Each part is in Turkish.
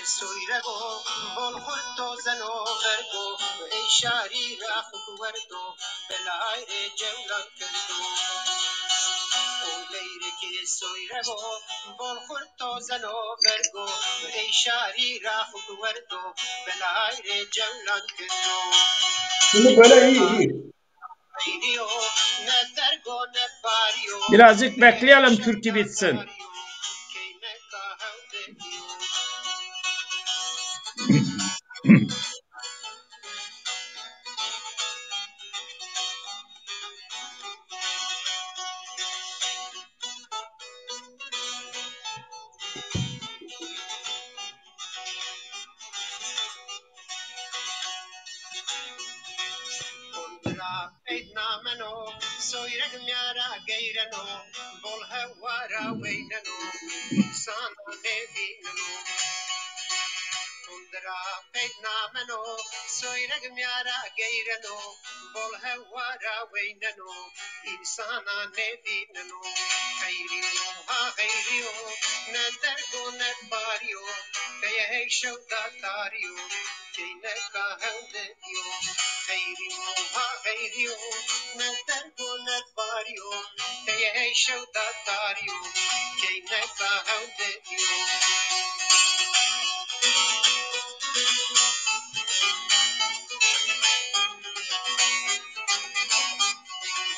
سویرگو بول خورد و زن و برگو ای شاری رخ وردو بلای جولان کردو او لیره که سویرگو بول خورد و زن و برگو ای شاری رخ وردو بلای جولان کردو Şimdi böyle iyi. Birazcık bekleyelim türkü bitsin.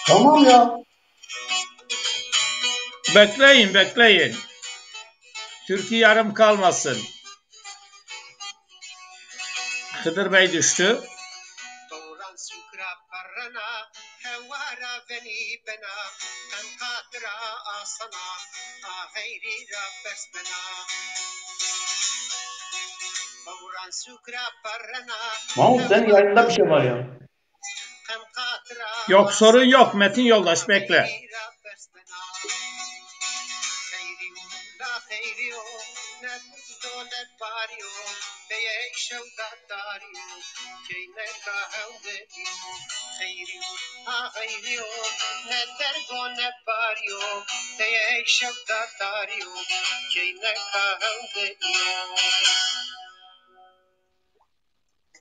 Tamam ya. Bekleyin. Türkü yarım kalmasın. Hıdır Bey düştü. Mahmut senin yayında bir şey var ya. Yok, sorun yok Metin yoldaş, bekle.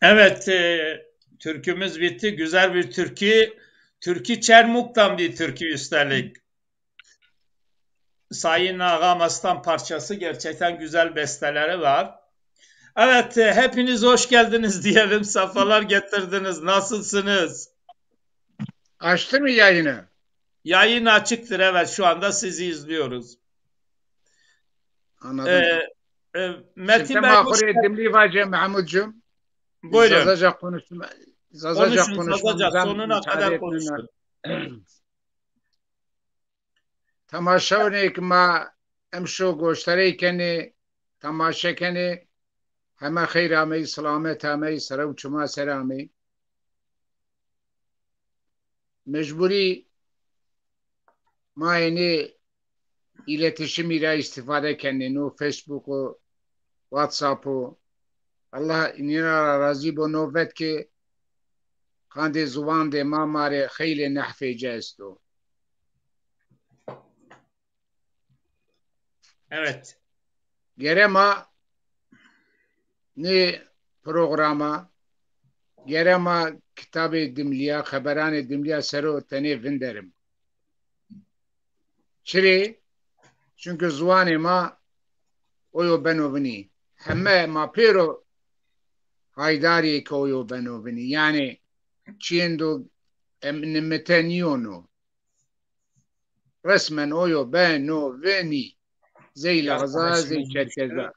Evet, türkümüz bitti. Güzel bir türkü. Türkü Çermuk'tan bir türkü üstelik. Sayın Ağamas'tan parçası, gerçekten güzel besteleri var. Evet, hepiniz hoş geldiniz diyelim. Safalar getirdiniz. Nasılsınız? Açtı mı yayını? Yayın açıktır, evet. Şu anda sizi izliyoruz. Anladım. Metin Bey, Dimli Vacı Mahmudcuğum. Buyurun. Zazacak konuşma. Konuşun, sonuna kadar konuşun. Tamaşa örnek ma emşo gösteri keni tamaşa keni hemen hayramı selamet amı sıra uçma selamı mecburi ma yani iletişim ile istifade kendi no Facebook'u WhatsApp'u Allah inira razı bu novet ki kande zuvan de ma mare khayli nahfe jasto. Evet. Gerema ne programa gerema kitabı dimliya haberan dimliya sero tane vinderim. Çiri çünkü zuane ma oyo benovini hemme ma pero haydari ki oyo benovini yani çiendo emnimeteniyono resmen oyo benovini زي الغزال زي الشركزة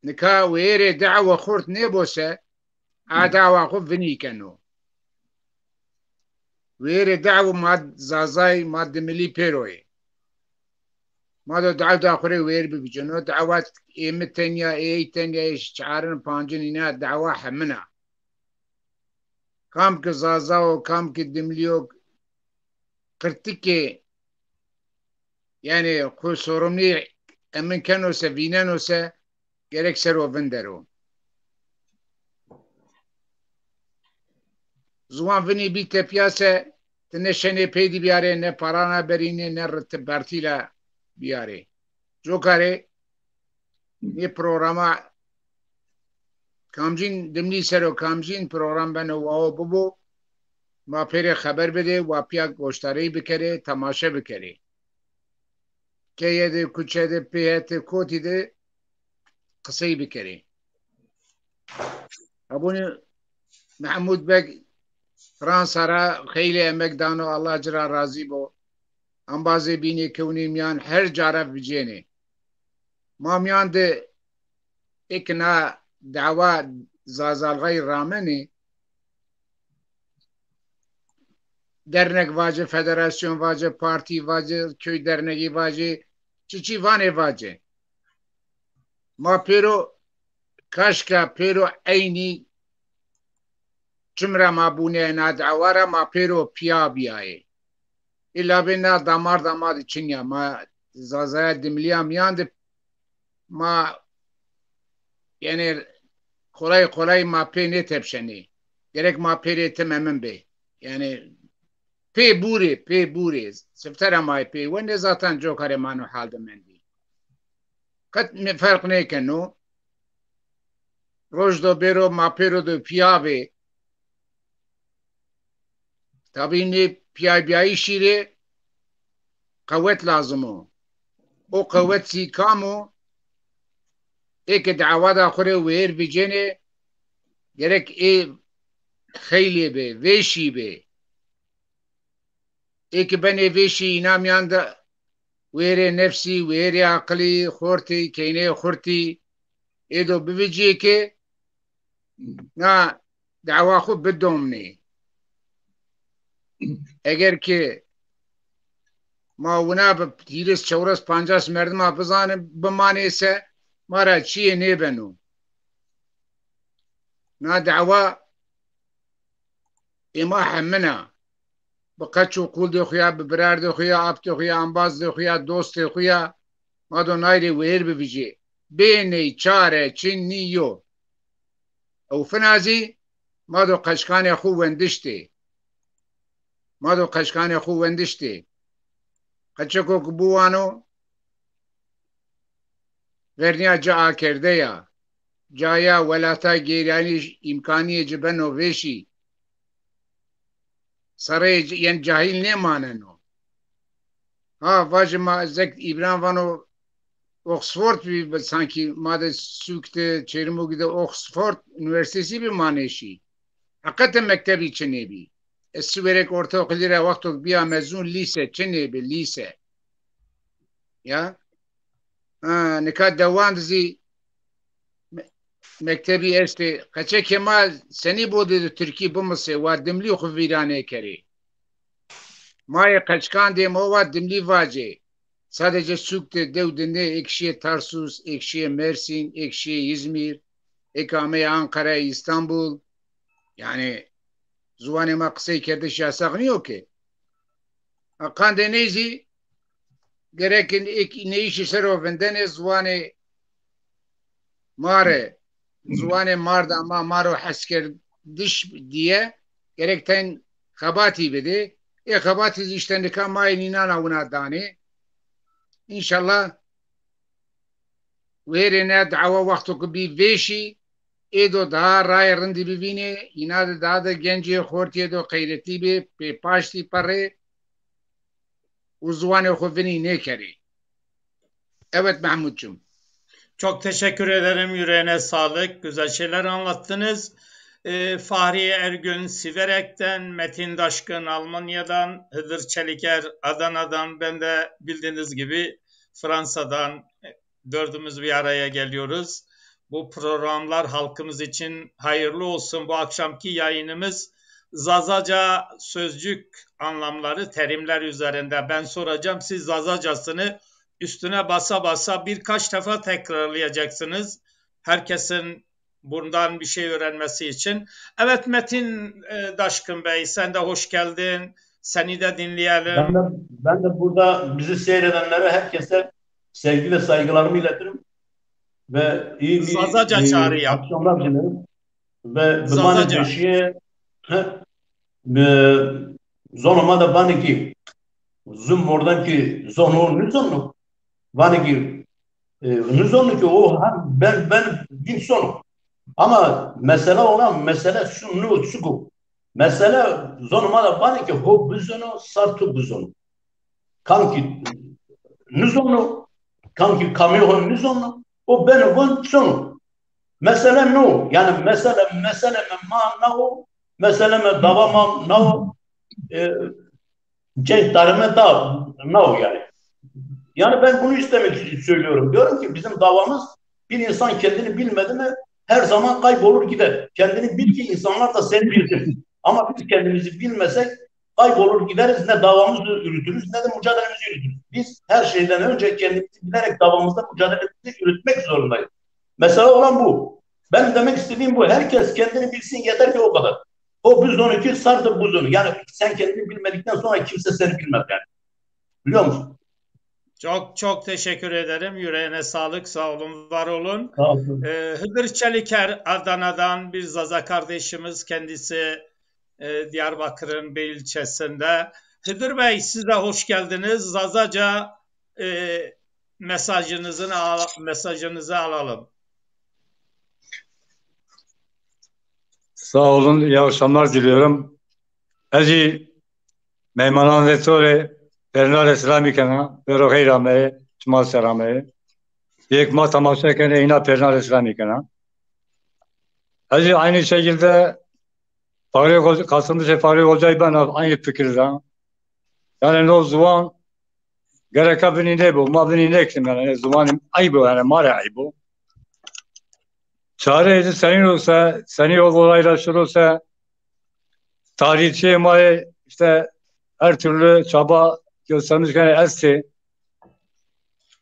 نكا ويري دعوة خورت نيبوسة دعوة خو فيني كانو ويري دعوة ماد زازاي ماد ملي بيروي مادو دعوة آخري ويري ببجنو دعوات إيمتنيا إيتنيا إشعارن بانجن إنا دعوة حمنا كام كزازاو كام كدمليو قرتكي يعني خو سورمني امن كانوا سفينانوسا gerek sero vendero زوان فيني بيت بياسة تنشني بيدي بياري نه پارانا بريني نه رتبارتيلا بياري جوکاره یه پروگراما کامجین دمنی سر و کامجین پروگرام بنو و ببو ما پیر خبر بده و پیا گوشتاری بکره تماشا بکره که یه ده کچه ده پیهت کوتی ده قصی بکره ابونی محمود بگ فرانسا را خیلی امک دانو الله جرا راضی بو انبازه بینی کونی میان هر جارف بجینه ما میان ده اکنا دعوا زازالغای رامنی dernek vaje, federasyon vaje, parti vaje, köy derneği vaje, çiçi vane vaje. Ma pero kaşka pero eyni çımra ma bune na davara ma pero piya biyaye. İlla bina damar içinya ma zazaya dimliyam yandı ma yani kolay ma pe ne tepşeni. Gerek ma peri tememen bey. Yani پی بوری سفتر مای پی و نزاتن جو کار مانو حال دمندی قد فرق نیکنو روز دو بیرو ما پیرو دو پیاوه تابی نی بیایی شیره قوت لازمو او قوت سی کامو ایک دعوا دا خوره ویر بجنه گرک ای خیلی به ویشی به ایک بنی ویشی نامیان دا ویره نفسی ویره عقلی خورتی کینه خورتی ایدو بویجی که نا دعوا خوب بدومنی اگر که ما ونا تیرس چورس پانجاس مردم بزانم بمانه سه مارا چیه نیبنو نا دعوا اما همنا بقچو قول دو خویا ببرار دو خویا اب دو خویا انباز دو خویا دوست دو خویا ما دو نایری ویر ببیجی بینی چاره چین نیو او فنازی ما دو قشکان خو وندشتی قچکو کبوانو ورنیا جا کرده یا جایا ولاتا گیرانی امکانی جبنو ویشی سره ین جاهل نماننو ها واج ما زک ایبران وانو اوکسفورد بی sanki ماده سوکته چرموگی ده اوکسفورد üniversitesi bir manişi hakikaten mektebi çenebi esverek ortaokulu vakto biya mezun lise çenebi lise ya nikad devandizi mektebi este kaçe kemal seni bodu Türkiye bu mse vadimli xuvirane keri maya kaçkan de mova dimli vaje sadece sükte devdinde ekşiye Tarsus, ekşiye Mersin, ekşiye İzmir, ekame Ankara, İstanbul yani zuvanı ma kısay kerdiş yasaknıyor ki akan denezi gerekin ne işi serovendene zuvanı mare zuvanı marda ama maro hasker diş diye gerekten kabati bedi kabati işten de mayın inana una dani İnşallah verene dava vaktu ki veşi edo daha ray rindi bibine inad daha da genci hortiye do gayreti be pe paşti pare uzvanı xovini ne keri. Evet Mahmutcuğum. Çok teşekkür ederim. Yüreğine sağlık. Güzel şeyler anlattınız. Fahriye Ergün Siverek'ten, Metin Daşkın Almanya'dan, Hıdır Çeliker Adana'dan, ben de bildiğiniz gibi Fransa'dan dördümüz bir araya geliyoruz. Bu programlar halkımız için hayırlı olsun. Bu akşamki yayınımız Zazaca sözcük anlamları, terimler üzerinde. Ben soracağım, siz Zazacasını üstüne basa basa birkaç defa tekrarlayacaksınız. Herkesin bundan bir şey öğrenmesi için. Evet Metin Daşkın Bey, sen de hoş geldin. Seni de dinleyelim. Ben de burada bizi seyredenlere, herkese sevgi ve saygılarımı iletirim. Ve iyi bir Zazaca çağrı yap. akşamlar dilerim. Ve Zazaca. bana deşiye zonuma da bana ki zoom oradan ki zonu ne zonu bana ki Nizonu ki o ben din sonu. Ama mesele olan mesele şu. Mesele zonuma da bana ki ho bizonu sartu bizonu. Kanki nizonu kanki kamyon nizonu o ben sonu. Mesele no. Yani mesele ma no. Mesele me davama no. Cenk da no yani. Yani ben bunu istemek söylüyorum. Diyorum ki bizim davamız bir insan kendini bilmedi mi her zaman kaybolur gider. Kendini bil ki insanlar da seni bilsin. Ama biz kendimizi bilmesek kaybolur gideriz. Ne davamızı yürütürüz ne de mücadelemizi yürütürüz. Biz her şeyden önce kendimizi bilerek davamızda mücadelemizi yürütmek zorundayız. Mesela olan bu. Ben demek istediğim bu. Herkes kendini bilsin yeter ki o kadar. O buzonu ki sardı buzonu. Yani sen kendini bilmedikten sonra kimse seni bilmez yani. Biliyor musun? Çok çok teşekkür ederim. Yüreğine sağlık. Sağ olun, var olun. Sağ olun. Hıdır Çeliker Adana'dan bir Zaza kardeşimiz. Kendisi Diyarbakır'ın bir ilçesinde. Hıdır Bey, siz de hoş geldiniz. Zazaca mesajınızı alalım. Sağ olun. İyi akşamlar diliyorum. Ezi meymanan ve tore Bernal Eslami kana Vero Heyrame Çmal Serame Yek ma tamaşa kene ina Bernal Eslami kana Ezi aynı şekilde Kasım Fahri Hoca'yı ben aynı fikirden. Yani o zaman gereka beni ne bu? Ma beni ne eklim yani zaman ayıbı yani mare ayıbı. Çare ezi senin olsa, seni o olaylaşır olsa tarihçi maya işte her türlü çaba göstermişken esti.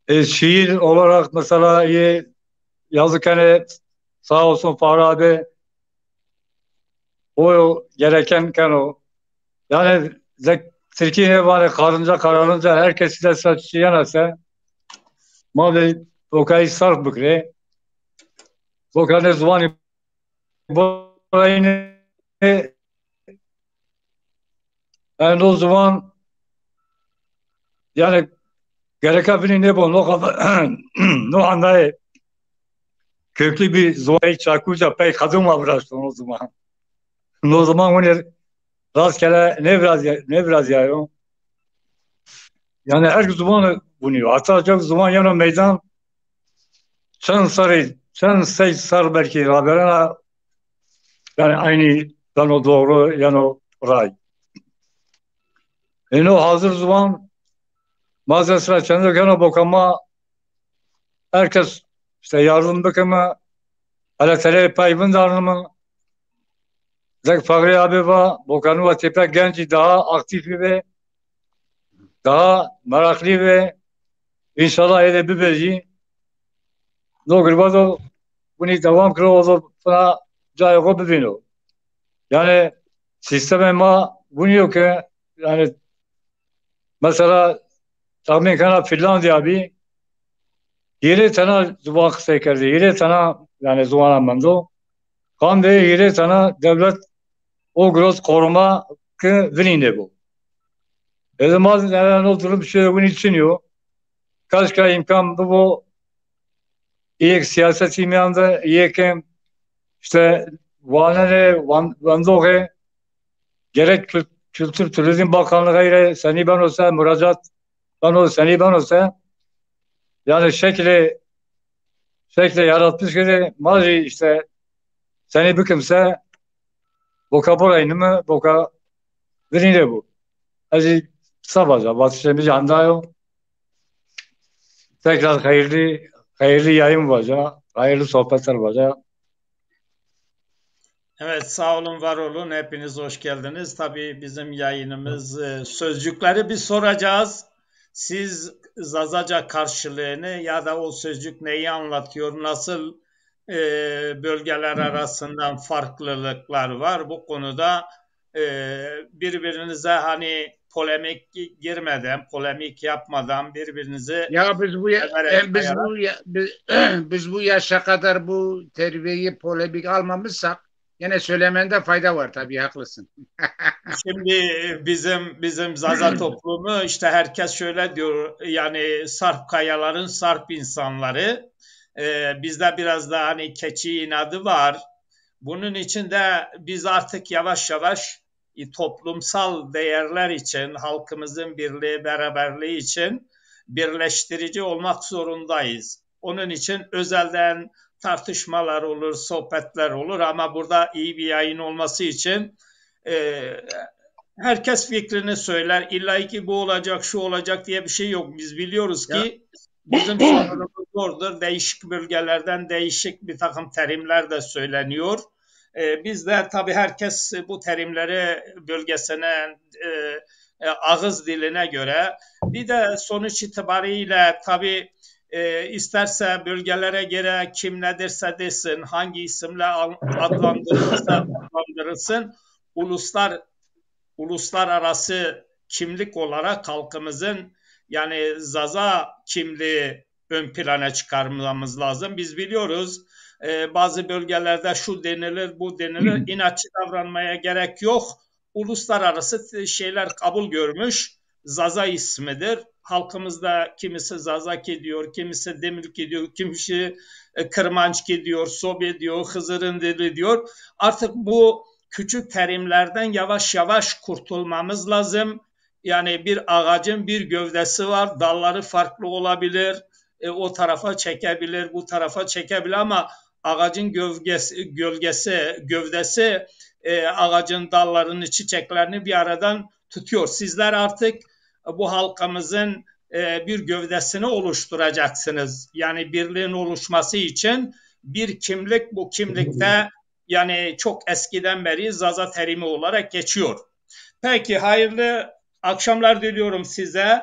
Şiir olarak mesela yazırken sağ olsun Fahri abi o gerekenken o. Yani Türkiye var karınca kararınca herkes de saçı yanarsa mavi okey sarf bükre. Bu kadar zamanı bu aynı yani o zaman yani gereken bir ne bu no anda köklü bir zoy çakuca pek kadın uğraştı o zaman. O zaman onu rastgele ne biraz ya. Yani her zaman bunu hatta çok zaman yana meydan sen sar belki haberine yani aynı ben o doğru yani o ray. O hazır zaman bazen sıra çendirken o bakama herkes işte yardım bakımı hele tele payvın darnımı Zek Fahri abi var bakanı var tepe genci daha aktif ve daha meraklı ve inşallah edebileceği no gribado bunu devam kırıyor o da bana caygo bibino. Yani sisteme ma bunu yok ki yani mesela tahmin kana Finlandiya abi yeri tane zuvan sekerdi yeri tane yani zuvan amando kan ve yeri tane devlet o groz koruma ki vininde bu. Zaman yani o durum şey bunun için yok. Kaç imkan bu iyi siyaset imkanında iyi ki işte Vandoğe gerek Kültür Turizm Bakanlığı ile seni ben olsa müracaat seni ben olsa yani şekli yaratmış gibi mali işte seni bir kimse boka burayını mı boka birine bu. Azı sabaca batışımız yandayo tekrar hayırlı yayın olacak, hayırlı sohbetler olacak. Evet, sağ olun, var olun. Hepiniz hoş geldiniz. Tabii bizim yayınımız sözcükleri bir soracağız. Siz Zazaca karşılığını ya da o sözcük neyi anlatıyor, nasıl bölgeler arasından farklılıklar var bu konuda birbirinize hani polemik girmeden, polemik yapmadan birbirinizi ya biz bu yaşa kadar bu terbiyeyi polemik almamışsak Yine söylemende fayda var tabii, haklısın. Şimdi bizim Zaza toplumu işte herkes şöyle diyor, yani sarp kayaların sarp insanları. Bizde biraz da hani keçi inadı var. Bunun için de biz artık yavaş yavaş toplumsal değerler için, halkımızın birliği, beraberliği için birleştirici olmak zorundayız. Onun için özelden tartışmalar olur, sohbetler olur ama burada iyi bir yayın olması için herkes fikrini söyler. İlla ki bu olacak, şu olacak diye bir şey yok. Biz biliyoruz ki bizim sorunumuz zordur. Değişik bölgelerden değişik bir takım terimler de söyleniyor. Biz de tabii herkes bu terimleri bölgesine, ağız diline göre, bir de sonuç itibariyle tabii isterse bölgelere göre kim ne derse desin, hangi isimle adlandırılırsa adlandırılsın, uluslararası kimlik olarak halkımızın, yani Zaza kimliği ön plana çıkarmamız lazım. Biz biliyoruz bazı bölgelerde şu denilir, bu denilir. İnatçı davranmaya gerek yok. Uluslararası şeyler kabul görmüş. Zaza ismidir. Halkımızda kimisi Zazak ediyor, kimisi Demirk ediyor, kimisi Kırmançk ediyor, Sobe diyor, Hızırındili diyor. Artık bu küçük terimlerden yavaş yavaş kurtulmamız lazım. Yani bir ağacın bir gövdesi var, dalları farklı olabilir. O tarafa çekebilir, bu tarafa çekebilir ama ağacın gövdesi ağacın dallarını, çiçeklerini bir aradan tutuyor. Sizler artık bu halkımızın bir gövdesini oluşturacaksınız. Yani birliğin oluşması için bir kimlik, bu kimlikte yani çok eskiden beri Zaza terimi olarak geçiyor. Peki, hayırlı akşamlar diliyorum size.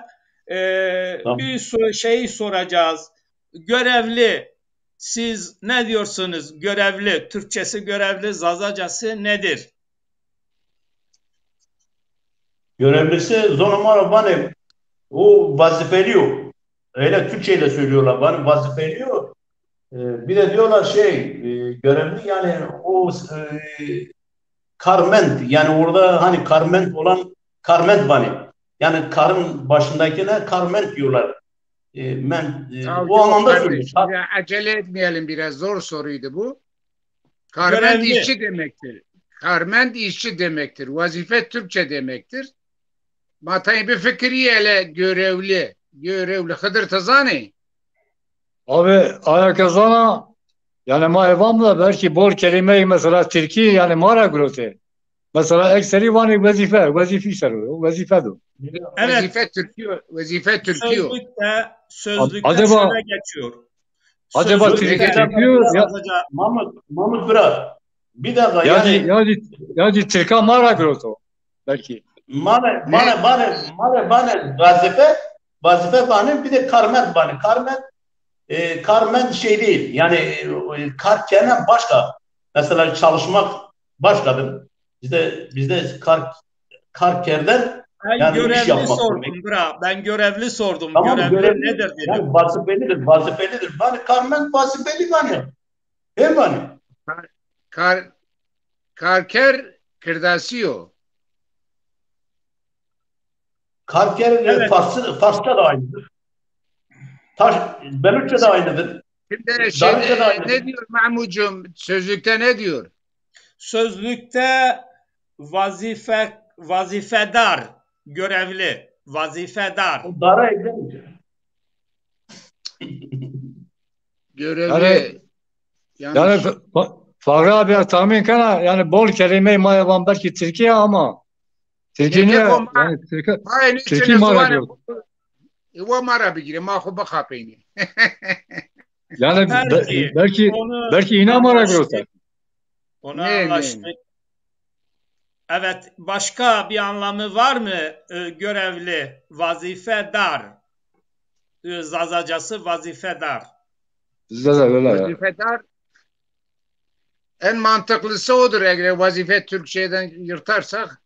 Tamam. Bir şey soracağız. Görevli, siz ne diyorsunuz? Görevli, Türkçesi görevli, Zazacası nedir? Görevlisi zonamara bana o vazifeliyor. Öyle Türkçeyle söylüyorlar, bana vazifeliyor. Bir de diyorlar görevli, yani o karment, yani orada hani karment olan karment bani. Yani karın başındakine karment diyorlar. O anlamda söylüyorum. Acele etmeyelim, biraz zor soruydu bu. Karment işçi demektir. Karment işçi demektir. Vazife Türkçe demektir. Matayı bir fikriyle görevli. Görevli. Hıdır tazani. Abi ayakazana yani mahvamla belki bol kelimeyi mesela Türkiye yani mara grote. Mesela ekseri vani vazife sarıyor. Vazife do. Evet. Vazife Türkiye. Sözlükte şöyle geçiyor. Acaba Türkiye yapıyor ya. Mahmut Bırak. Bir dakika yani Türkiye mara grote belki. Mane vazife bani, bir de karment bani. Karment şey değil. Yani karkenen başka. Mesela çalışmak başkadır. Bizde karkerden yani iş yapmak. Ben görevli sordum. Tamam, görevli nedir dedim. Yani vazifelidir. Bani karment vazifeli bani. Hem bani. Karker kırdasiyo. Karker evet. Farsça da aynıdır. Belüççe de aynıdır. Şimdi ne diyor Mahmudcuğum? Sözlükte ne diyor? Sözlükte vazifedar, görevli, vazifedar. O dara eklemiş. Görevli. Yani Fahri abi tahmin kana yani bol kelime-i mayavan belki Türkiye ama Türkiye yani Türkiye mara diyor. O mara bigire ma khu bakapeyni. Yani belki yine mara diyor. Ona anlaştık. Evet, başka bir anlamı var mı? Görevli, vazifedar. Zazacası vazifedar. Vazifedar en mantıklısı odur, eğer vazife Türkçeden yırtarsak.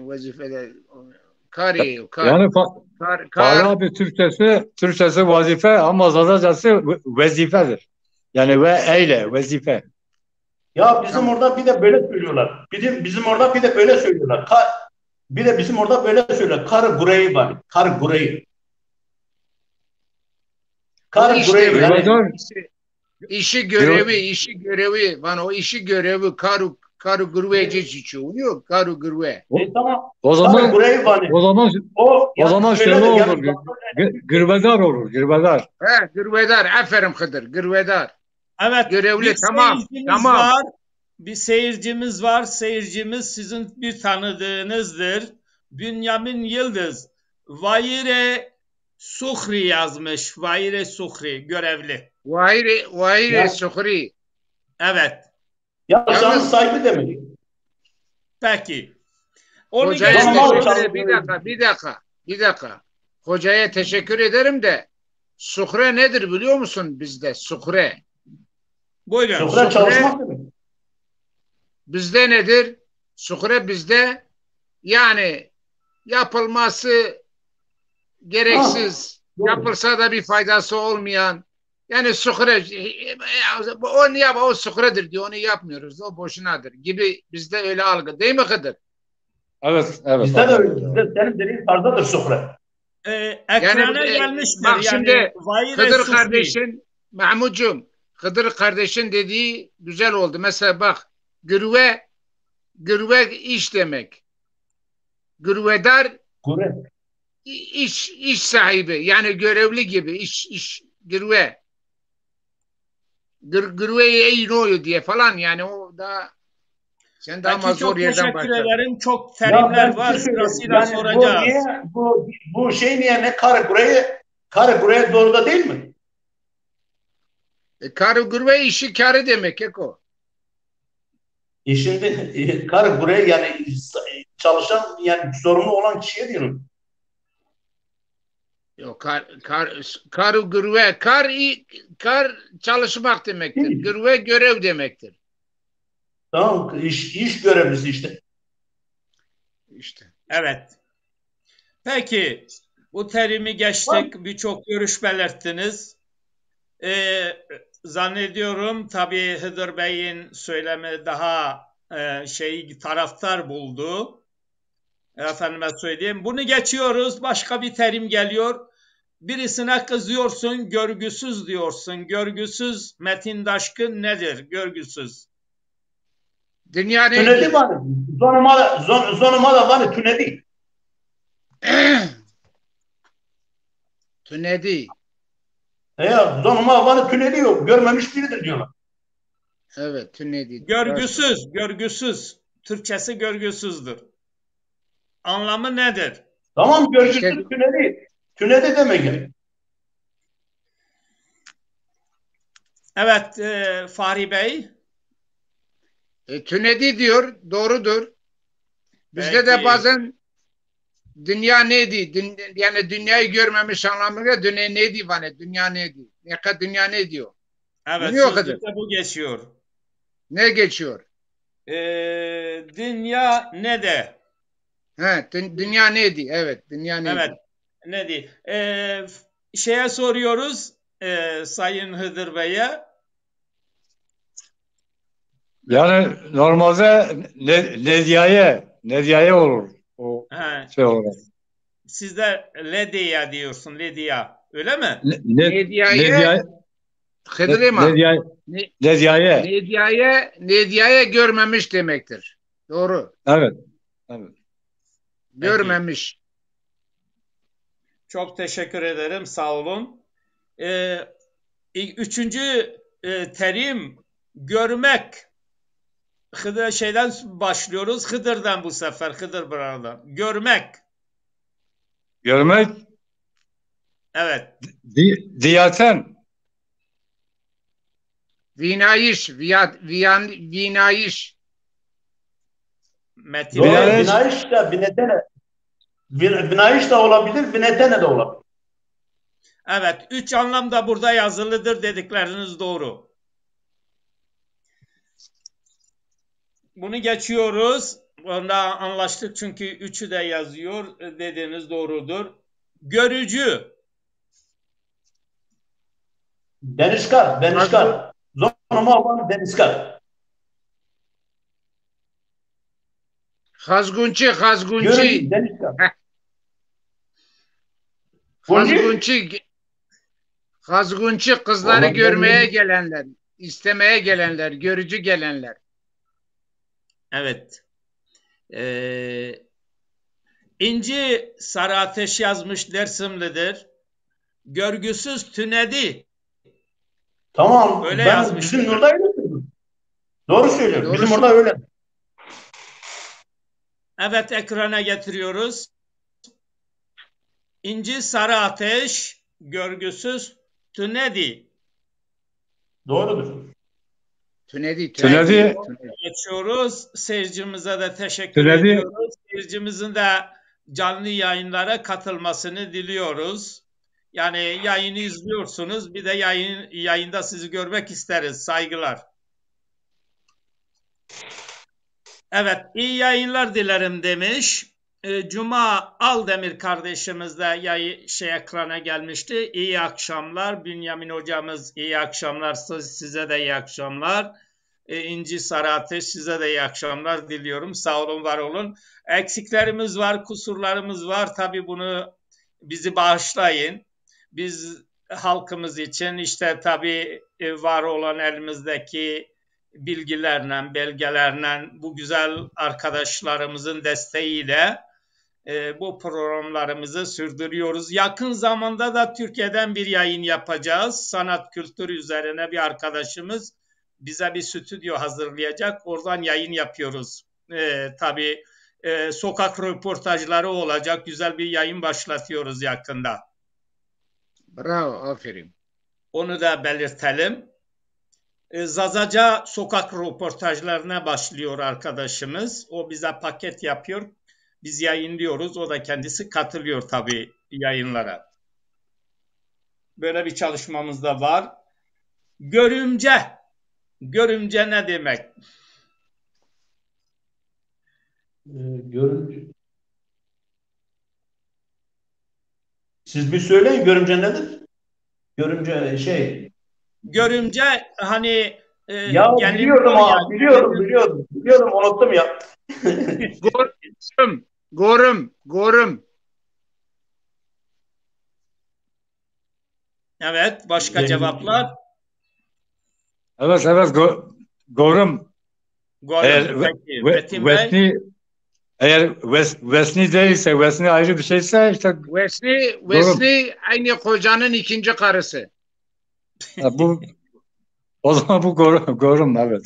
Vazifede kari. Yani Fahri abi Türkçesi vazife ama Zazacası vazifedir. Yani ve eyle, vazife. Ya bizim Tamam. orada bir de böyle söylüyorlar. Bizim orada bir de böyle söylüyorlar. Bir de bizim orada böyle söylüyorlar. Karı gureyi var. Karı gureyi. O Karı iş gureyi demek. yani. Gırvedar, İşi görevi. Van o işi görevi karu gurveci içiyor. Yok karu gurve. Tamam. o Karı zaman gureyi var. o zaman O o zaman şöyle şöyledir yani. olur. Gırvedar olur, gırvedar. He gırvedar. Aferin Hıdır. Gırvedar. Evet, Görevli bir tamam. seyircimiz Tamam. var. Bir seyircimiz var. Seyircimiz sizin bir tanıdığınızdır. Bünyamin Yıldız. Vaire Suhri yazmış. Vaire Suhri görevli. Vahire Ya, Suhri. Evet. ya şanın Yalnız sahibi demek. Peki. Onu hocaya Tamam, geçtik. abi, teşekkür ederim. Bir dakika. Hocaya teşekkür ederim de suhre nedir biliyor musun bizde? Suhre. Buyurun. Şoför çalışmak demek. Bizde nedir? Suhre bizde yani yapılması gereksiz, Doğru. yapılsa da bir faydası olmayan yani suhre onu yap o suhredir diyor onu yapmıyoruz o boşunadır gibi bizde öyle algı değil mi Hıdır? Evet, evet. Bizde de öyle. Bizde senin dediğin tarzdadır şoför. Ekrana gelmiştir. Bak şimdi Yani Vaire Hıdır Suhri. kardeşin Mahmudcuğum Hıdır kardeşin dediği güzel oldu. Mesela bak gürve iş demek. Gürvedar Gure. iş sahibi yani görevli gibi iş gürve. Gürveyi iyi noyu diye falan yani o da sen daha Peki, zor çok yerden teşekkür başladın. ederim. Çok Ya terimler ben bir var. şey söyleyeyim. Sırasıyla Yani soracağız. bu şey niye ne karı buraya doğru da değil mi? Karı gürve işi karı demek Eko. Şimdi karı buraya yani çalışan yani sorumlu olan kişiye diyorum. Yok karı gürve kar çalışmak demektir. Değil. Gürve görev demektir. Tamam, iş görevlisi işte. İşte. Evet. Peki. Bu terimi geçtik. Birçok görüş belirttiniz. Zannediyorum tabii Hıdır Bey'in söylemi daha taraftar buldu. Efendime söyleyeyim. Bunu geçiyoruz. Başka bir terim geliyor. Birisine kızıyorsun, görgüsüz diyorsun. Görgüsüz metindaşkın nedir? Görgüsüz. Dünya Tünedi neydi? var. Zonuma da var. Tünedi. Tünedi. Ya zonuma var. Tünedi yok. Görmemiş biridir diyorlar. Evet tünedi. Görgüsüz, görgüsüz. Türkçesi görgüsüzdür. Anlamı nedir? Tamam, görgüsüz İşte, tünedi. Tünedi demek. Evet, Fahri Bey. tünedi diyor. Doğrudur. Bizde de Peki. bazen dünya neydi? Yani dünyayı görmemiş anlamıyla dünya neydi? Yani dünya neydi? Ne kadar dünya ne diyor? Evet, Dünya sözlükte bu geçiyor. Ne geçiyor? Dünya ne de? He, dünya neydi? Evet, dünya neydi? Evet, ne di? Şeye soruyoruz Sayın Hıdır Bey'e. Yani normalde Nediye olur. O He, şey olarak. sizde Ledya diyorsun, Ledya. Öyle mi? Nedya'ya Hıdırıma. Nedya'ya görmemiş demektir. Doğru. Evet. Evet. Görmemiş. Çok teşekkür ederim, sağ olun. Üçüncü terim görmek. Şeyden başlıyoruz. Hıdır'dan bu sefer. Hıdır buradan. Görmek. Görmek Evet. diyaten. Vinayiş. Vinayiş. Metin. Doğru. Binayiş- Binayiş de binetene. Binayiş de olabilir. Binetene de olabilir. Evet. 3 anlam da burada yazılıdır dedikleriniz doğru. Bunu geçiyoruz. Onda anlaştık çünkü 3'ü de yazıyor. Dediğiniz doğrudur. Görücü. Denizkar. Ama Denizkar. Hazgunçi, Görün Denizkar. Hazgunçi kızları görmeye gelenler, istemeye gelenler, görücü gelenler. Evet. İnci Sarı Ateş yazmış, Dersimlidir. Görgüsüz tünedi. Tamam. Öyle Ben yazmış. bizim orada öyle. Doğru söylüyorum. Doğru Bizim orada öyle. Evet, ekrana getiriyoruz. İnci Sarı Ateş, görgüsüz tünedi. Doğrudur. Tünedi. Geçiyoruz. Seyircimize de teşekkür Tünedi. ediyoruz. Seyircimizin de canlı yayınlara katılmasını diliyoruz. Yani yayını izliyorsunuz. Bir de yayında sizi görmek isteriz. Saygılar. Evet, iyi yayınlar dilerim demiş. Cuma Aldemir kardeşimiz de ekrana gelmişti. İyi akşamlar. Bünyamin hocamız iyi akşamlar. Size de iyi akşamlar. İnci Sarı Ateş, size de iyi akşamlar diliyorum. Sağ olun, var olun. Eksiklerimiz var, kusurlarımız var. Tabii bunu bizi bağışlayın. Biz halkımız için işte tabii var olan elimizdeki bilgilerle, belgelerle, bu güzel arkadaşlarımızın desteğiyle bu programlarımızı sürdürüyoruz. Yakın zamanda da Türkiye'den bir yayın yapacağız. Sanat kültür üzerine bir arkadaşımız bize bir stüdyo hazırlayacak. Oradan yayın yapıyoruz. Tabii sokak röportajları olacak. Güzel bir yayın başlatıyoruz yakında. Bravo, aferin. Onu da belirtelim. Zazaca sokak röportajlarına başlıyor arkadaşımız. O bize paket yapıyor. Biz yayınlıyoruz. O da kendisi katılıyor tabii yayınlara. Böyle bir çalışmamız da var. Görümce. Görümce ne demek? Görümce. Siz bir söyleyin, görümce nedir? Görümce Görümce hani ya biliyordum ha, yani. biliyordum, unuttum ya. Gorum. Evet, başka cevaplar? Evet, Gorum. Metin Bey. Eğer Vesni değilse, Vesni ayrı bir şeyse işte Vesni aynı kocanın ikinci karısı. O zaman bu Gorum, evet.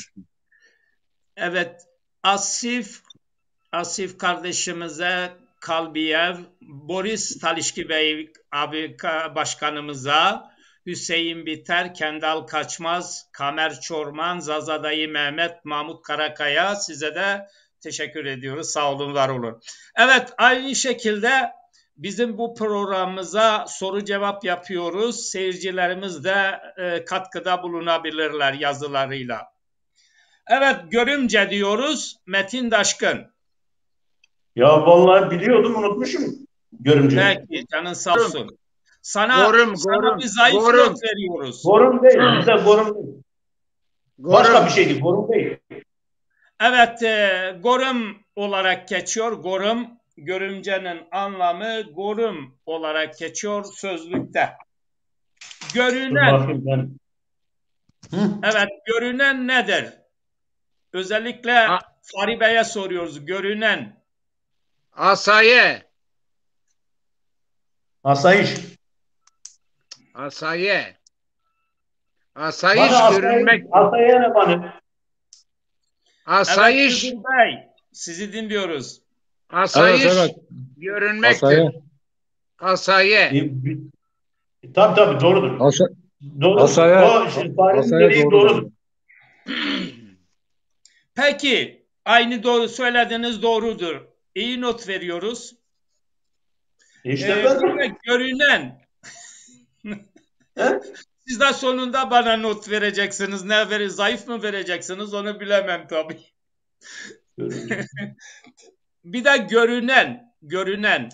Evet, Asif kardeşimize, Kalbiyev, Boris Talişki Bey abi başkanımıza, Hüseyin Biter, Kendal Kaçmaz, Kamer Çorman, Zazadayı Mehmet, Mahmut Karakaya, size de teşekkür ediyoruz. Sağ olun, var olun. Evet, aynı şekilde bizim bu programımıza soru cevap yapıyoruz. Seyircilerimiz de katkıda bulunabilirler yazılarıyla. Evet, görümce diyoruz. Metin Daşkın. Ya vallahi biliyordum, unutmuşum görümce. Peki, canın sağ olsun. Sana bir zayıf not veriyoruz. Gorum değil, bize gorum değil. Başka bir şeydi, gorum değil. Evet, gorum olarak geçiyor. Gorum, görümcenin anlamı gorum olarak geçiyor sözlükte. Görünen. Evet, görünen nedir? Özellikle Fahri Bey'e soruyoruz. Görünen. Asayiş. Görünmek. Asayiş ne bana? Asayiş. Evet, Bey, sizi dinliyoruz. Asayiş. Evet. Görünmektir. Asayiş. Tabii doğrudur. Doğrudur. Asayiş doğrudur. Peki, aynı doğru söylediğiniz doğrudur. İyi not veriyoruz. İşte görünen. Siz de sonunda bana not vereceksiniz. Zayıf mı vereceksiniz onu bilemem tabii. Bir de görünen.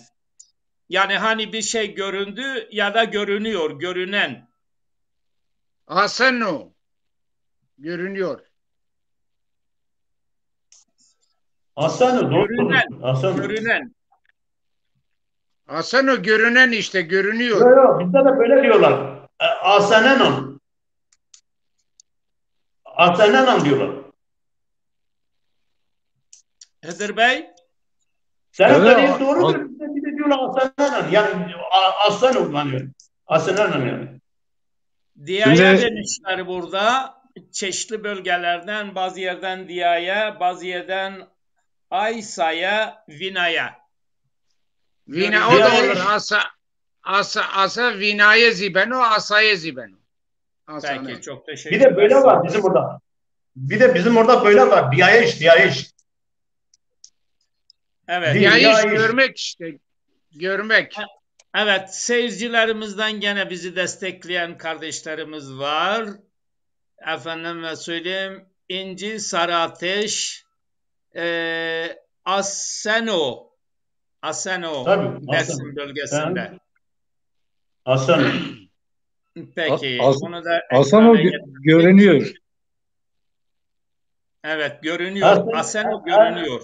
Yani hani bir şey göründü ya da görünüyor, görünen. Asenu. Görünüyor. Hasan doğru. Görünen. Hasan. Görünen. Hasan o görünen işte görünüyor. Yok yok bizde de böyle diyorlar. Asenenon. Asenenon diyorlar. Hıdır Bey. Senin Evet, dediğin doğrudur. Bizde bir de diyorlar Asenenon. Yani aslan kullanıyor. Asenenon yani. Diyaya Şimdi- demişler burada. Çeşitli bölgelerden bazı yerden diyaya, bazı yerden aysaya, vinaya. Vina o da Vina- olur. Asa vinaya zibeno, asaya zibeno. Asana. Peki çok Bir teşekkürler. de böyle var bizim burada. Bir de bizim orada böyle var. Diyayiş, diyayiş. Evet. Diyayiş. Ya iş görmek işte. Görmek. Evet, seyircilerimizden gene bizi destekleyen kardeşlerimiz var. Efendime söyleyeyim, İnci Sarateş, Aseno, Tabii, Dersim bölgesinde. Aslan. Peki, As- bunu da Hasan o ekrana getirdik. görünüyor. Evet, görünüyor. Aslan- Aseno görünüyor.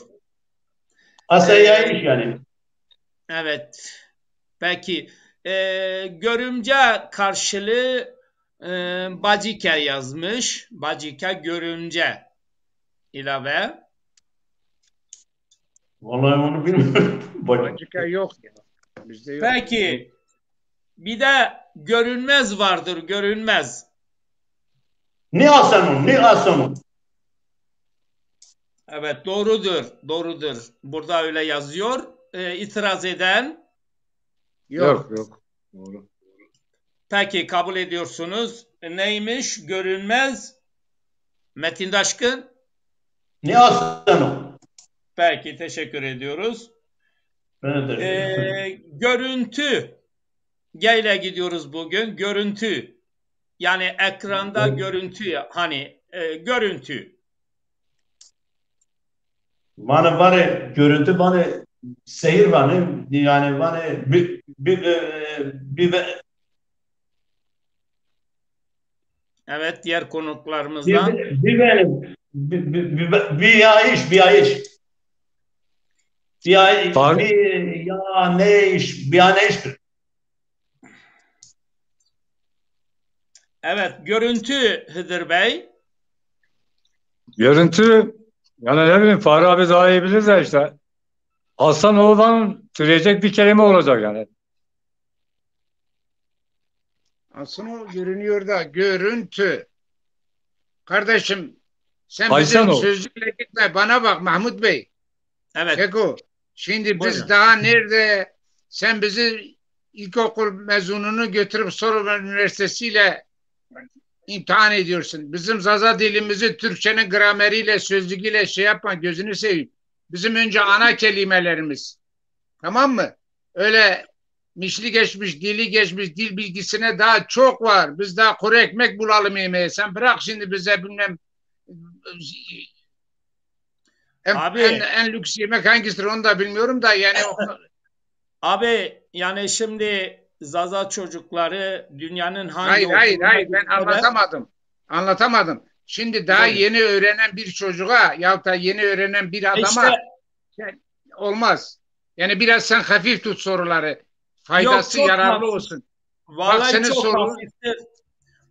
Asayayiş yani. Evet. Peki, görümce karşılığı bacike yazmış. Bacike görümce ilave. Vallahi onu bilmiyorum. Bacıka yok ya. Bizde yok. Peki, bir de görünmez vardır, görünmez. Ne Hasan'ın, ne Hasan'ın. Evet, doğrudur, doğrudur. Burada öyle yazıyor. İtiraz eden, Yok. Yok. Doğru. peki kabul ediyorsunuz. Neymiş? Görünmez. Metin Daşkın. Ne Hasan'ın. Peki, teşekkür ediyoruz. Ben de. Görüntü. G ile gidiyoruz bugün. Görüntü. Yani ekranda Evet. görüntü. Hani görüntü. Bana var görüntü bana seyir var yani bana bir Evet, diğer konuklarımızdan. benim bir ya iş Tarih- bir ya ne iş bir ya ne iştir. Evet, görüntü Hıdır Bey. Görüntü yani ne bileyim Fahri abi daha iyi bilir de işte Hasan Oğlan'ın türeyecek bir kelime olacak yani. Aslında o görünüyor da görüntü. Kardeşim sen Aysen bizim o. sözlükle gitme. Bana bak Mahmut Bey. Evet. Keko. Şimdi biz Buyurun. daha nerede sen bizi ilkokul mezununu götürüp Sorbonne Üniversitesi'yle imtihan ediyorsun. Bizim Zaza dilimizi Türkçenin grameriyle, sözlüğüyle şey yapma gözünü seveyim. Bizim önce ana kelimelerimiz. Tamam mı? Öyle mişli geçmiş, dili geçmiş, dil bilgisine daha çok var. Biz daha kuru ekmek bulalım yemeğe. Sen bırak şimdi bize bilmem Abi. en lüks yemek hangisidir onu da bilmiyorum da yani Abi yani şimdi Zaza çocukları dünyanın hangi hayır okuluna ben gitseler- anlatamadım. Şimdi daha Buyurun. yeni öğrenen bir çocuğa ya da yeni öğrenen bir adama İşte olmaz. Yani biraz sen hafif tut soruları. Faydası çok yararlı hafif. olsun. Vallahi senin çok sorun- hafiftir.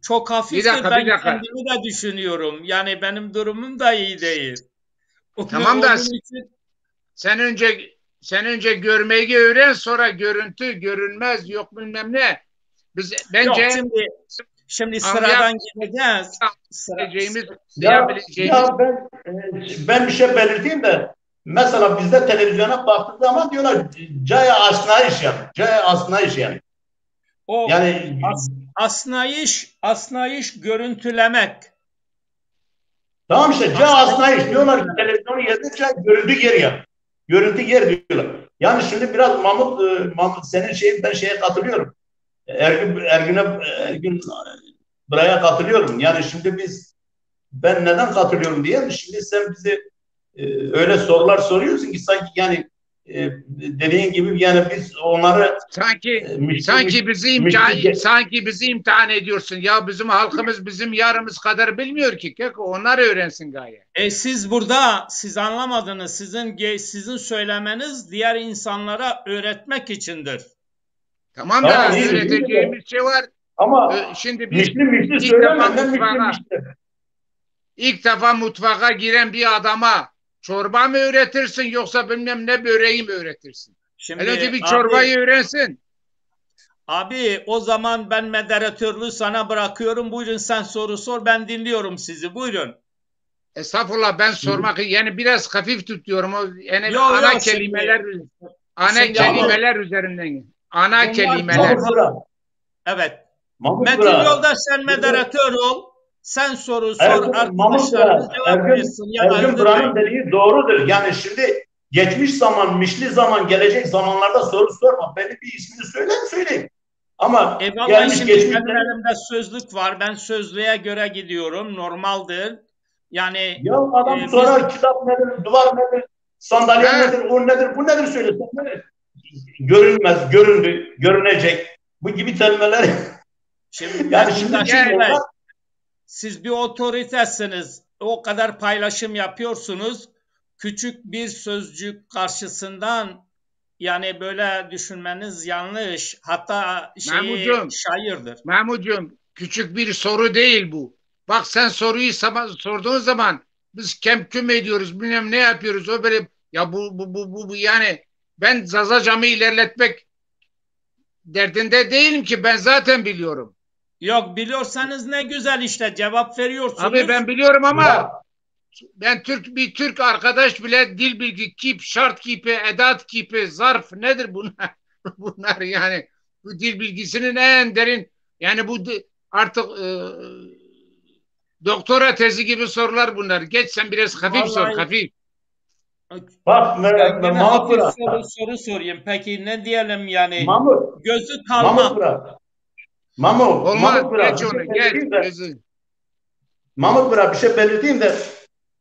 Çok hafiftir. Bir dakika. Kendimi de düşünüyorum. Yani benim durumum da iyi değil. Tamam da Onun için sen önce görmeyi öğren sonra görüntü, görünmez yok bilmem ne. Biz bence yok, şimdi sıradan gideceğiz. yapabileceğimiz Ben bir şey belirteyim de mesela bizde televizyona baktığı zaman diyorlar caya asnayiş yani. Caya asnayiş yani. O Yani asnayiş görüntülemek. tamam işte caya asnayiş diyorlar ki televizyonu yerine caya görüntü yer yani. Görüntü yer diyorlar. Yani şimdi biraz Mahmut senin ben şeye katılıyorum. Ergün buraya katılıyorum. Yani şimdi ben neden katılıyorum diye şimdi sen bize öyle sorular soruyorsun ki sanki yani dediğin gibi yani biz onları sanki bizi imtihan ediyorsun. Ya bizim halkımız bizim yarımız kadar bilmiyor ki. Onlar öğrensin gayet. Siz anlamadınız. Sizin söylemeniz diğer insanlara öğretmek içindir. Tamam da öğreteceğimiz şey var. Ama şimdi biz ilk defa mutfağa giren bir adama çorba mı öğretirsin yoksa bilmem ne böreği mi öğretirsin? Önce bir çorbayı öğrensin. Abi o zaman ben moderatörlüğü sana bırakıyorum. Buyurun sen soru sor. Ben dinliyorum sizi. Buyurun. Estağfurullah ben sormak yani biraz hafif tutuyorum. Yani kelimeler üzerinden. Ana kelimeler. Evet. Metin Yoldaş sen moderatör ol. Sen soru sor. Arkadaşlarımız cevap versin. Ergün Buran'ın dediği doğrudur. Yani şimdi geçmiş zaman, mişli zaman, gelecek zamanlarda soru sorma. Benim bir ismini söyleyeyim. Ama gelmiş geçmiş benim elimde sözlük var. Ben sözlüğe göre gidiyorum. Normaldir. Yani ya adam sorar kitap nedir, duvar nedir, sandalye nedir, o nedir, bu nedir söylesen. Görünmez, görünecek. Bu gibi kelimeler. Şimdi siz bir otoritesiniz. O kadar paylaşım yapıyorsunuz. Küçük bir sözcük karşısından yani böyle düşünmeniz yanlış. Hatta şairdir. Mahmutcuğum küçük bir soru değil bu. Bak sen soruyu sorduğun zaman biz kemküm ediyoruz, bilmem ne yapıyoruz. O böyle ya bu yani ben Zazacam'ı ilerletmek derdinde değilim ki ben zaten biliyorum. Yok biliyorsanız ne güzel işte cevap veriyorsunuz. Abi ben biliyorum ama ben bir Türk arkadaş bile dil bilgi kip, şart kipi, edat kipi, zarf nedir bunlar? Bunlar yani bu dil bilgisinin en derin yani bu artık doktora tezi gibi sorular bunlar. Geç sen biraz hafif sor, hafif. Bak Mahmut soru sorayım. Peki ne diyelim yani? Gözü kalma. Mahmut geç onu, geç. Mahmut bir şey belirteyim de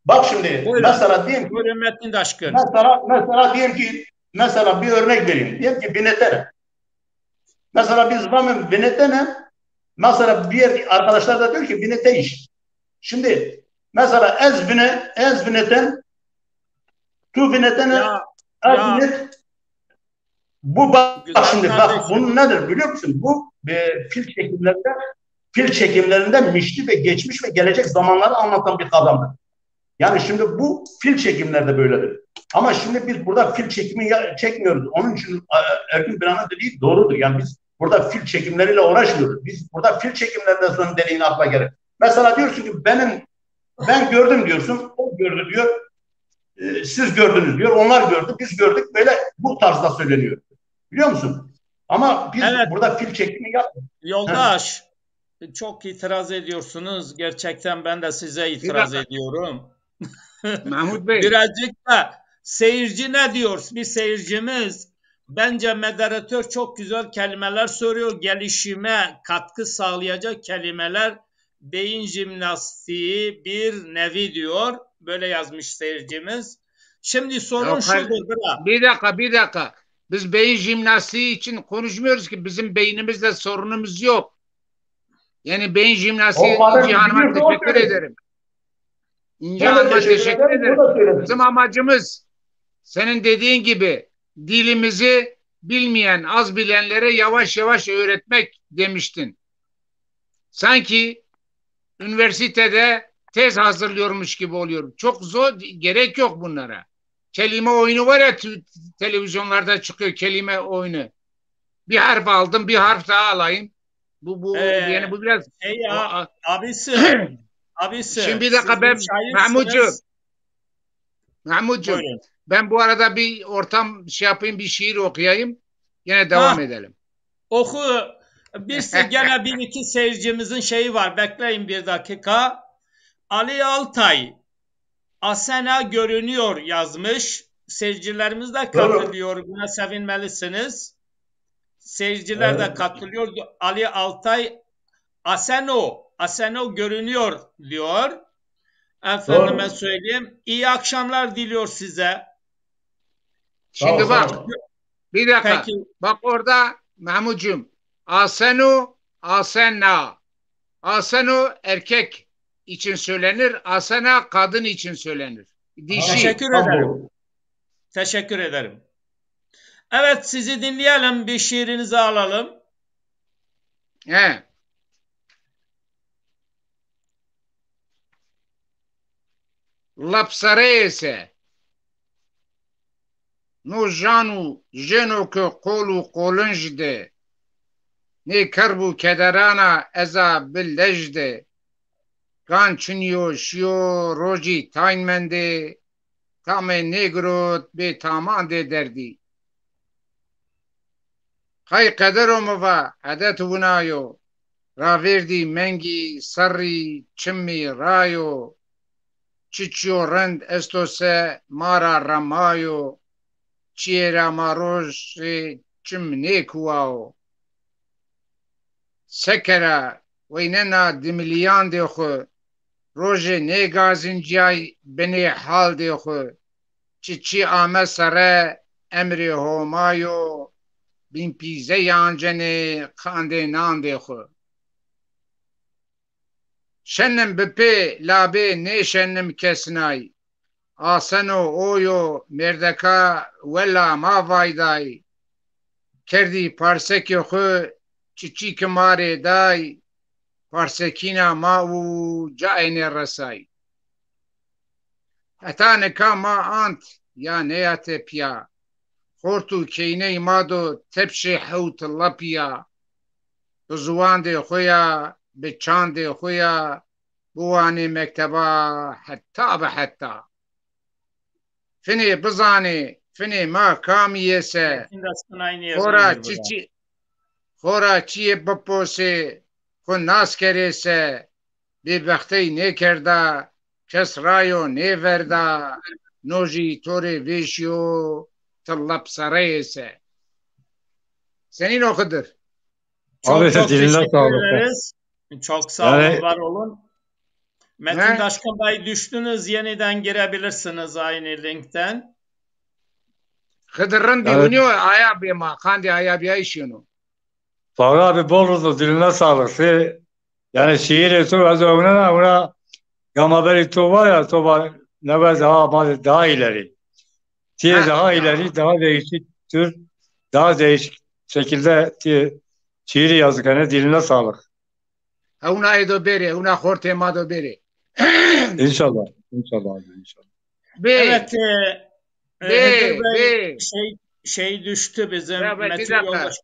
bak şimdi mesela diyelim ki Metin Daşkın. Mesela diyelim ki bir örnek vereyim. Diyelim ki Binetene. Mesela biz zaman Binetene mesela bir arkadaşlar da diyor ki Binete iş. Şimdi mesela ez Bineten tu Binetene ez Binet bu bak şimdi bak bunun nedir biliyor musun? Bu fil çekimlerinde mişli ve geçmiş ve gelecek zamanları anlatan bir kavramdır. Yani şimdi bu fil çekimlerde böyledir. Ama şimdi biz burada fil çekimi çekmiyoruz. Onun için Ergün Buran'ın dediği doğrudur. Yani biz burada fil çekimleriyle uğraşmıyoruz. Biz burada fil çekimlerinden sonra dediğin akla gelir. Mesela diyorsun ki ben gördüm diyorsun. O gördü diyor. Siz gördünüz diyor. Onlar gördü. Biz gördük. Böyle bu tarzda söyleniyor. Biliyor musun? Ama biz burada fil çekimi yapmıyoruz. Yoldaş çok itiraz ediyorsunuz. Gerçekten ben de size itiraz ediyorum. Mahmut Bey. Birazcık da seyirci ne diyor? Bir seyircimiz bence moderatör çok güzel kelimeler soruyor. Gelişime katkı sağlayacak kelimeler beyin jimnastiği bir nevi diyor. Böyle yazmış seyircimiz. Şimdi sorun şudur. Bir dakika. Biz beyin jimnastiği için konuşmuyoruz ki bizim beynimizde sorunumuz yok. Yani beyin jimnastiği Cihan'ıma teşekkür ederim. Cihan'ıma teşekkür ederim. Bizim amacımız senin dediğin gibi dilimizi bilmeyen, az bilenlere yavaş yavaş öğretmek demiştin. Sanki üniversitede tez hazırlıyormuş gibi oluyor. Çok zor, gerek yok bunlara. Kelime oyunu var ya televizyonlarda çıkıyor kelime oyunu. Bir harf aldım, bir harf daha alayım. Yani bu biraz abisi. Şimdi bir dakika ben Mahmutcuğum ben bu arada bir ortam yapayım, bir şiir okuyayım. Yine devam edelim. Oku. Gene bir iki seyircimizin şeyi var. Bekleyin bir dakika. Ali Altay Asena görünüyor yazmış. Seyircilerimiz de katılıyor. Buna sevinmelisiniz. Seyirciler de katılıyor. Ali Altay Aseno görünüyor diyor. Efendime söyleyeyim. İyi akşamlar diliyor size. Şimdi Sağ bak, ol. bir dakika. Peki. Bak orada Mahmutcuğum. Asenu, asenna. Asenu erkek için söylenir. Asena kadın için söylenir. Dişi. Teşekkür Tam ederim. bu. Teşekkür ederim. Evet, sizi dinleyelim. Bir şiirinizi alalım. He. Lapsarese. No janu jeno ke kolu kolunjde. Ne karbu kederana eza billejde. Gan çünyo şiyo roji taynmende. Tame negrot be tamande derdi. Hay kadero mova adet bunayo. Raverdi mengi sarri çimmi rayo. Çiçyo rend estose mara ramayo. Çiera maroj çim ne kuao. Sekera weynena dimiliyan de xo. Roje ne gazincay beni hal de xo. Çiçi ame sare emri homayo. Bin pize yancene kande nan de xo. Şennem bepe labe ne şennem kesnay. Aseno oyo merdeka vela ma vayday. Kerdi parseki xo çiçi kemare day. Parsekina ma u caene rasay. Etane ka ma ant ya neyate pya. Hortu keyne imado tepşi hewt lapya. Zuwande xoya be çande xoya. بواني مكتبا حتى بحتى فيني بزاني فيني ما كاميسه خورا چي بپوسه خون ناس کريسه ببختي نكردا كس رايو نيverda نوجي توري ويشيو طلب سريسه senin o kadar. Çok teşekkür ederiz. Çok sağ olun, var olun. Metin Taşkın Bey, düştünüz, yeniden girebilirsiniz aynı linkten. Hıdırın diyor ayabıma, kandi ayabıya işiyor. Fahri abi bol oldu, diline sağlık. Yani şiir tu az ona gamaberi tu var ya, tu var ne var daha ileri. Daha ileri, daha değişik tür, daha değişik şekilde şiiri yazdık. Yani diline sağlık. Una edo beri, una horte mado beri. İnşallah. İnşallah abi, inşallah. Evet. Şey düştü bizim. Metin yoldaş.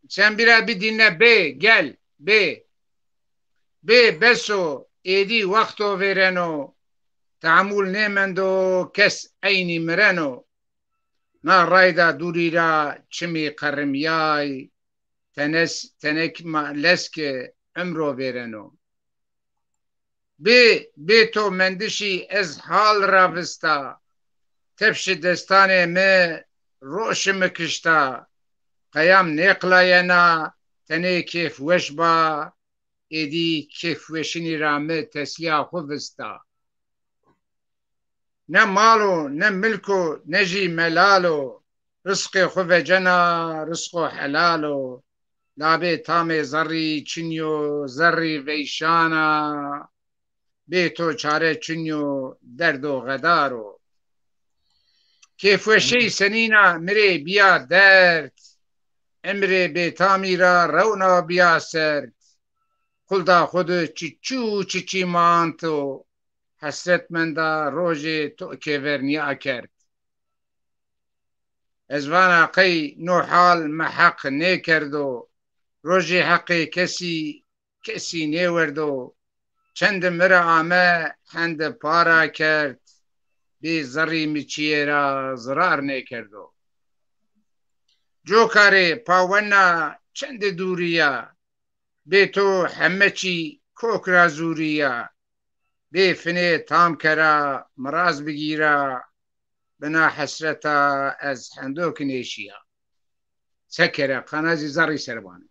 Sen bir dinle be, gel. Be beso edi vakto vereno. Taamul nemendo kes ayni mireno. Na rayda durira çimi karimyay. Tenek leske emro vereno. Be to mendişi ez hal ravista. Tepşi destane me roşim kışta. Kayam neklayena tene keyf veşba. Edi keyf veşini rame tesliya huvista. Ne malo, ne milko, ne ji melalo. Rızkı huve cena, rızkı helalo. Labe tame zarri çinyo, zarri veyşana. Beto çare çinyo, derdo gadaro. Keyfweşi senina mire biya dert. Emre betamira ravna biya sert. Kulda xudu çiçi manto. Hasret menda roje to keverniya kert. Ezvana qey no hal mahaq ne kerdo. Roje haqqi kesi ne verdo. Çend mira ame hend para kert. Bir zarri miçiyera zarar ne kerdo. Jokare pavana çend duriya. Beto hemmeçi kokra zuriya. Be fine tam kera maraz bigira. Bina hasreta az handok neşiya. Sekere kanazi zarri serbanı.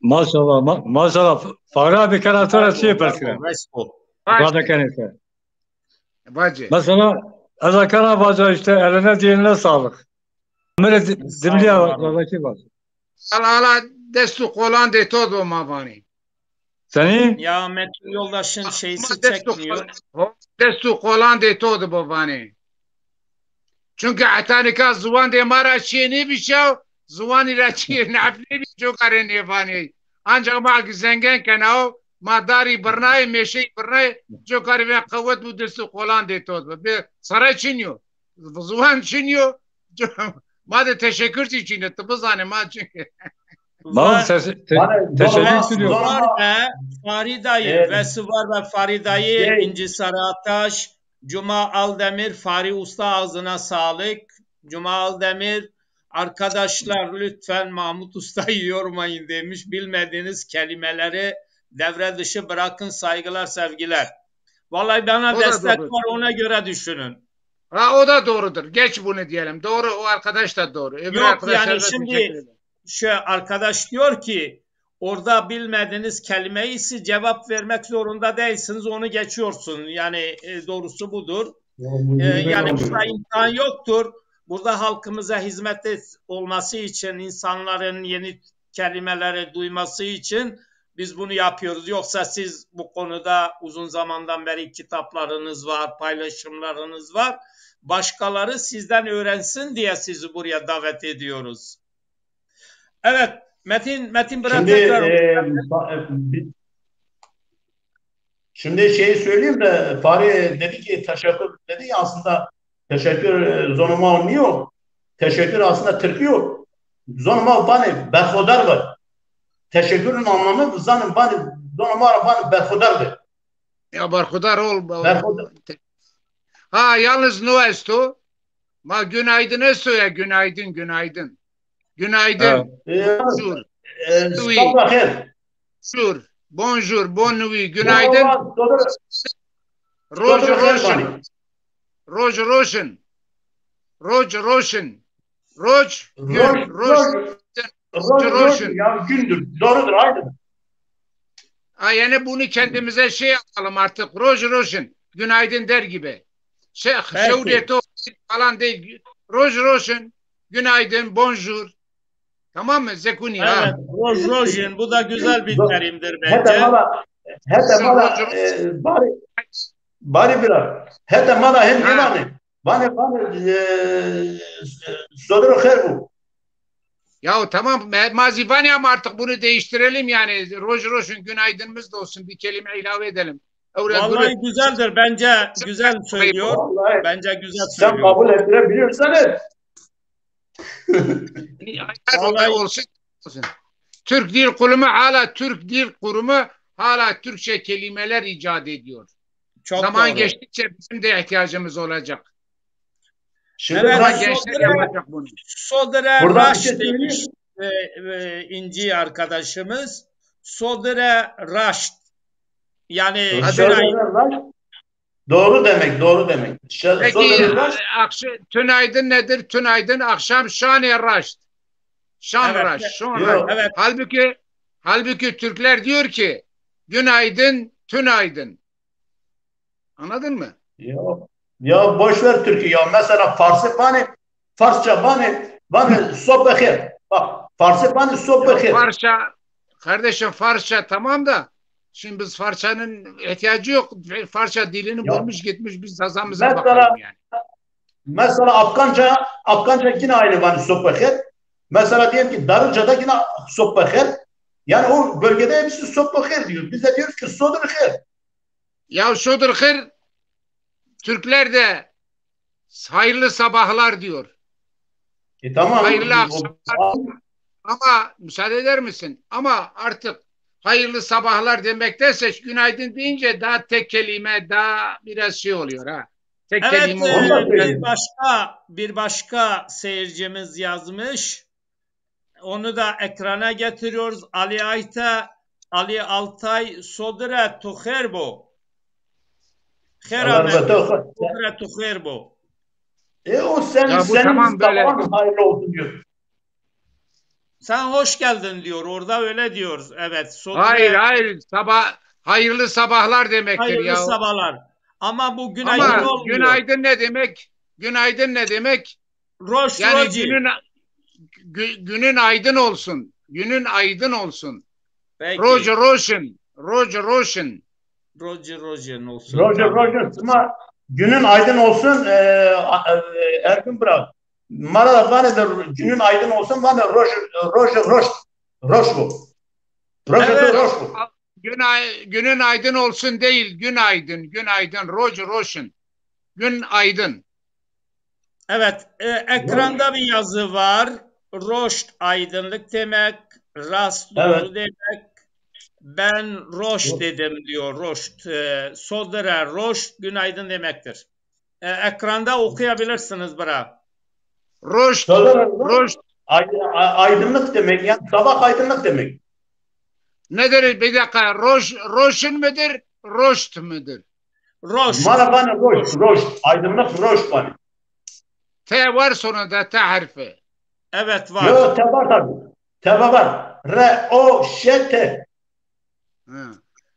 Maşallah, maşallah. Fahri abi kanatlara şey yaparsın. Bada kanete. Mesela Ezakana Baca işte eline diline sağlık. Amele Sağ olun, dimliya var olun. vazaki var. Hala destu kolan de todo mavani. Seni? Ya Metin yoldaşın şeysi Ama destu çekmiyor. destu kolan de todo bavani. Çünkü atanika zuvan de mara çiğni bir şey, zuvan ila çiğni abne bir çok arın evani. Ancak ma zengen kenao madari bernay meşe bernay çok arın ve kuvvet bu destu kolan de todo. Bir saray çiniyor. Zuvan çiniyor. Ma de teşekkür için tıpı zannı ma çünkü. Bazı teşekkür ediyorum. Var ve Faridayı ve Sıvar ve Faridayı İnci Sarıataş, Cuma Aldemir, Fari Usta ağzına sağlık. Cuma Aldemir, arkadaşlar lütfen Mahmut Usta'yı yormayın demiş. Bilmediğiniz kelimeleri devre dışı bırakın, saygılar, sevgiler. Vallahi bana destek var, ona göre düşünün. Ha o da doğrudur. Geç bunu diyelim. Doğru, o arkadaş da doğru. Öbür Yok yani şimdi şu arkadaş diyor ki orada bilmediğiniz kelimeyi siz cevap vermek zorunda değilsiniz, onu geçiyorsun. Yani doğrusu budur. Yani burada imkan yoktur. Burada halkımıza hizmet olması için, insanların yeni kelimeleri duyması için biz bunu yapıyoruz. Yoksa siz bu konuda uzun zamandan beri kitaplarınız var, paylaşımlarınız var. Başkaları sizden öğrensin diye sizi buraya davet ediyoruz. Evet, Metin bırak tekrar. Şimdi şeyi söyleyeyim de Fahri dedi ki teşekkür dedi ya, aslında teşekkür zonuma olmuyor. Teşekkür aslında Türkü yok. Zonuma bana berhodar var. Teşekkürün anlamı zanım bana zonuma bana berhodardır. Ya berhodar ol. Berhodar. Ha yalnız no esto. Ma günaydın esto ya günaydın. Günaydın. Bonjour. Bonjour. Bonjour. Bon nuit. Günaydın. Roj ya gündür. Doğrudur, aynı. Yani bunu kendimize şey yapalım artık. Rojin. Günaydın der gibi. Şevdeto falan değil. Rojin. Günaydın. Bonjour. Tamam mı? Zekuni. Evet. Rojin. Bu da güzel bir terimdir bence. Hete mala bari biraz. Hete mala hem yemani. Bana soru khair bu. Ya tamam mazivani ama artık bunu değiştirelim yani. Rojin günaydınımız da olsun. Bir kelime ilave edelim. Vallahi güzeldir. Bence güzel söylüyor. Vallahi, bence güzel sen söylüyor. kabul ettirebiliyorsan Vallahi olsun. Türk Dil Kurumu hala Türkçe kelimeler icat ediyor. Çok zaman doğru. geçtikçe bizim de ihtiyacımız olacak. Şimdi evet, gençler yapacak bunu. Sodre Raş demiş İnci arkadaşımız. Sodre Raş. Yani doğru demek. Peki tünaydın nedir? Tünaydın akşam şan-ı raşt. Evet. Halbuki Türkler diyor ki günaydın, tünaydın. Anladın mı? Ya boş ver Türk'ü ya. Mesela Farsça bani sohbet. Bak Farsça bani sohbet. Kardeşim Farsça tamam da şimdi biz Farsçanın ihtiyacı yok. Farsça dilini bulmuş gitmiş biz sazamıza bakalım yani. Mesela Afganca yine aynı bani sohbet. Mesela diyelim ki Darıca'da yine sohbet. Yani o bölgede hepsi sohbet diyor. Biz de diyoruz ki sodur khair. Ya sodur khair Türkler de hayırlı sabahlar diyor. Tamam. Hayırlı akşamlar. Ama müsaade eder misin? Ama artık hayırlı sabahlar demektense günaydın deyince daha tek kelime daha biraz şey oluyor ha. Tek kelime oluyor. Bir başka seyircimiz yazmış. Onu da ekrana getiriyoruz. Ali Altay Sodre Tuherbo. Sodre Tuherbo. O senin tamam böyle. Hayırlı olsun diyor. Sen hoş geldin diyor. Orada öyle diyoruz. Evet. Hayır. Hayırlı sabahlar demektir hayırlı ya. Hayırlı sabahlar. Ama bu günaydın olmuyor. Günaydın ne demek? Günaydın ne demek? Roş yani roji. günün aydın olsun. Günün aydın olsun. Peki. Roger Roshan. Roger Roshan. Roger olsun. Roger Tamam. ama günün aydın olsun Ergün Bırak. Mara bana da günün aydın olsun bana Roger Roş bu. Roger Evet. Roş bu. Günün aydın olsun değil. Gün aydın. Gün aydın. Roger Roshan. Gün aydın. Evet, ekranda bir yazı var. Roş aydınlık demek, rast doğru Evet. demek. Ben roş dedim diyor. Roş, sodra roş günaydın demektir. Ekranda okuyabilirsiniz bura. Roş. Roş. Aydınlık demek yani sabah aydınlık demek. Nedir? Bir dakika. Roşun mudur? Roşt mudur? Roş. Mara bana roş. Aydınlık roş bana. T var sonunda T harfi. Evet var. Yok te var tabii. Te var. R-O-Ş-T.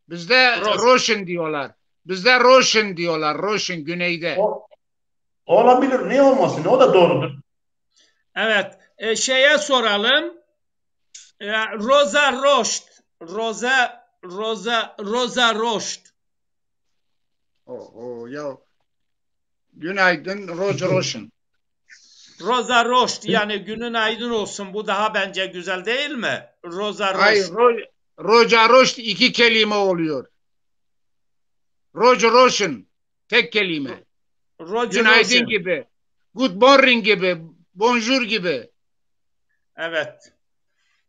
Bizde Roş. Roşun diyorlar. Bizde Roşun diyorlar. Roşun güneyde. Olabilir. Niye olmasın? O da doğrudur. Evet, şeye soralım. Roza roşt. Roza roşt. Ya. Günaydın Roger Roşun. Roza roşt yani günün aydın olsun. Bu daha bence güzel değil mi? Roza Hayır, roşt. Roger Roşt iki kelime oluyor. Roger Roşun tek kelime. Roger Günaydın Roşen. gibi. Good morning gibi. Bonjour gibi. Evet.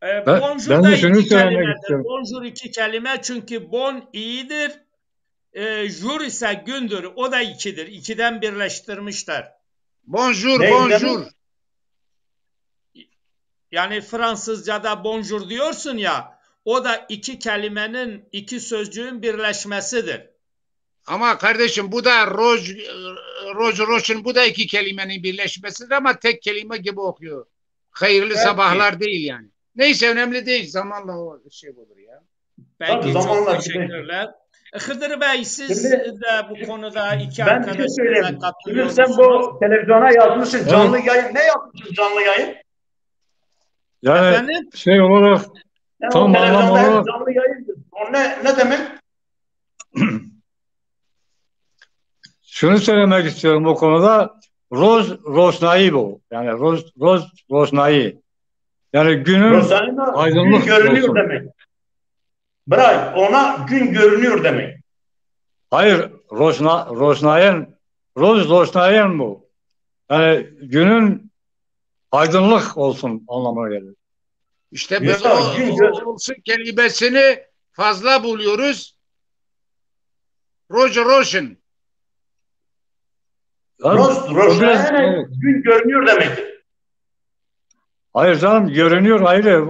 Ben Bonjour de da şunu iki söylemek kelimedir. istiyorum. Bonjour iki kelime çünkü bon iyidir. Jour ise gündür. O da ikidir. İkiden birleştirmişler. Bonjour, Ne bonjour. Yani Fransızca'da bonjour diyorsun ya, o da iki kelimenin, iki sözcüğün birleşmesidir. Ama kardeşim bu da Roger Roşun bu da iki kelimenin birleşmesidir ama tek kelime gibi okuyor. Hayırlı Peki. sabahlar değil yani. Neyse önemli değil. Zamanla o şey olur ya. Peki Tabii, çok zamanla teşekkürler. Hıdır Bey siz Şimdi de bu konuda iki ben bir şey arkadaşımıza söyleyeyim. katılıyor Şimdi sen musunuz? bu televizyona yazmışsın Evet. canlı yayın. Ne yapmışsın canlı yayın? Yani Efendim? şey olarak Yani tam o anlam televizyonda hep olarak canlı yayın. O ne demek? şunu söylemek istiyorum o konuda. Roznai bu. Yani Roznai. Yani günün Rosanina gün aydınlık görünüyor olsun. demek. Bırak ona gün görünüyor demek. Hayır, Roznayen bu. Yani günün aydınlık olsun anlamına gelir. İşte biz Ya, olsun kelimesini fazla buluyoruz. Roger Roşun. Yani o biraz, Rosanina evet. gün görünüyor demek. Hayır canım görünüyor ayrı.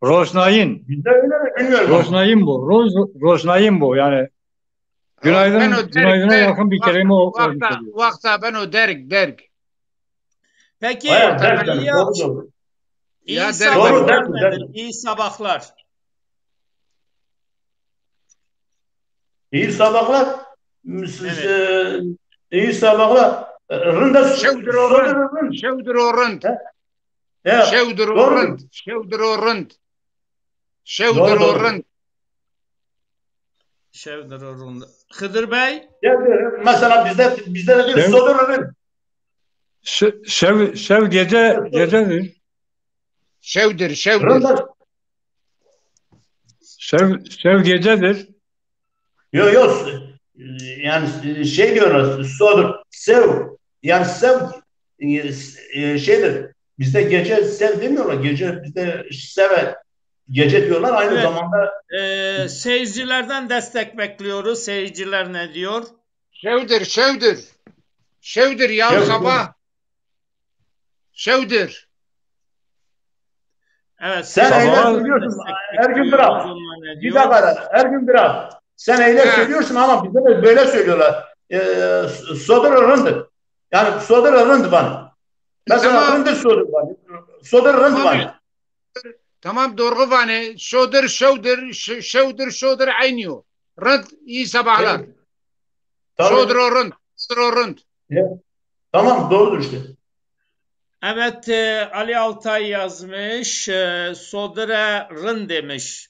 Roznayin. Bizde öyle mi bilmiyorum ama. Roznayin bu. Roznayin bu. Yani Ben o günaydına yakın bir kelime olmuş oluyor. vakta ben o derg. Peki Bayağı Tabii. ders doğru. iyi Ya sabahlar Doğru, nedir? derdim. İyi sabahlar. İyi sabahlar. Evet. İyi sabahlar. Rında Şevdir o rınd. Şevdir o rınd. Ya, Şevdir o doğru. rınd. Şevdir o rınd. Şevdir Doğru, o doğru. rınd. Şevdir Orhun. Hıdır Bey? Mesela bizde de bir sodurun. Şev gecedir. Şevdir. Rında Şev gecedir. yok yani şey diyorlar sodur sev yani sev şeydir bizde gece sev demiyorlar gece bizde seve gece diyorlar aynı Evet. zamanda Seyircilerden destek bekliyoruz. Seyirciler ne diyor? Şevdir. Şevdir ya Şevdir. sabah. Şevdir. Evet. sen Sabah- eyle seyircilerden söylüyorsun destek Ergün bekliyoruz. Bırak Onlar ne bir diyor? dakika Ergün Bırak sen eyle Ha. söylüyorsun ama bizde de böyle söylüyorlar sodur rındı yani sodur rındı bana mesela Tamam. rındı sodur bana sodur rındı Tamam. bana Tamam doğru vane. Şevdir aynı. Rınd iyi sabahlar. Tabii. Şevdir o rınd. Tamam doğrudur işte. Evet, Ali Altay yazmış. Sodre rın demiş.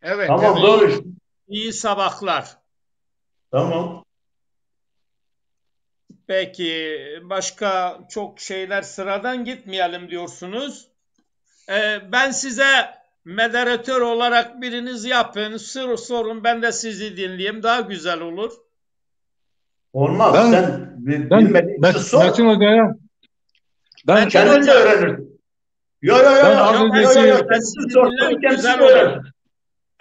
Evet, Tamam evet. doğru. İyi sabahlar. Tamam. Peki başka çok şeyler sıradan gitmeyelim diyorsunuz. Ben size moderatör olarak biriniz yapın. Sorun ben de sizi dinleyeyim. Daha güzel olur. Olmaz. Ben Sen ben bilmediğin için Metin sor. Hoca'ya ben Metin Kendin de Hoca. öğrenirsin. Yo yo yo ben yo. az Yok ben, Yo yo yo. önceki ben Kendisi sizi sorsun. dinlerim. Kendisi Güzel de olur. öğrensin.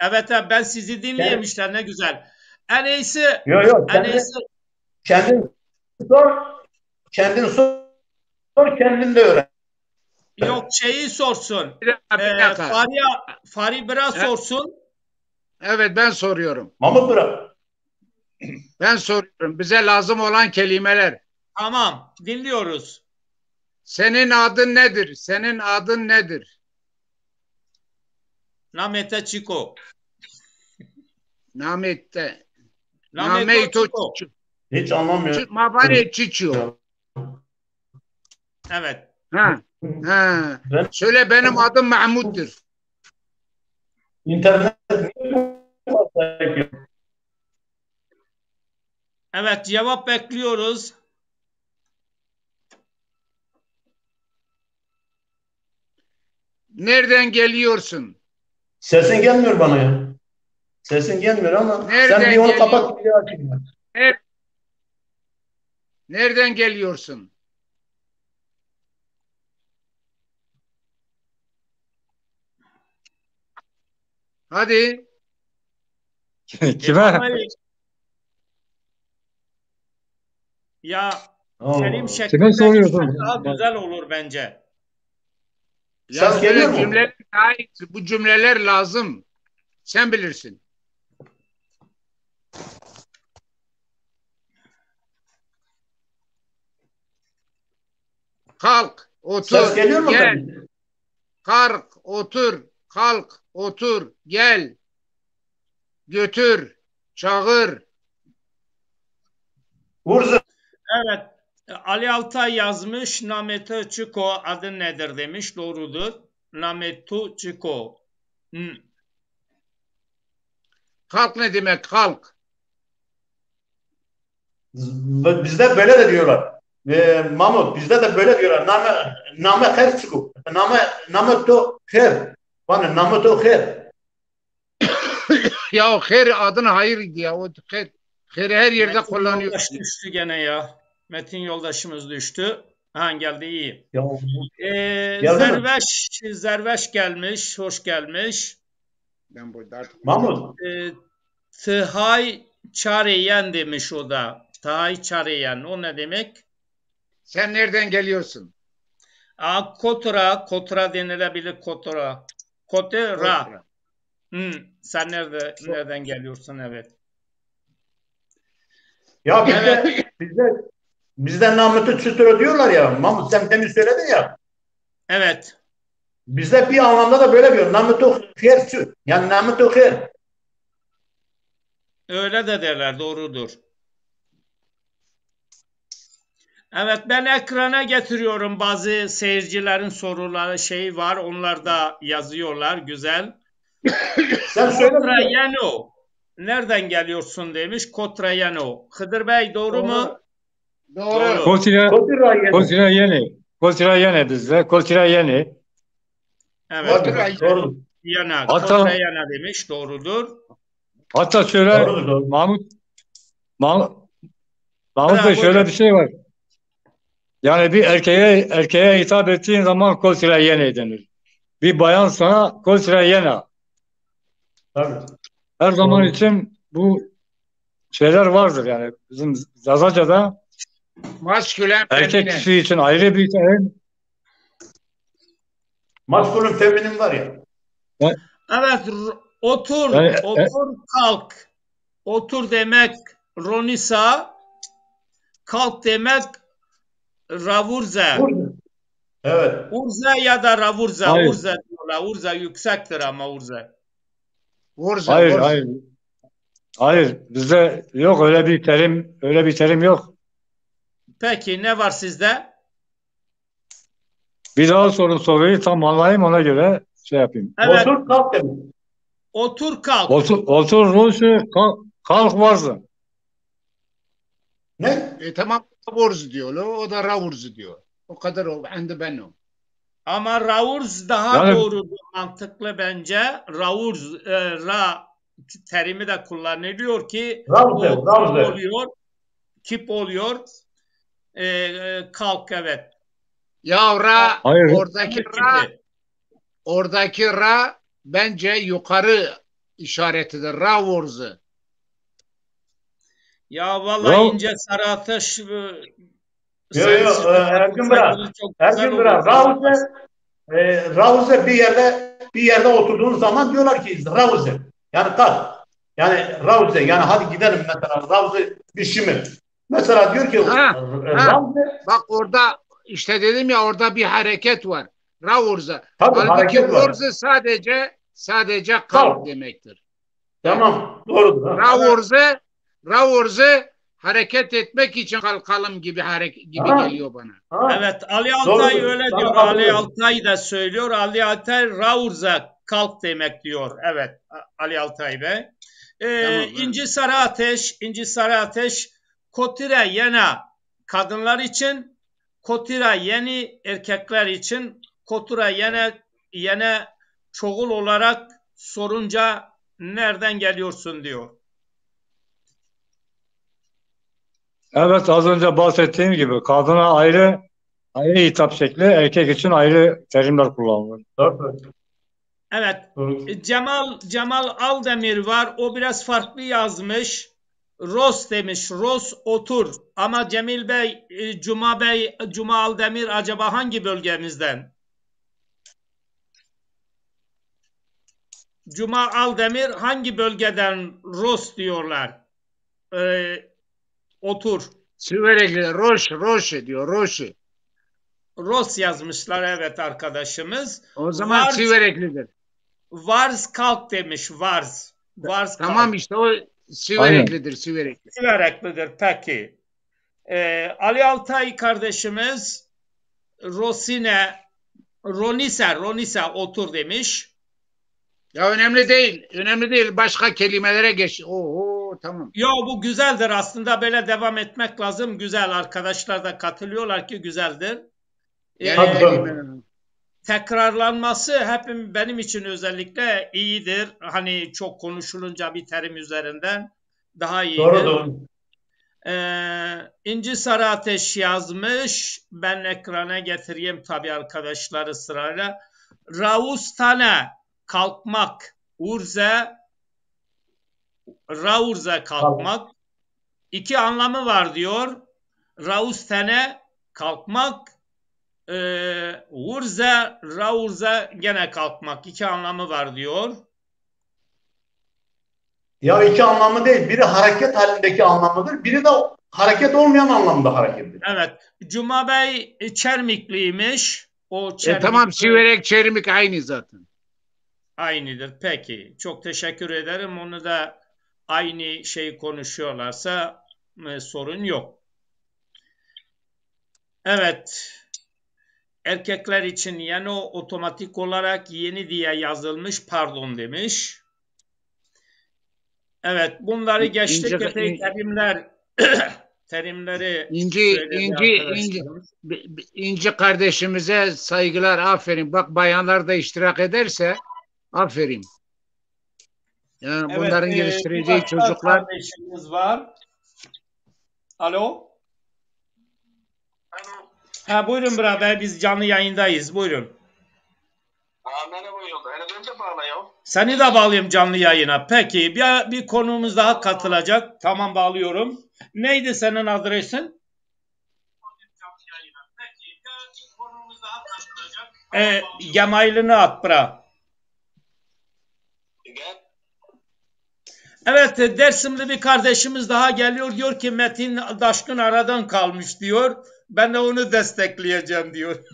Evet ben sizi dinleyeyim işte ne güzel. En iyisi Yo yo. en iyisi Kendin sor. Kendin sor. Kendin de öğren. yok şeyi sorsun. Bir dakika. Fahri biraz E- sorsun. Evet, ben soruyorum. Mahmut bırak. Ben soruyorum. Bize lazım olan kelimeler. Tamam dinliyoruz. Senin adın nedir? Senin adın nedir? Namete Çiko. Namette. Nameto Nameito Çiko. Çiçu. Hiç anlamıyorum. Mabane Çiçu. Evet. Ha. Ha. Ben Söyle, benim adım Mahmut'tur. internet Evet cevap bekliyoruz. Nereden geliyorsun? sesin gelmiyor bana ya. Sesin gelmiyor ama sen Nereden bir onu geliyor? kapat bir açayım. Nereden geliyorsun? Hadi. kime? Ya Allah kelim Allah. şeklinde Kime soruyorsun? gitmek daha güzel olur bence. Ya Ses geliyor söyle, mu? bu cümleler lazım. Sen bilirsin. Kalk, Ses otur, geliyor mu? gel. Kalk, otur, kalk, otur, gel. Götür, çağır. Vurza. Evet. Ali Altay yazmış. Nameto Çiko adı nedir demiş. Doğrudur. Nameto Çiko. Kalk ne demek, kalk? Bizde böyle de diyorlar. Mahmut bizde de böyle diyorlar. Name her çıkıp. Name to her. Bana name to her. Ya o her adına hayır ya. O her, her yerde Metin kullanıyor. yoldaş düştü gene ya. Metin yoldaşımız düştü. Ha geldi iyi. Ya, geldi mi? Zerveş gelmiş. Hoş gelmiş. Ben burada artık Mahmut. Tıhay Çareyen demiş o da. Tıhay Çareyen. O ne demek? sen nereden geliyorsun? Kotra denilebilir Kotra. Kotra. Sen nereden geliyorsun? Evet. Ya Evet. bizde namutu çıtır diyorlar ya. Mahmut sen demin söyledin ya. Evet. Bizde bir anlamda da böyle diyor. Namutu her çıt. Yani namutu her. Öyle de derler. Doğrudur. Evet ben ekrana getiriyorum. Bazı seyircilerin soruları var. Onlar da yazıyorlar. Güzel. Sen söyle. Kotrayeno. Nereden geliyorsun demiş. Kotrayeno. Hıdır Bey doğru mu? Doğru. Kotira yeni. Kotira yeni bizde. Kotira yeni. Evet. Doğru. Kotrayena demiş. Doğrudur. Hatta şöyle Doğru. Mahmut Bey şöyle bir şey var. Yani bir erkeğe hitap ettiğin zaman kotira yeni denir. Bir bayan sana kotira yena. Tabii. Her zaman Doğru. için bu şeyler vardır yani. Bizim Zazaca'da Maskülen erkek kişi için ayrı bir terim. Maskulin feminin var ya. Evet. Otur. Otur kalk. Otur demek Ronisa. Kalk demek Ravurza. Evet. Urza ya da Ravurza. Hayır. Urza diyorlar. Urza yüksektir ama Urza. Hayır. Hayır. Bizde yok öyle bir terim yok. Peki ne var sizde? Bir daha sorun soruyu tam anlayayım ona göre şey yapayım. Evet. Otur kalk demiş. Otur kalk. Otur Rusya kalk varsın. Ne? Tamam Ravorz diyor. O da Ravorz diyor. O kadar o. Andi ben o. Ama Raurz daha Yani- doğru, mantıklı bence. Raurz, ra terimi de kullanılıyor ki Ravze, o Ravze. oluyor, kip oluyor. Kalk, evet. Ya Ra Hayır. oradaki Ra bence yukarı işaretidir. Ravorz'u. Ya vallahi Rav- ince sarı ateş Yo, Ergün Bırak. Ergün Bırak. Ravze bir yerde oturduğun zaman diyorlar ki Ravze. Yani kalk. Yani Ravze. Yani hadi gidelim mesela. Ravze bir şey mi? Mesela diyor ki Ravze. Bak orada işte dedim ya orada bir hareket var. Ravorz'a. Tabii, Halbuki hareket var. Vorze sadece kalk Kalk. demektir. Tamam. Doğrudur. Ravorz'u hareket etmek için kalkalım gibi geliyor bana. Ha. Evet, Ali Altay Doğrudur. öyle Sana diyor. Ali katılıyorum. Altay da söylüyor. Ali Altay Raurza kalk demek diyor. Evet, Ali Altay Bey. Tamam, İnci Sarı Ateş Kotire yena kadınlar için, Kotira yeni erkekler için, Kotura yene çoğul olarak sorunca nereden geliyorsun diyor. Evet, az önce bahsettiğim gibi kadına ayrı hitap şekli, erkek için ayrı terimler kullanılır. Doğru. Evet. Doğru. Cemal Aldemir var. O biraz farklı yazmış. Ros demiş. Ros otur. Ama Cemil Bey, Cuma Aldemir acaba hangi bölgemizden? Cuma Aldemir hangi bölgeden Ros diyorlar? Otur. Süverekli Roş diyor. Roşi. Ros yazmışlar, evet, arkadaşımız. O zaman Süvereklidir. Varz kalk demiş. Varz Tamam kalk. işte o Süvereklidir. Süverekli. Süvereklidir, peki. Ali Altay kardeşimiz Ronise otur demiş. Ya önemli değil. Önemli değil. Başka kelimelere geç. Oho tamam. Ya bu güzeldir aslında, böyle devam etmek lazım. Güzel, arkadaşlar da katılıyorlar ki güzeldir. Yani Tekrarlanması benim için özellikle iyidir. Hani çok konuşulunca bir terim üzerinden daha iyidir. Doğru. İnci Sarı Ateş yazmış. Ben ekrana getireyim tabii arkadaşları sırayla. Raustane kalkmak. Raurze kalkmak. İki anlamı var diyor. Raustane kalkmak. Raurze gene kalkmak. İki anlamı var diyor. Ya iki anlamı değil. Biri hareket halindeki anlamıdır. Biri de hareket olmayan anlamda harekettir. Evet. Cuma Bey Çermikliymiş. O tamam Süverek Çermik aynı zaten. Aynıdır. Peki. Çok teşekkür ederim. Onu da aynı şey konuşuyorlarsa sorun yok. Evet. Erkekler için yani otomatik olarak yeni diye yazılmış, pardon demiş. Evet. Bunları geçtik. Terimleri İnci kardeşimize saygılar, aferin. Bak bayanlar da iştirak ederse aferin. Yani evet, bunların geliştireceği çocuklar. Kardeşimiz var. Alo. Buyurun birader, biz canlı yayındayız. Buyurun. Merhaba yolda. Beni de bağla ya. Seni de bağlayayım canlı yayına. Peki bir konuğumuz daha katılacak. Tamam, bağlıyorum. Neydi senin adresin? Gemailini at bırak. Evet, Dersimli bir kardeşimiz daha geliyor. Diyor ki Metin Daşkın aradan kalmış diyor. Ben de onu destekleyeceğim diyor.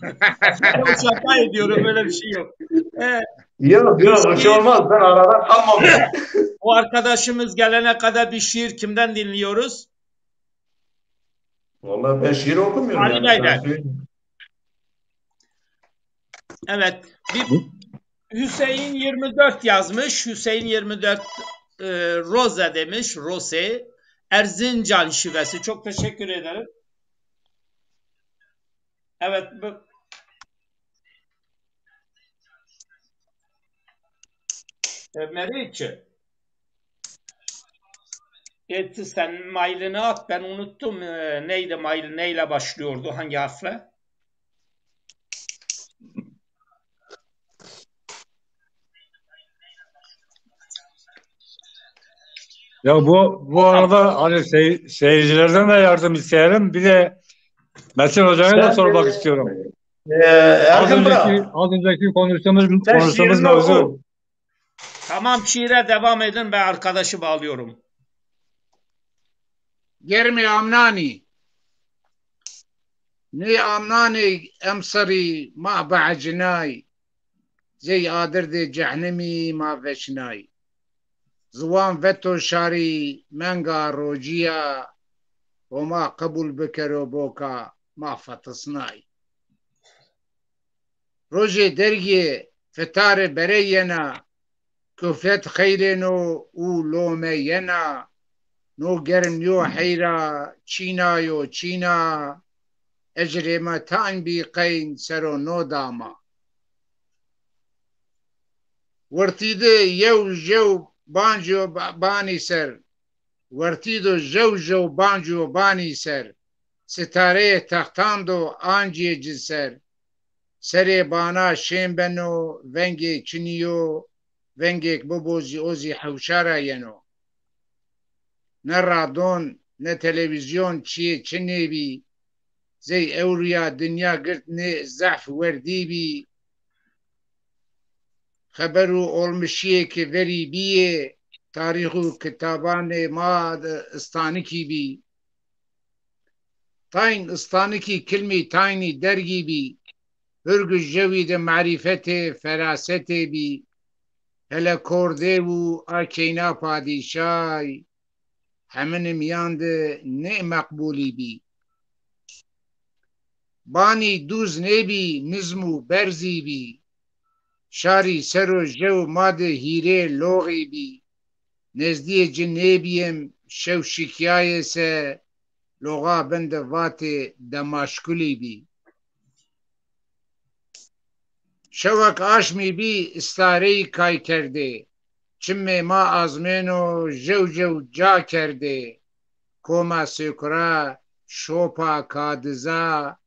Şaka ediyorum, öyle bir şey yok. Yok bir şey olmaz. Ben aradan kalmamışım. O arkadaşımız gelene kadar bir şiir kimden dinliyoruz? Vallahi ben şiir okumuyorum. Ali Bey'den. Evet. Hüseyin 24 yazmış. Hüseyin 24 Roze demiş. Rose. Erzincan şivesi. Çok teşekkür ederim. Evet. Meriç. Sen mailini at. Ben unuttum. Neydi mail? Neyle başlıyordu? Hangi harfle? Ya bu arada hani seyircilerden de yardım isteyelim. Bir de Metin Hoca'ya da sormak istiyorum. Az önceki konuştuğumuz mevzu. Tamam, şiire devam edin. Ben arkadaşı bağlıyorum. Germi amnani. Ne amnani emsari ma ba'cinay. Zey adirde cehennemi ma veşnay. Zwan veto şari menga rojiya. وما قبول بكرو بوكا ما فتصناي روجي درجي فتار برينا كفت خيرنو او لومينا نو گرم يو حيرا چينا يو چينا اجري ما تان بي قين سرو نو داما ورتيده يو جو بانجو باني سر ورتیدو جو جو بانجو بانی سر ستاره تختاندو آنجی جسر سری بانا شیم بنو ونگی چنیو ونگیک ببوزی اوزی حوشارا ینو نه رادون نه تلویزیون چیه چنی بی زی اوریا دنیا گرد نه زعف وردی بی خبرو olmuşiye ki veri biye tarihu kitabane ma istaniki bi tayn istaniki kelime tayni dergi bi hürgü jevide marifete ferasete bi hele korde bu akeyna padişay hemenim yandı ne makbuli bi bani duz nebi nizmu berzi bi şari sero jev made hire loği bi نزدی جنبیم شو شکایه سه لغا بند وات دماشکلی بی شوک آشمی بی استاری کای کرده چمه ما آزمینو جو جو جا کرده کوما سکرا شوپا کادزا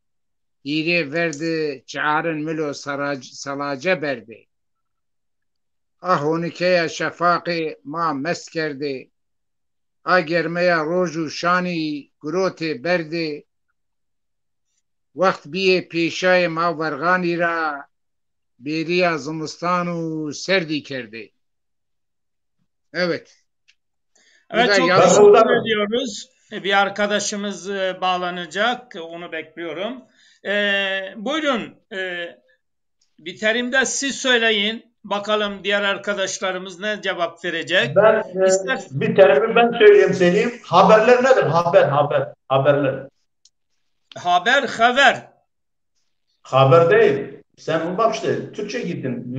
ایره ورده چعارن ملو سلاجه برده آهونکه شفاق ما مست کرده آگرمه روز و شانی گروت برده وقت بیه پیشای ما ورغانی را بیری زمستان و سردی کرده. Evet. Evet, çok teşekkür ediyoruz. Bir arkadaşımız bağlanacak. Onu bekliyorum. Buyurun. Biterimde siz söyleyin. Bakalım diğer arkadaşlarımız ne cevap verecek? Bir terimi ben söyleyeyim. Haberler nedir? Haberler. Haber. Haber değil. Sen bak işte Türkçe gittin.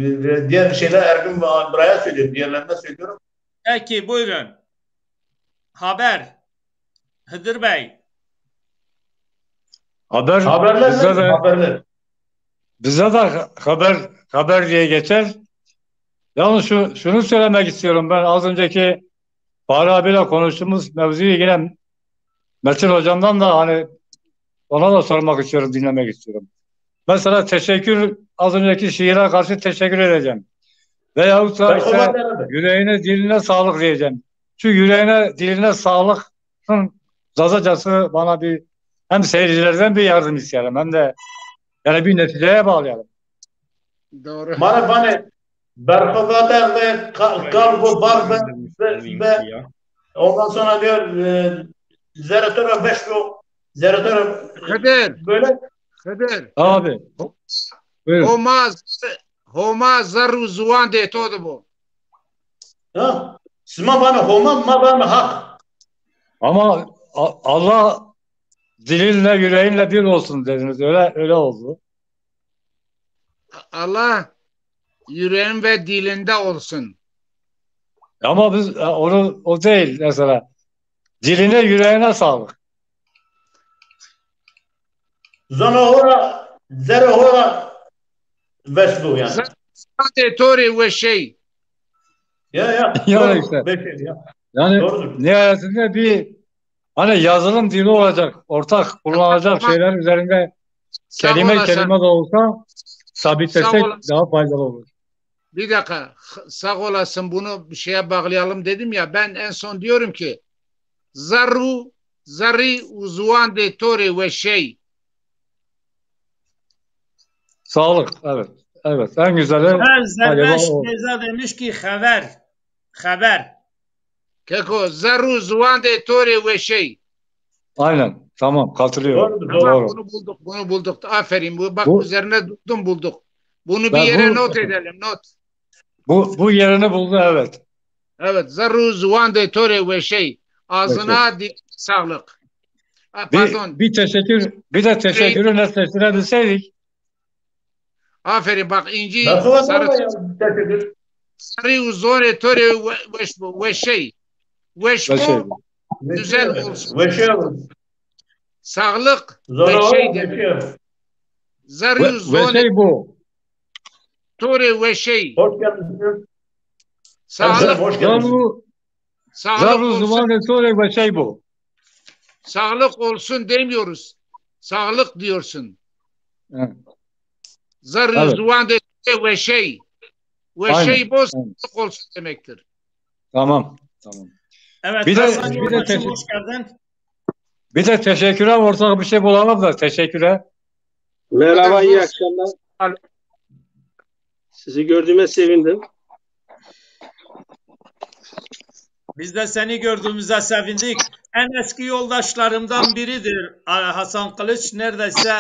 Diğer şeyler Ergün ve Buraya söylüyorum. Diğerlerine söylüyorum. Peki buyurun. Haber. Hıdır Bey. Haberler. Bize de haber diye geçer. Yalnız şunu söylemek istiyorum. Ben az önceki Fahri abiyle konuştuğumuz mevzuyu yine Metin hocamdan da hani ona da sormak istiyorum, dinlemek istiyorum. Mesela az önceki şiire karşı teşekkür edeceğim. Veyahut da işte yüreğine diline sağlık diyeceğim. Şu yüreğine diline sağlıkın zazacası bana hem seyircilerden bir yardım isteyelim hem de yani bir neticeye bağlayalım. Doğru. Bana berhavader ve kalbu bar ve ondan sonra diyor zeratör beşlo zeratör böyle Kadir. Abi. Buyurun. Homa zarru zuvan de todo bu. Ha? Sima bana homa ma bana hak. Ama Allah dilinle yüreğinle bir olsun dediniz. Öyle oldu. Allah yüreğin ve dilinde olsun. Ama biz onu o değil mesela. Diline yüreğine sağlık. Zanahora, zerahora vesbu yani. Zade tori ve şey. Ya. Yani işte. Ya. Yani Doğrudur. nihayetinde bir hani yazılım dili olacak, ortak kullanılacak şeyler üzerinde kelime de olsa sabitlesek daha faydalı olur. Bir dakika, sağ olasın, bunu bir şeye bağlayalım dedim ya, ben en son diyorum ki zarri uzvan de tori ve şey. Sağlık, evet. Evet, en güzeli Zerreş Neza demiş ki haber. Keko, zarru uzvan de tori ve şey. Aynen, tamam, katılıyorum. Doğru. Bunu bulduk. Aferin. Bak üzerine durdum, bulduk. Bunu bir yere not edelim, not. Bu yerini buldu, evet. Evet, zarru uzvan de tori ve şey. Ağzına sağlık. Pardon. Bir de teşekkürü netleştirebilseydik. Aferin, bak İnci sarı uzore tori ve şey. Veşbu güzel olsun. Sağlık ve şey demek. Zarı zone bu. tori ve şey. Hoş geldiniz. Sağlık. Zarı zone tori ve şey bu. Sağlık olsun demiyoruz. Sağlık diyorsun. Evet. Zarı zuvande ve şey. Ve şey bu sağlık olsun demektir. Tamam. Evet, hoş geldin. Bir de teşekküre ortak bir şey bulalım da teşekküre. Merhaba, iyi akşamlar. Sizi gördüğüme sevindim. Biz de seni gördüğümüze sevindik. En eski yoldaşlarımdan biridir Hasan Kılıç. Neredeyse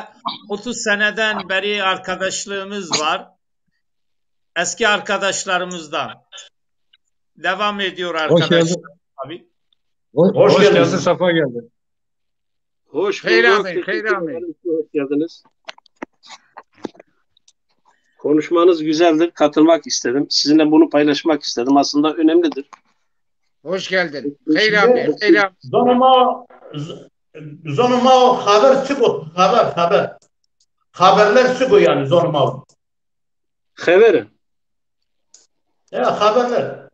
30 seneden beri arkadaşlığımız var. Eski arkadaşlarımızdan. Devam ediyor arkadaşlar. Hoş geldin, Safa geldi. Hoş bulduk. Hoş geldiniz. Konuşmanız güzeldir. Katılmak istedim. Sizinle bunu paylaşmak istedim. Aslında önemlidir. Hoş geldin. Hayır. Zonuma haber çıkıyor. Haber. Haberler çıkıyor yani zonuma. Haberi. Ya haberler.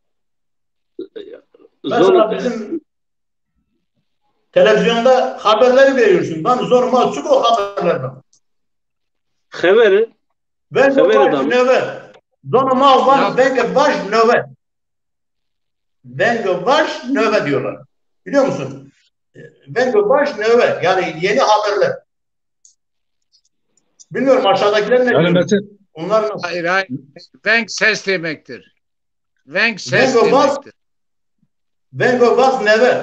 Mesela bizim televizyonda haberleri veriyorsun. Ben zoruma çıkıyor haberlerden. Haberi. Ben baş nöbet. Zonuma var. Ben baş nöbet. Ben baş nöbet diyorlar. Biliyor musun? Ben baş nöbet. Yani yeni haberler. Bilmiyorum aşağıdakiler ne diyor? Onlar hayır. Venk ses demektir. Venk ses demektir. Ben baş nöbet.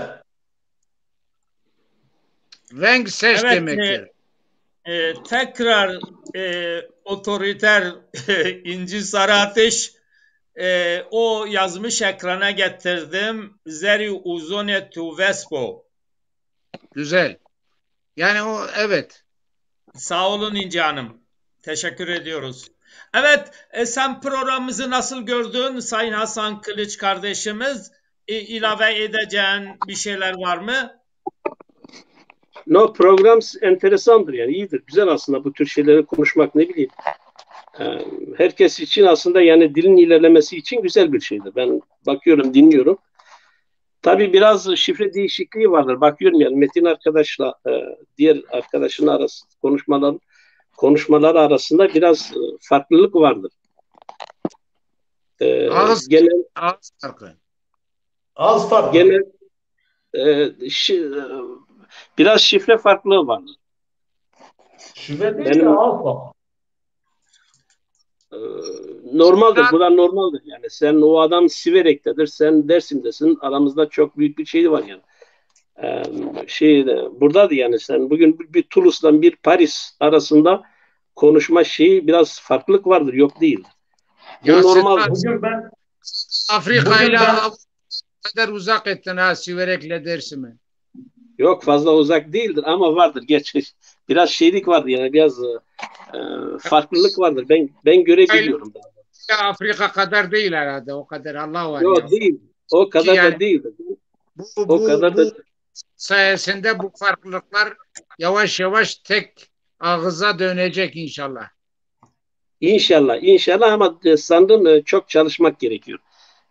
Venk ses demektir. Tekrar otoriter İnci Sarıateş o yazmış, ekrana getirdim. Zeri uzone tu vespo. Güzel. Yani o evet. Sağ olun İnci Hanım. Teşekkür ediyoruz. Evet, sen programımızı nasıl gördün Sayın Hasan Kılıç kardeşimiz? İlave edeceğin bir şeyler var mı? No, program enteresandır yani, iyidir. Güzel aslında bu tür şeyleri konuşmak, ne bileyim. Herkes için aslında yani dilin ilerlemesi için güzel bir şeydir. Ben bakıyorum, dinliyorum. Tabii biraz şifre değişikliği vardır. Bakıyorum yani Metin arkadaşla diğer arkadaşın arası konuşmaları arasında biraz farklılık vardır. Ağız farkı. Ağız farkı. Genel biraz şifre farklılığı vardır. Şifre değil de ağız farkı. Normaldir. Bu da normaldir. Yani sen, o adam Siverek'tedir. Sen Dersim'desin. Aramızda çok büyük bir şey var yani. Burada da yani sen bugün bir Toulouse'dan bir Paris arasında konuşma şeyi biraz farklılık vardır. Yok değil. Bu normal. Bugün ben Afrika'yla kadar uzak ettin ha, Siverek'le Dersim'i. Yok, fazla uzak değildir ama vardır. Geç biraz şeylik vardır yani biraz farklılık vardır. Ben görebiliyorum. Afrika kadar değil herhalde, o kadar Allah var ya. Yok değil. O kadar yani, da değil. Bu sayesinde bu farklılıklar yavaş yavaş tek ağıza dönecek inşallah. İnşallah ama sanırım çok çalışmak gerekiyor.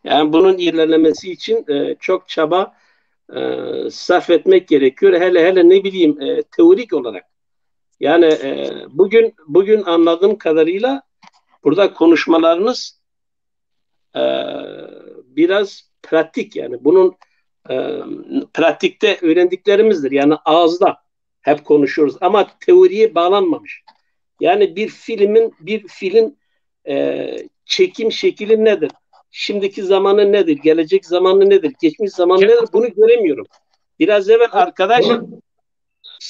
Yani bunun ilerlemesi için çok çaba sarf etmek gerekiyor. Hele ne bileyim teorik olarak. Yani bugün anladığım kadarıyla burada konuşmalarınız biraz pratik yani. Bunun pratikte öğrendiklerimizdir. Yani ağızda hep konuşuyoruz ama teoriye bağlanmamış. Yani bir filmin çekim şekli nedir? Şimdiki zamanı nedir? Gelecek zamanı nedir? Geçmiş zamanı nedir? Bunu göremiyorum. Biraz evvel arkadaş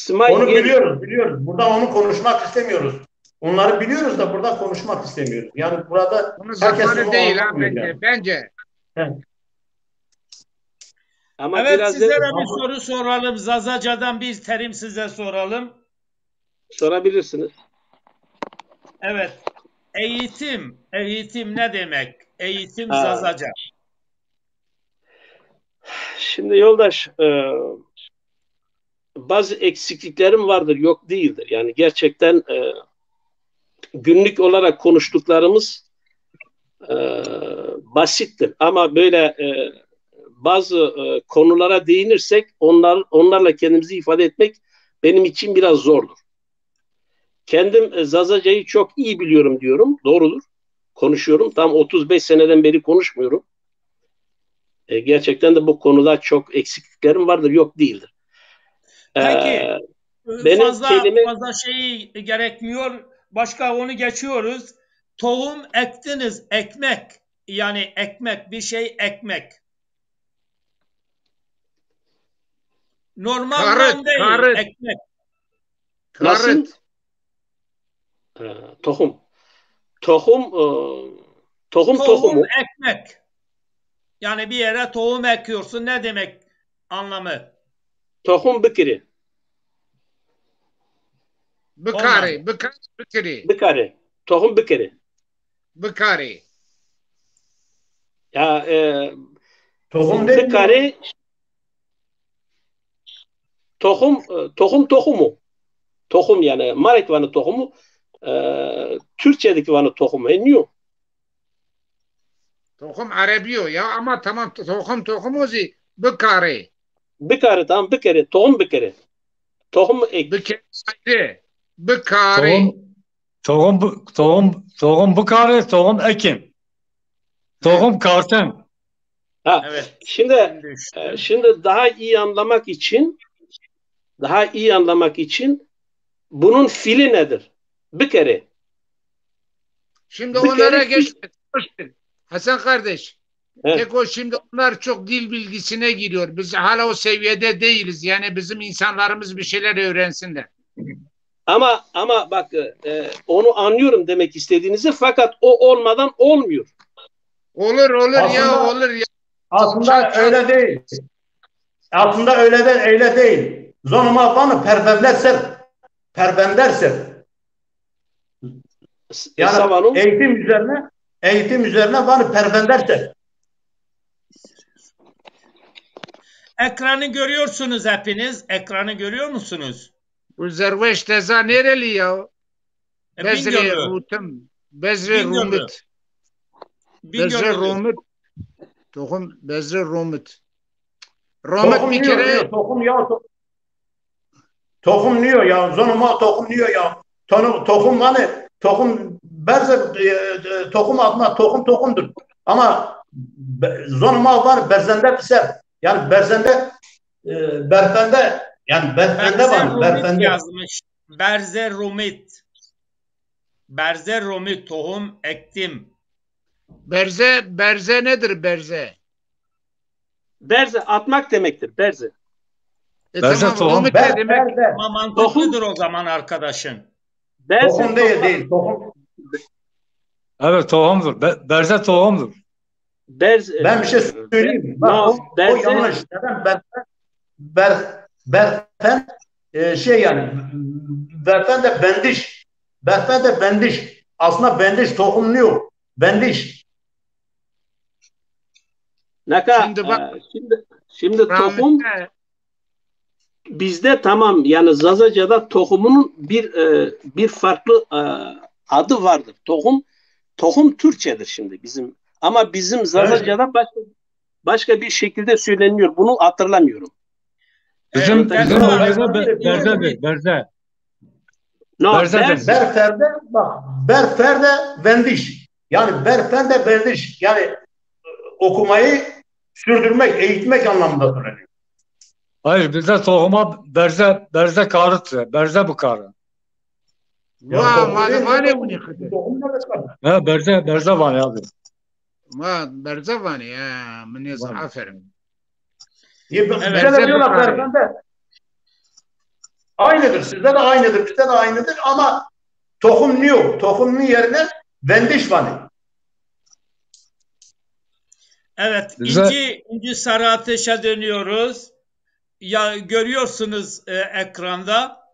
onu biliyoruz. Burada onu konuşmak istemiyoruz. Onları biliyoruz da burada konuşmak istemiyoruz. Yani burada herkes onu değil bence. Evet. Ama evet, sizlere bir soru soralım. Zazaca'dan bir terim size soralım. Sorabilirsiniz. Evet. Eğitim ne demek? Eğitim Zazaca. Şimdi yoldaş, bazı eksikliklerim vardır, yok değildir. Yani gerçekten günlük olarak konuştuklarımız basittir. Ama böyle bazı konulara değinirsek onlarla kendimizi ifade etmek benim için biraz zordur. Kendim Zazaca'yı çok iyi biliyorum diyorum. Doğrudur. Konuşuyorum. Tam 35 seneden beri konuşmuyorum. Gerçekten de bu konuda çok eksikliklerim vardır. Yok değildir. Peki. Fazla şey gerekmiyor. Başka onu geçiyoruz. Tohum ektiniz. Ekmek. Yani ekmek. Bir şey ekmek. Normal değil. Ekmek. Nasıl? Tohum. Tohumu. Ekmek. Yani bir yere tohum ekiyorsun. Ne demek anlamı? Tohum bikiri. Bikari. Tohum bikiri. Bikari. Ya tohum değil bikari tohumu. Tohum yani Marek vanı tohumu Türkçedeki vanı tohumu. Niye? Tohum Arabiyo ya ama tamam tohum ozi bikari. Bikari tamam bikari. Tohum bikari. Tohum ek. Bikari. Tohum bikari, tohum ekim. Tohum kartın. Evet. Şimdi daha iyi anlamak için bunun fili nedir? Bir kere. Şimdi onlara geçtik. Hasan kardeş. Eko şimdi onlar çok dil bilgisine giriyor. Biz hala o seviyede değiliz. Yani bizim insanlarımız bir şeyler öğrensinler. Ama bak onu anlıyorum demek istediğinizi fakat o olmadan olmuyor. Olur ya. Aslında öyle değil. Aslında öyle değil. Zonuma vanı perbenderser. Yani eğitim üzerine vanı perbenderser. Ekranı görüyorsunuz hepiniz. Ekranı görüyor musunuz? Bu Zerveş Teza nereli ya? Bezre Rutum. Bezre Rumut. Bezre Rumut. Tohum Bezre Rumut. Rumut bir kere. Tohum niyor ya. Zonuma tohum niyor ya. Tohum vanı. Tohum tohum adına tohumdur. Ama zonuma var berzende piser. Yani berzende berfende yani berfende var. Berfende yazmış. Berze rumit tohum ektim. Berze nedir berze? Berze atmak demektir. Berze. Berze tohum. Ama mantıklıdır o zaman arkadaşın. Tohum değil. Tohum. Evet tohumdur. Berze tohumdur. Ben bir şey söyleyeyim. Bak, o yanlış. Neden? Berfen şey yani beyefendi bendiş. Beyefendi bendiş. Aslında bendiş tohum yok. Bendiş. Şimdi bak, şimdi tohum bizde tamam, yani Zazaca'da tohumunun bir farklı adı vardır. Tohum Türkçedir şimdi bizim, ama bizim Zazaca'da başka bir şekilde söyleniyor. Bunu hatırlamıyorum. Bizim bölgede berze. No, Berferde bak, berferde bendiş. Yani berfende bendiş. Yani okumayı sürdürmek, eğitmek anlamında söyleniyor. Hayır, bizde tohuma berze karıtı. Berze bu karı. Ha, berze var ya abi. Berze var ya. Meniz aferin. Bize diyorlar berfende. Aynıdır. Sizde de aynıdır. Bizde de aynıdır ama tohum yok. Tohumun yerine bendiş var. Evet, inci sarı ateşe dönüyoruz. Ya görüyorsunuz ekranda.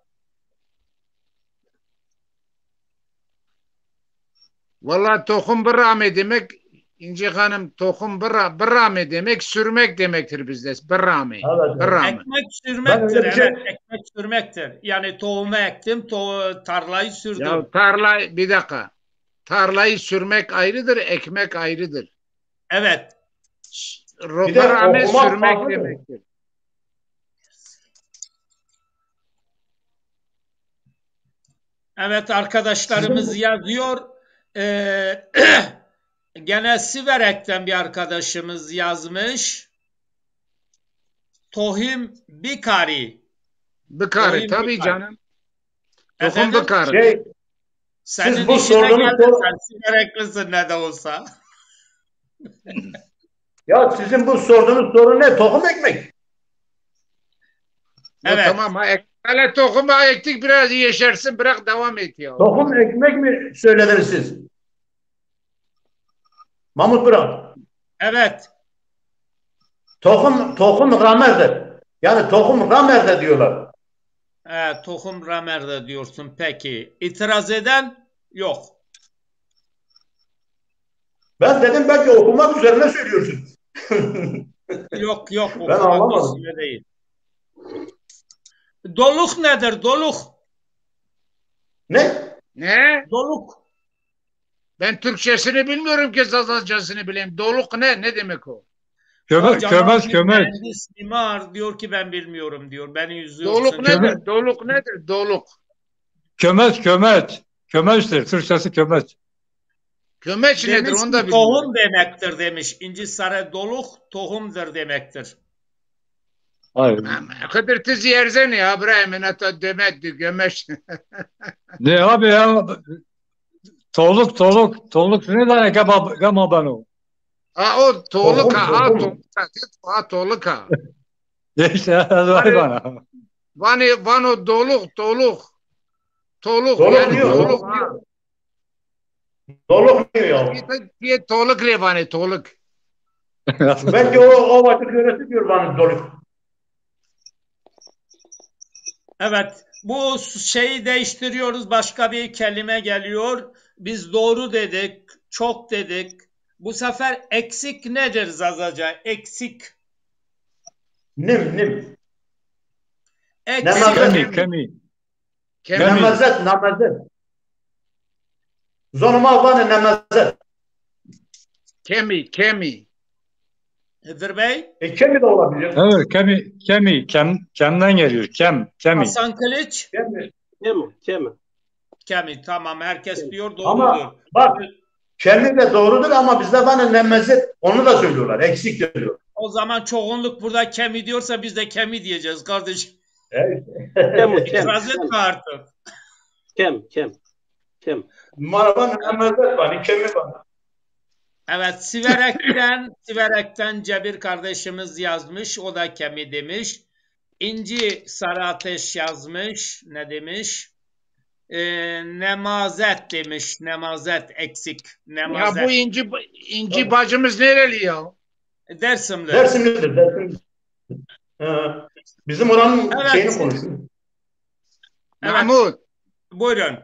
Vallahi tohum bırame demek, İnci Hanım, tohum bırame demek sürmek demektir bizde. Bırame. Evet, Bırame. Ekmek sürmektir. Evet, ekmek sürmektir. Yani tohumu ektim, tarlayı sürdüm. Ya bir dakika. Tarlayı sürmek ayrıdır, ekmek ayrıdır. Evet. Bırame sürmek demektir. Evet, arkadaşlarımız yazıyor. Gene Siverek'ten bir arkadaşımız yazmış. Tohum bikari. Bikari tabii canım. Tohum bikari. Senin işine geldi, sen Sivereklisin ne de olsa. Ya sizin bu sorduğunuz soru ne? Tohum ekmek. Evet. Tamam. Hele tohumu ektik, biraz yeşersin, bırak devam et ya. Tohum ekmek mi söylediniz siz? Mahmut Bırak. Evet. Tohum ramerdir. Yani tohum ramerde diyorlar. Tohum ramerde diyorsun. Peki. İtiraz eden yok. Ben dedim belki okumak üzerine söylüyorsun. Yok. Ben anlamadım. Değil. Doluk nedir? Doluk. Ne? Doluk. Ben Türkçesini bilmiyorum ki Zazacasını bileyim. Doluk ne? Ne demek o? Kömez. Mühendis, mimar diyor ki ben bilmiyorum diyor. Beni üzüyorsun. Doluk nedir? Doluk nedir? Doluk. Kömez. Kömezdir. Türkçesi kömez. Kömeç nedir? Onu da bilmiyorum. Tohum demektir demiş. İnci sarı doluk tohumdur demektir. Hayır. Kıdırtı ziyerzen ya İbrahim'in hatta demektir. Gömeç. Ne abi ya? Toluk ne demek gama ben o? O toluk ha. Toluk ha. İşte var bana. Vano doluk. Doluk yani diyor. doluk ha. Doluk diyor ya. Bir toluk levane toluk. Belki o vakit yöneti diyor bana doluk. Evet. Bu şeyi değiştiriyoruz. Başka bir kelime geliyor. Biz doğru dedik. Çok dedik. Bu sefer eksik nedir Zazaca? Eksik. Nim. Kemi. Nemazet. Zonuma var nemazet. Kemi. Hıdır Bey? Kemi de olabilir. Evet, kemi. Kemden geliyor. Kemi. Hasan Kılıç? Kemi. Tamam. Herkes diyor doğrudur. Ama bak kemi de doğrudur ama bizde bana nemazet onu da söylüyorlar. Eksik diyor. O zaman çoğunluk burada kemi diyorsa biz de kemi diyeceğiz kardeşim. Evet. İtiraz etme artık. Kem. Bana nemazet var. Kemi var. Evet, Siverek'ten Cebir kardeşimiz yazmış. O da kemi demiş. İnci Sarı Ateş yazmış. Ne demiş? Nemazet demiş. Nemazet eksik. Nemazet. Ya bu inci bacımız nereli ya? Dersimli. Dersimlidir. Bizim oranın şeyini konuşuyor. Evet. Mahmud. Buyurun.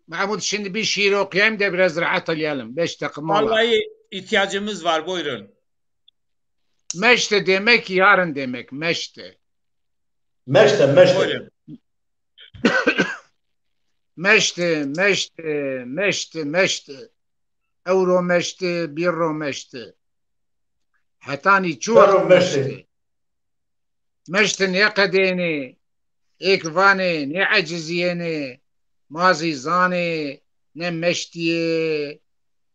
Mahmud şimdi bir şiir okuyayım da biraz rahatlayalım. 5 dakika mola. Vallahi ihtiyacımız var. Buyurun. Meşte demek yarın demek. Meşte. Meşte. Buyurun. Meşte, meşte, meşte, meşte. Euro meşte, birro meşte. Hatani çuak meşte. Meşte ne kadeni, ekvane, ne aciziyene, mazi zane, ne meştiye,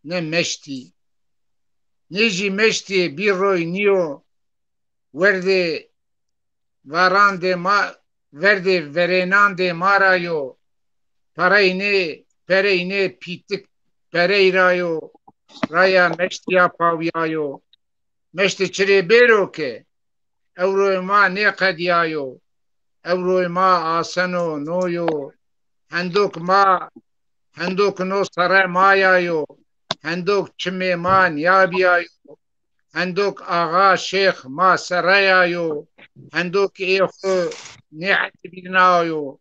ne meşti. Neci meşti birroy niyo, verde varande ma, verde verenande marayo, pereyne pitik pereyrayo, raya meştiya pavyayo, meşti çirebero ke, evroy ma ne kadiyayo, evroy ma asano noyo, hendok no sare mayayo, hendok çime ma niyabiyayo, hendok ağa şeyh ma sarayayo, hendok eho nihat binayo,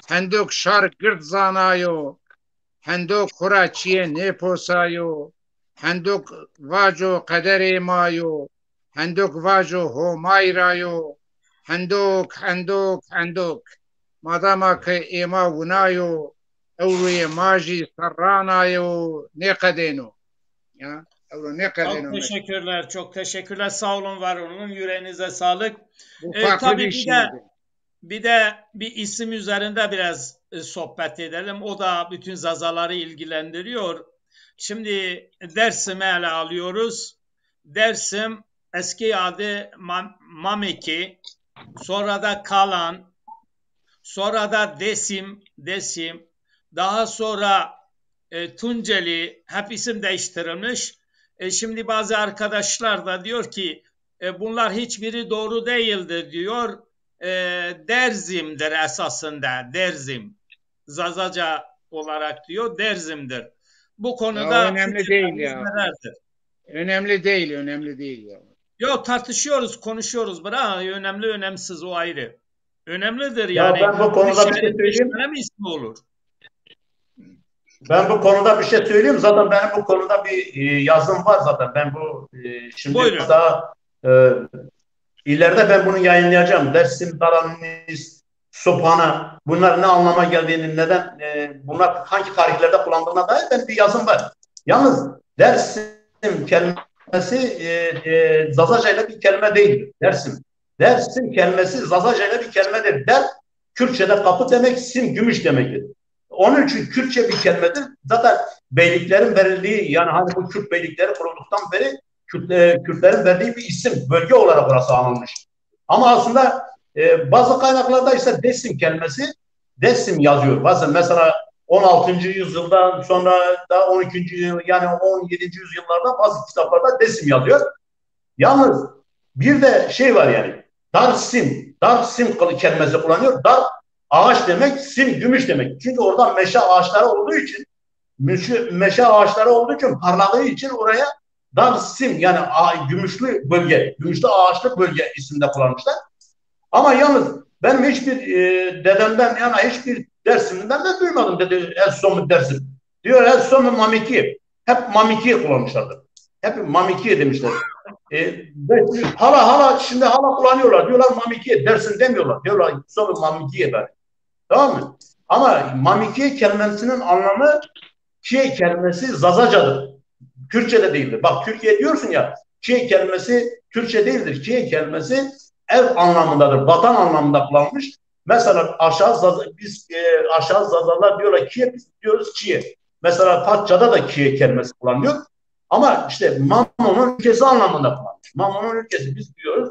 hendok şar gırt zanayo, hendok kuraçiye ne posayo, hendok vajo kadere mayo, hendok vajo ho mayrayo, hendok madama ke ema vunayo, evruye maji sarranayo ne kadeno. Ya, evru ne kadeno. Çok teşekkürler. Çok teşekkürler. Sağ olun, var olun. Yüreğinize sağlık. Bu farklı Tabii bir şiirdi. bir isim üzerinde biraz sohbet edelim. O da bütün zazaları ilgilendiriyor. Şimdi Dersim'i ele alıyoruz. Dersim eski adı Mameki, sonra da Kalan, sonra da Desim, daha sonra Tunceli, hep isim değiştirilmiş. Şimdi bazı arkadaşlar da diyor ki bunlar hiçbiri doğru değildir diyor. Derzim'dir esasında, Derzim. Zazaca olarak diyor, Derzim'dir. Bu konuda Ya, önemli değil ya. nelerdir? Önemli değil ya. Yok, tartışıyoruz, konuşuyoruz. Bırak, önemli önemsiz o ayrı. Önemlidir Ya yani. ben bu konuda bir şey şehrin beş söyleyeyim. tane mi ismi olur? Ben bu konuda bir şey söyleyeyim. Zaten benim bu konuda bir yazım var zaten. Ben bu şimdi Buyurun. daha ileride ben bunu yayınlayacağım. Dersim, Daranis, Sophana, bunlar ne anlama geldiğini, neden bunlar hangi tarihlerde kullandığına dair ben bir yazım var. Yalnız Dersim kelimesi Zazaca ile bir kelime değil. Dersim kelimesi Zazaca ile bir kelimedir. Der, Kürtçe'de kapı demek, sim gümüş demektir. Onun için Kürtçe bir kelimedir. Zaten beyliklerin verildiği, yani hani bu Kürt beylikleri kurulduktan beri Kürtlerin verdiği bir isim, bölge olarak burası anılmış. Ama aslında bazı kaynaklarda ise Desim kelimesi, Desim yazıyor. Bazen mesela 16. yüzyıldan sonra da 12. yani 17. yüzyıllarda bazı kitaplarda Desim yazıyor. Yalnız bir de şey var yani, Darsim kelimesi kullanıyor. Dar ağaç demek, sim gümüş demek. Çünkü orada meşe ağaçları olduğu için, parladığı için oraya Darsim yani gümüşlü bölge, gümüşlü ağaçlı bölge isimde kullanmışlar. Ama yalnız benim hiçbir dedemden yani hiçbir Dersim'den de duymadım dedi El-Somu Dersim. Diyor El-Somu Mamiki. Hep Mamiki kullanmışlardır. Hep Mamiki demişler. Şimdi hala kullanıyorlar. Diyorlar Mamiki. Dersim demiyorlar. Diyorlar El-Somu Mamiki'ye ben. Tamam mı? Ama Mamiki kelimesinin anlamı Kie kelimesi Zazacadır. Kürtçe'de değildir. Bak Türkiye diyorsun ya, Kie kelimesi Kürtçe değildir. Kie kelimesi ev anlamındadır. Vatan anlamında kullanılmış. Mesela aşağı Zazalar diyorlar Kie, biz diyoruz Kie. Mesela Patça'da da Kie kelimesi kullanılıyor. Ama işte Mamo'nun ülkesi anlamında kullanılmış. Mamo'nun ülkesi biz diyoruz.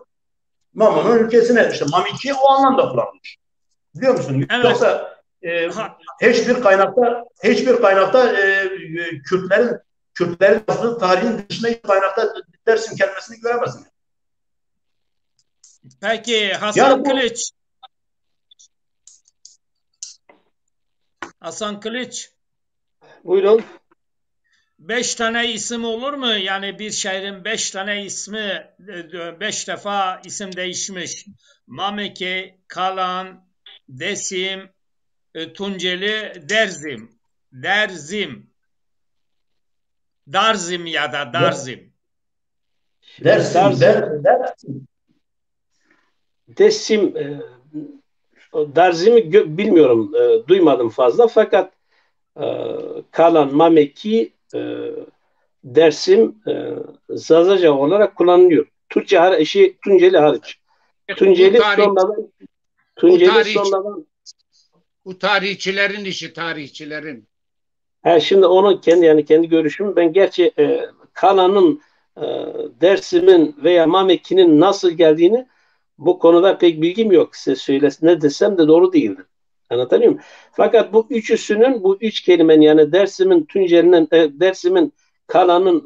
Mamo'nun ülkesine işte Mamiki o anlamda kullanılmış. Biliyor musun? Evet. Yoksa hiçbir kaynakta Kürtlerin yazdığı tarihin dışında hiçbir kaynakta Dersim kelimesini göremezsin. Peki Hasan Kılıç. Hasan Kılıç. Buyurun. 5 tane isim olur mu? Yani bir şehrin 5 tane ismi 5 defa isim değişmiş. Mameki, Kalan, Desim, Tunceli Derzim. Derzim. Darzim ya da Darzim. Dersim, Dersim. Desim, Darzim'i bilmiyorum, duymadım fazla, fakat Kalan, Mameki, Dersim Zazaca olarak kullanılıyor. Tunceli hariç. Tunceli sonradan bu tarihçilerin işi, tarihçilerin. Şimdi onu kendi görüşüm. Ben gerçi Kalan'ın, Dersim'in veya Mameki'nin nasıl geldiğini, bu konuda pek bilgim yok. Size söylesin ne desem de doğru değildir. Anlatabiliyor muyum? Fakat bu üç kelimenin, yani Dersim'in, Tunceli'nin, Dersim'in, Kalan'ın,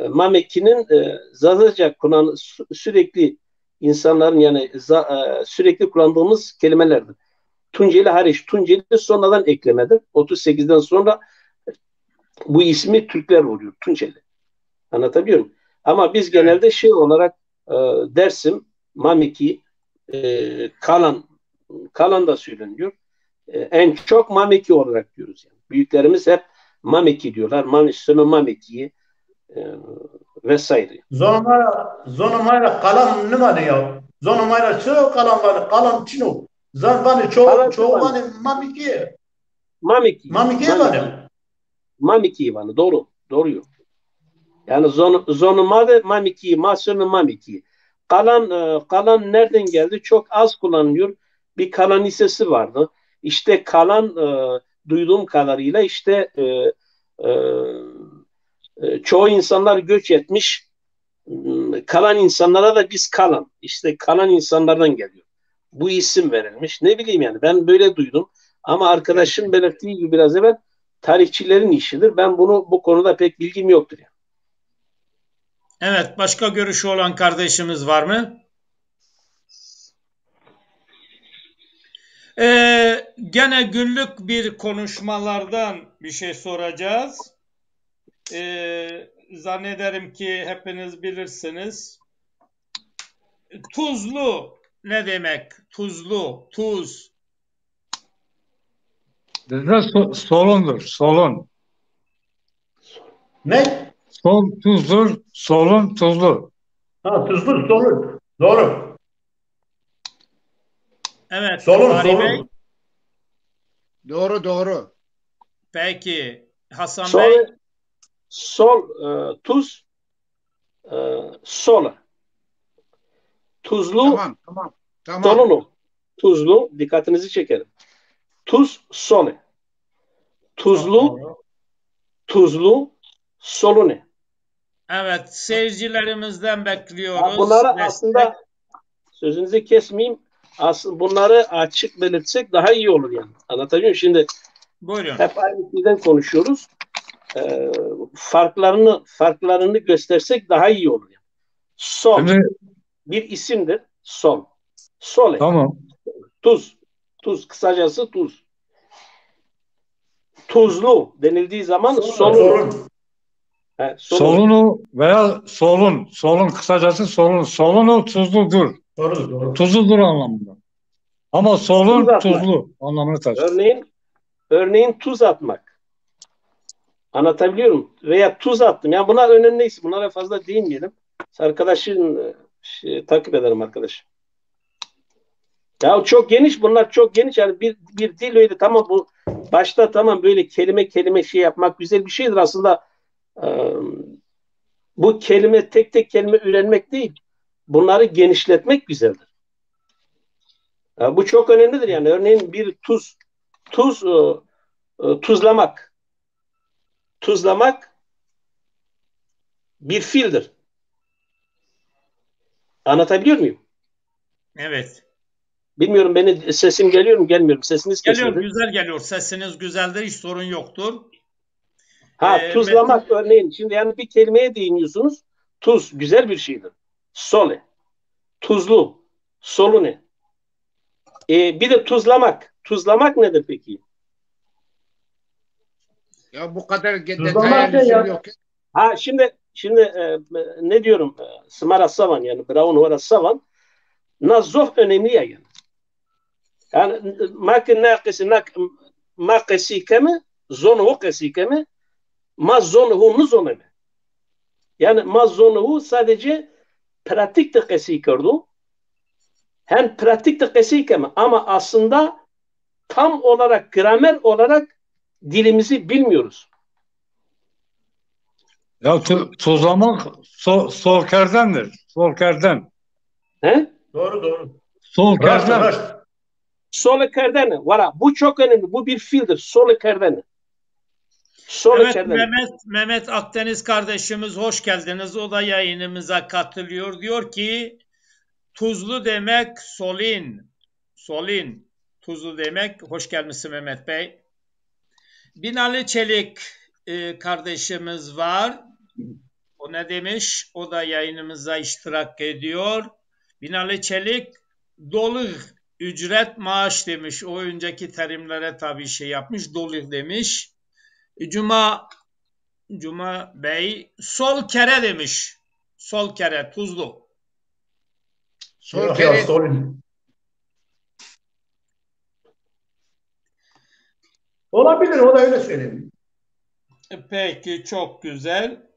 Mameki'nin Zazaca sürekli insanların, yani sürekli kullandığımız kelimelerdir. Tunceli hariç. Tunceli sonradan eklemedir. 38'den sonra bu ismi Türkler vuruyor. Tunceli. Anlatabiliyor muyum? Ama biz genelde şey olarak Dersim, Mameki, Kalan da söyleniyor. En çok Mameki olarak diyoruz. Yani. Büyüklerimiz hep Mameki diyorlar. Mameki'yi vesaire. Zonomayla kalan ne var ya? Zonomayla çoğu kalan var. Kalan çino. Zanvani çoğu var. Mameki var. Mameki var. Doğru. Doğru. Yani zonumade Mameki, masonu Mameki. Kalan nereden geldi? Çok az kullanılıyor. Bir Kalan Lisesi vardı. İşte Kalan, duyduğum kadarıyla işte çoğu insanlar göç etmiş. Kalan insanlara da biz Kalan. İşte kalan insanlardan geliyor. Bu isim verilmiş. Ne bileyim yani, ben böyle duydum. Ama arkadaşım belirttiği gibi biraz evvel, tarihçilerin işidir. Ben bu konuda pek bilgim yoktur yani. Evet, başka görüşü olan kardeşimiz var mı? Gene günlük bir konuşmalardan bir şey soracağız. Zannederim ki hepiniz bilirsiniz. Tuzlu ne demek? Tuzlu, tuz. Solundur, solun. Ne? Sol tuzdur, solun tuzlu. Tuzlu, solun. Doğru. Evet, Solun, Fahri Bey. solun. Doğru. Peki, Hasan Bey. Tuz, sola. Tuzlu, Tamam. solunu. Tuzlu, dikkatinizi çekerim. Tuz, sole. Tuzlu, solune. Evet, seyircilerimizden bekliyoruz. Bunları aslında, sözünüzü kesmeyeyim, aslında bunları açık belirtsek daha iyi olur yani. Anlatabiliyor muyum? Şimdi buyurun. Hep aynı şeyden konuşuyoruz. Farklarını göstersek daha iyi olur yani. Sol. Şimdi, bir isimdir. Sol. Sole. tamam. Tuz. Kısacası tuz. Tuzlu denildiği zaman solun. Solunu veya solun. Solun kısacası solun. Solunu tuzludur. Doğru. Tuzludur anlamında. Ama solun tuzlu anlamını taşır. Örneğin tuz atmak. Anlatabiliyor muyum? Veya tuz attım. Yani bunlar önemliyse bunlara fazla değinmeyelim. Arkadaşın takip ederim arkadaş. Ya çok geniş, bunlar çok geniş. Yani bir dil öyle, tamam, bu başta tamam, böyle kelime şey yapmak güzel bir şeydir aslında. Bu tek kelime öğrenmek değil. Bunları genişletmek güzeldir. Bu çok önemlidir yani. Örneğin bir tuzlamak. Tuzlamak bir fiildir. Anlatabiliyor muyum? Evet. Bilmiyorum, sesim geliyor mu, gelmiyor mu? Sesiniz kesildi. Geliyor, güzel geliyor. Sesiniz güzeldir, hiç sorun yoktur. Tuzlamak örneğin. Şimdi yani bir kelimeye değiniyorsunuz. Tuz güzel bir şeydir. Sole. Tuzlu. Solune. Bir de tuzlamak. Tuzlamak nedir peki? Ya bu kadar detaylı yok. Şimdi ne diyorum? Smara savan, yani Brown vara savan. Na zof önemli ya yani. Yani ma kesikeme zonuhu kesikeme ma zonuhu nu zoneme. Yani ma zonuhu sadece pratikte kesikordu. Hem pratikte kesikeme ama aslında tam olarak gramer olarak dilimizi bilmiyoruz. Ya tuzlamak solkerdendir. Solkerden. He? Doğru. Solkerden. Raşt. Sole kerdene. Vara. Bu çok önemli. Bu bir fiildir. Sole kerdene. Sole Evet, kerdene. Mehmet Akdeniz kardeşimiz hoş geldiniz. O da yayınımıza katılıyor. Diyor ki tuzlu demek solin. Solin. Tuzlu demek. Hoş gelmişsin Mehmet Bey. Binali Çelik kardeşimiz var. O ne demiş? O da yayınımıza iştirak ediyor. Binali Çelik dolu ücret maaş demiş. O önceki terimlere tabii şey yapmış. Dolu demiş. Cuma Bey sol kere demiş. Sol kere tuzlu. Sol kere. Olabilir, o da öyle söyleyeyim. Peki, çok güzel.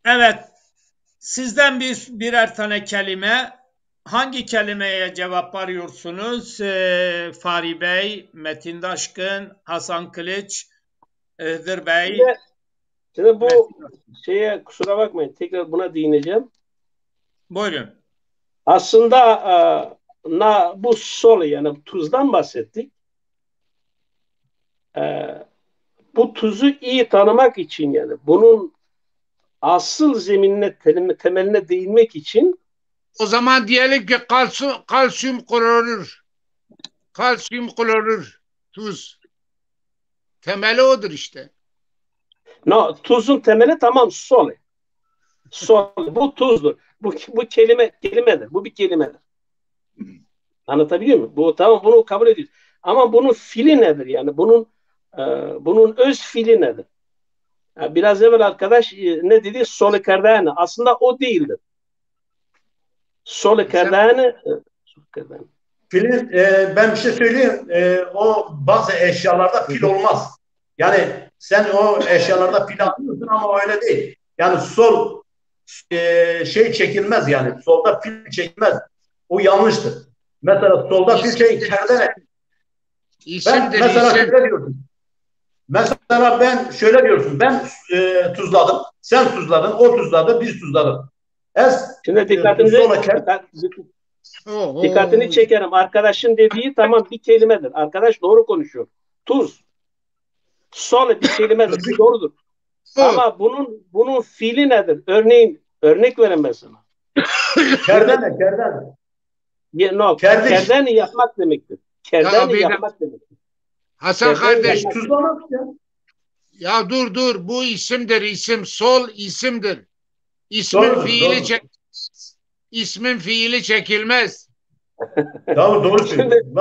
Evet, sizden birer tane kelime, hangi kelimeye cevap arıyorsunuz? Fahri Bey, Metin Daşkın, Hasan Kılıç, Hıdır Bey. Şimdi bu şeye kusura bakmayın, tekrar buna değineceğim. Buyurun. Aslında bu sol yani tuzdan bahsettik. Bu tuzu iyi tanımak için yani bunun asıl zeminine, temeline değinmek için o zaman diyelim ki kalsiyum klorür. Kalsiyum klorür. Tuz. Temeli odur işte. No, tuzun temeli tamam sole. Sole. Bu tuzdur. Bu kelimedir. Bu bir kelimedir. Anlatabiliyor muyum? Bu tamam, bunu kabul ediyoruz. Ama bunun fili nedir? Yani bunun öz fili nedir? Yani biraz evvel arkadaş ne dedi? Sole kerdane. Aslında o değildir. Sole kerdane. Filin, ben bir şey söyleyeyim. O bazı eşyalarda fil olmaz. Yani sen o eşyalarda fil atıyorsun ama öyle değil. Yani sol şey çekilmez yani. Solda fil çekilmez. O yanlıştır. Mesela solda fil kerdene. Ben mesela şöyle diyorsun. Mesela ben şöyle diyorsun. Ben tuzladım. Sen tuzladın. O tuzladı. Biz tuzladık. Şimdi dikkatini çekerim. Arkadaşın dediği tamam bir kelimedir. Arkadaş doğru konuşuyor. Tuz. Sol bir kelimedir. Doğrudur. Ama bunun fiili nedir? Örnek vereyim ben sana. Kerdane. Kerdane yapmak demektir. Kerdane yapmak demektir. Hasan kardeş, tuzlamak ya dur. Bu isimdir, isim. Sol isimdir. İsmin fiili çekilmez. Doğru söylüyorsun.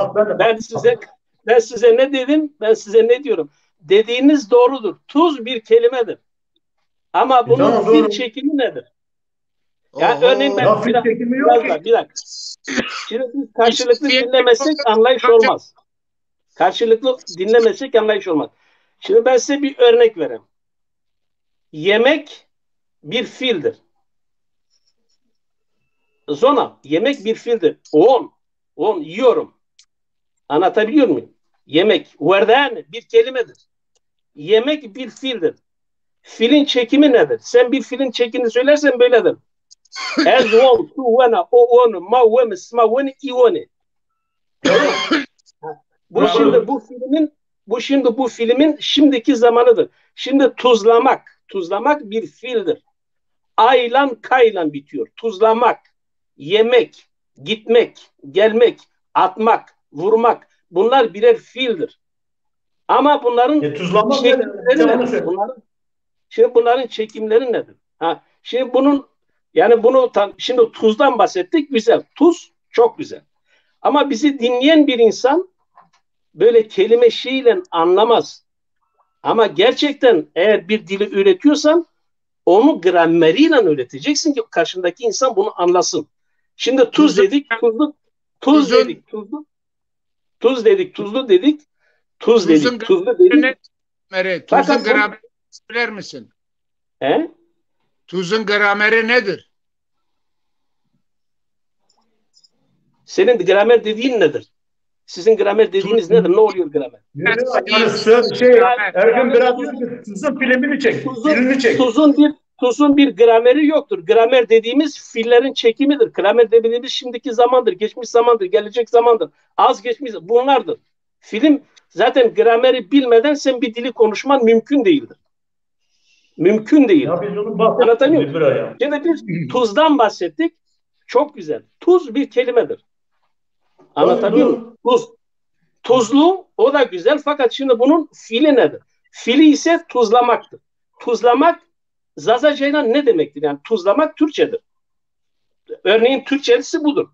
Ben size ne dedim? Ben size ne diyorum? Dediğiniz doğrudur. Tuz bir kelimedir. Ama bunun fil çekimi nedir? Yani örneğin ben bir dakika. Şimdi biz karşılıklı dinlemesek anlayış olmaz. Karşılıklı dinlemesek anlayış olmaz. Şimdi ben size bir örnek vereyim. Yemek bir fiildir. Zona, yemek bir fiildir. Yiyorum. Anlatabiliyor muyum? Yemek, verdane bir kelimedir. Yemek bir fiildir. Filin çekimi nedir? Sen bir filin çekimini söylersen böyledir. Ez-von, tu-vena, o-onu, ma-vemi, sma-veni, i-veni. Bu filmin şimdiki zamanıdır. Şimdi tuzlamak bir fiildir. Aylan kaylan bitiyor. Tuzlamak, yemek, gitmek, gelmek, atmak, vurmak. Bunlar birer fiildir. Ama bunların çekimleri nedir? Bunların çekimleri nedir? Şimdi şimdi tuzdan bahsettik. Güzel. Tuz çok güzel. Ama bizi dinleyen bir insan böyle kelime şeyle anlamaz. Ama gerçekten eğer bir dili üretiyorsan onu grameriyle öğreteceksin ki karşındaki insan bunu anlasın. Şimdi tuz dedik, tuzlu, tuz Tuzun- dedik, tuzlu, tuz dedik, tuzlu dedik, tuz Tuzun dedik, tuzlu dedik. Tuzun Fakat grameri söyler misin? He? Tuzun grameri nedir? Senin gramer dediğin nedir? Sizin gramer dediğiniz nedir? Ne oluyor gramer? Yani Ergün biraz diyor ki tuzun filmini çek. Filmini çek. Tuzun bir grameri yoktur. Gramer dediğimiz fiillerin çekimidir. Gramer dediğimiz şimdiki zamandır, geçmiş zamandır, gelecek zamandır. Az geçmiş bunlardır. Film zaten grameri bilmeden sen bir dili konuşman mümkün değildir. Mümkün değil. Ya biz onu Anlatabiliyor muyum? Şimdi biz tuzdan bahsettik. Çok güzel. Tuz bir kelimedir. Anlatabiliyor muyum? Tuz. Tuzlu o da güzel fakat şimdi bunun fiili nedir? Fiili ise tuzlamaktır. Tuzlamak Zazacayla ne demektir? Yani tuzlamak Türkçedir. Örneğin Türkçesi budur.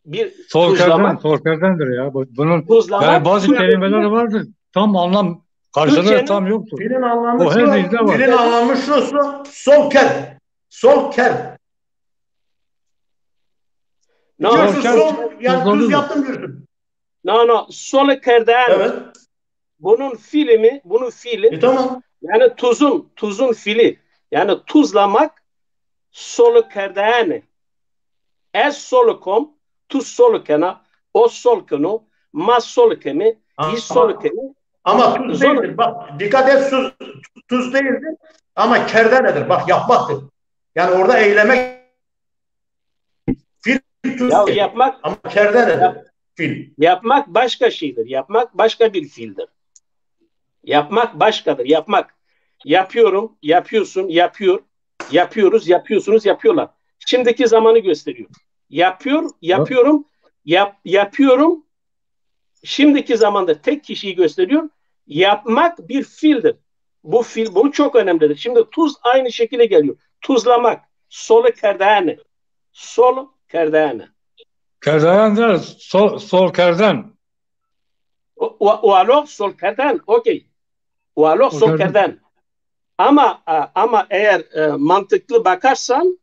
Bir tuzlamak. Solkerdendir ya. Bunun Tuzlamak, yani bazı kelimeler vardır. Tam anlam karşılığı Türkçenin- tam yoktur. Filin anlamı O her dilde var. Filin anlamı şu. Solker. Solker. No, Diyorsun Solker, yani tuzladı tuz mı? yaptım diyorsun. no. Solkerden. Evet. Bunun fiili Tamam. yani tuzun fiili. Yani tuzlamak solkerden. Es solukom, tuz solkena, o solkenu, mas solkemi, is solkemi. Ama tuz değildir. Bak dikkat et tuz değildir. Ama kerdenedir. Bak yapmaktır. Yani orada eylemek fil tuz Ya değil. yapmak Ama kerdenedir. Fil. Yapmak başka şeydir. Yapmak başka bir fiildir. Yapmak başkadır. Yapmak. Yapıyorum, yapıyorsun, yapıyor, yapıyoruz, yapıyorsunuz, yapıyorlar. Şimdiki zamanı gösteriyor. Yapıyorum, yapıyorum. Şimdiki zamanda tek kişiyi gösteriyor. Yapmak bir fiildir. Bu fiil, bu çok önemlidir. Şimdi tuz aynı şekilde geliyor. Tuzlamak. Solu kerdane. Solu kerdane. Kerdayan der, solkerden. Ou alors solkerden, okey. Ou alors solkerden. Ama eğer mantıklı bakarsan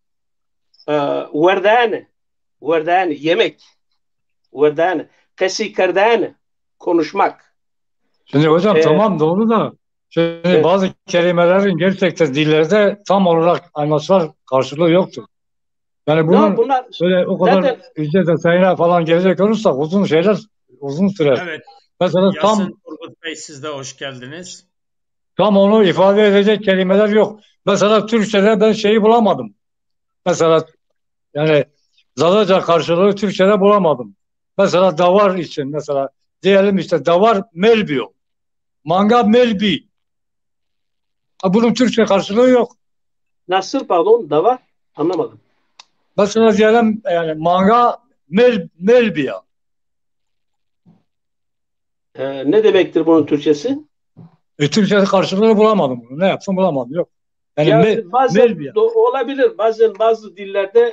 verdane, yemek. Verdane. Kesikerdane, konuşmak. Şimdi hocam tamam doğru da şimdi bazı kelimelerin gerçekten dillerde tam olarak anlaşılan karşılığı yoktur. Yani bunun Bunlar böyle o kadar zaten ince detayına falan gelecek olursak uzun sürer. Evet. Mesela Yasin Turgut Bey siz de hoş geldiniz. tam onu ifade edecek kelimeler yok. Mesela Türkçe'de ben şeyi bulamadım. Mesela yani Zazaca karşılığı Türkçe'de bulamadım. Mesela davar için mesela diyelim işte davar melbiyo. Manga melbi. Bunun Türkçe karşılığı yok. nasıl pardon da var anlamadım. Mesela diyelim yani manga melbiya. Ne demektir bunun Türkçesi? Türkçe karşılığını bulamadım. Ne yapsam bulamadım. Yok. Yani bazen melbiya. olabilir. Bazen bazı dillerde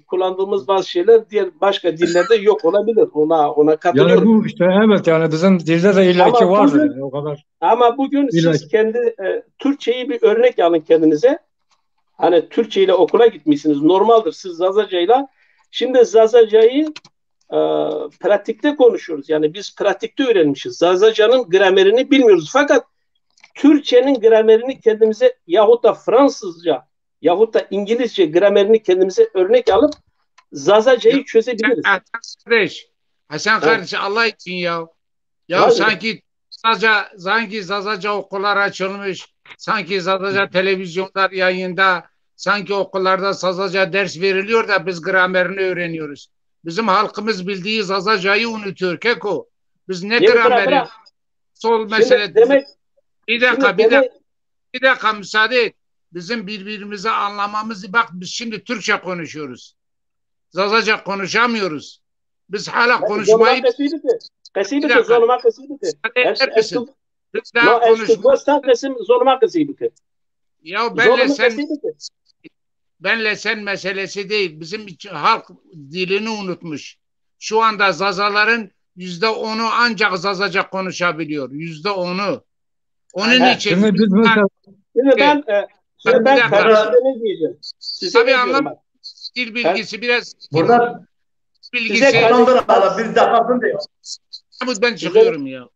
kullandığımız bazı şeyler diğer başka dillerde yok olabilir. Ona katılıyorum. Yani bu işte evet yani bizim dilde de illaki vardır yani o kadar. Ama bugün siz kendi Türkçeyi bir örnek alın kendinize. Hani Türkçe ile okula gitmişsiniz. Normaldir siz Zazaca'yla. Şimdi Zazaca'yı pratikte konuşuyoruz. Yani biz pratikte öğrenmişiz. Zazaca'nın gramerini bilmiyoruz. Fakat Türkçenin gramerini kendimize yahut da Fransızca yahut da İngilizce gramerini kendimize örnek alıp Zazaca'yı çözebiliriz. Hasan kardeş Allah için ya. Ya sanki Zazaca okullar açılmış. Sanki Zazaca televizyonlar yayında. Sanki okullarda Zazaca ders veriliyor da biz gramerini öğreniyoruz. Bizim halkımız bildiği Zazaca'yı unutuyor Keko. Biz ne grameri? Sol mesele. Demek Bir dakika müsaade et. Bizim birbirimizi anlamamızı bak biz şimdi Türkçe konuşuyoruz. Zazaca konuşamıyoruz. Biz hala konuşmayı... Qasibete zorlama qasibete. Zorlama qasibete. Ya benle sen meselesi değil. Bizim halk dilini unutmuş. Şu anda Zazaların %10'u ancak Zazaca konuşabiliyor. %10'u. Onun için... Şimdi biz mesela... Şimdi ben kardeşime ne diyeceğim? Size tabii ne diyorum bak. dil bilgisi biraz Burada bilgisi. Hasan Bırak'la bir dakikasını diyor. Ben çıkıyorum ya.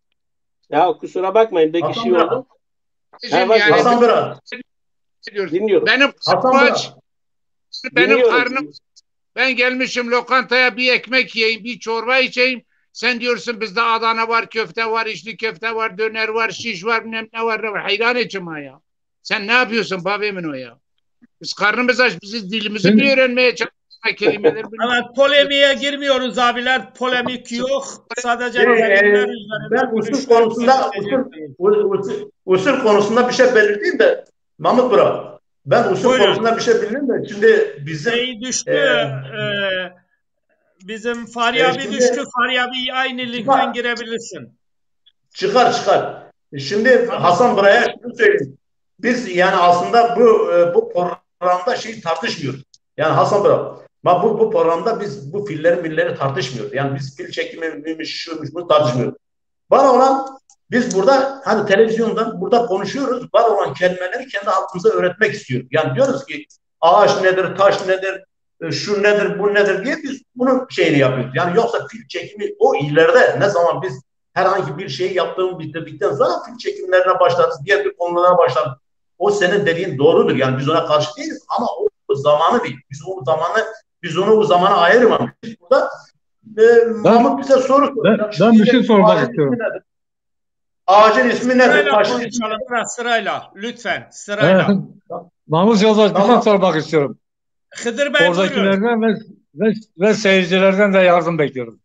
Ya kusura bakmayın bir Hasan kişi Bırak. oldu. Yani Hasan Bırak. Dinliyorum. benim Hasan karnım Bırak. aç. Benim Dinliyorum. karnım, ben gelmişim lokantaya bir ekmek yiyeyim, bir çorba içeyim. Sen diyorsun bizde Adana var, köfte var, içli köfte var, döner var, şiş var, bilmem ne var, ne var. Hayran içim ha ya. Sen ne yapıyorsun Babi'min o ya? Biz karnımız aç, biz dilimizi mi öğrenmeye çalışıyoruz? Kelimeleri Evet, polemiğe girmiyoruz abiler. Polemik yok. Sadece kelimeler üzerinde Ben usul görüşler konusunda usul konusunda bir şey belirteyim de Mahmut Bırak. Ben usul Buyurun. konusunda bir şey bilmiyorum da şimdi bizim Şey düştü. Bizim Fahri abi şimdi- düştü. Fahri abi aynı linkten girebilirsin. çıkar. Şimdi Tamam. Hasan Bırak'a şunu söyleyeyim. Biz yani aslında bu programda şey tartışmıyoruz. Yani Hasan Bırak. Bu programda biz bu filleri tartışmıyoruz. Yani biz fil çekimiymiş, şuymuş, bunu tartışmıyoruz. Var olan biz burada hani televizyondan burada konuşuyoruz. Var olan kelimeleri kendi halkımıza öğretmek istiyoruz. Yani diyoruz ki ağaç nedir, taş nedir, şu nedir, bu nedir diye biz bunun şeyini yapıyoruz. Yani yoksa fil çekimi o ileride ne zaman biz herhangi bir şey bitirdikten sonra fil çekimlerine başlarız, diğer bir konulara başlarız. O senin dediğin doğrudur. Yani biz ona karşı değiliz ama o zamanı değil. Biz onu o zamana ayırmamışız. Burada Mahmut bize soru soruyor. Ben bir şey sormak istiyorum. Ağacın ismi nedir? Sırayla Taşın konuşalım. Sırayla. Lütfen. Sırayla. Mahmut Yoldaş bir şey Tamam. sormak istiyorum. Hıdır Bey buyurun. Oradakilerden ve seyircilerden de yardım bekliyorum.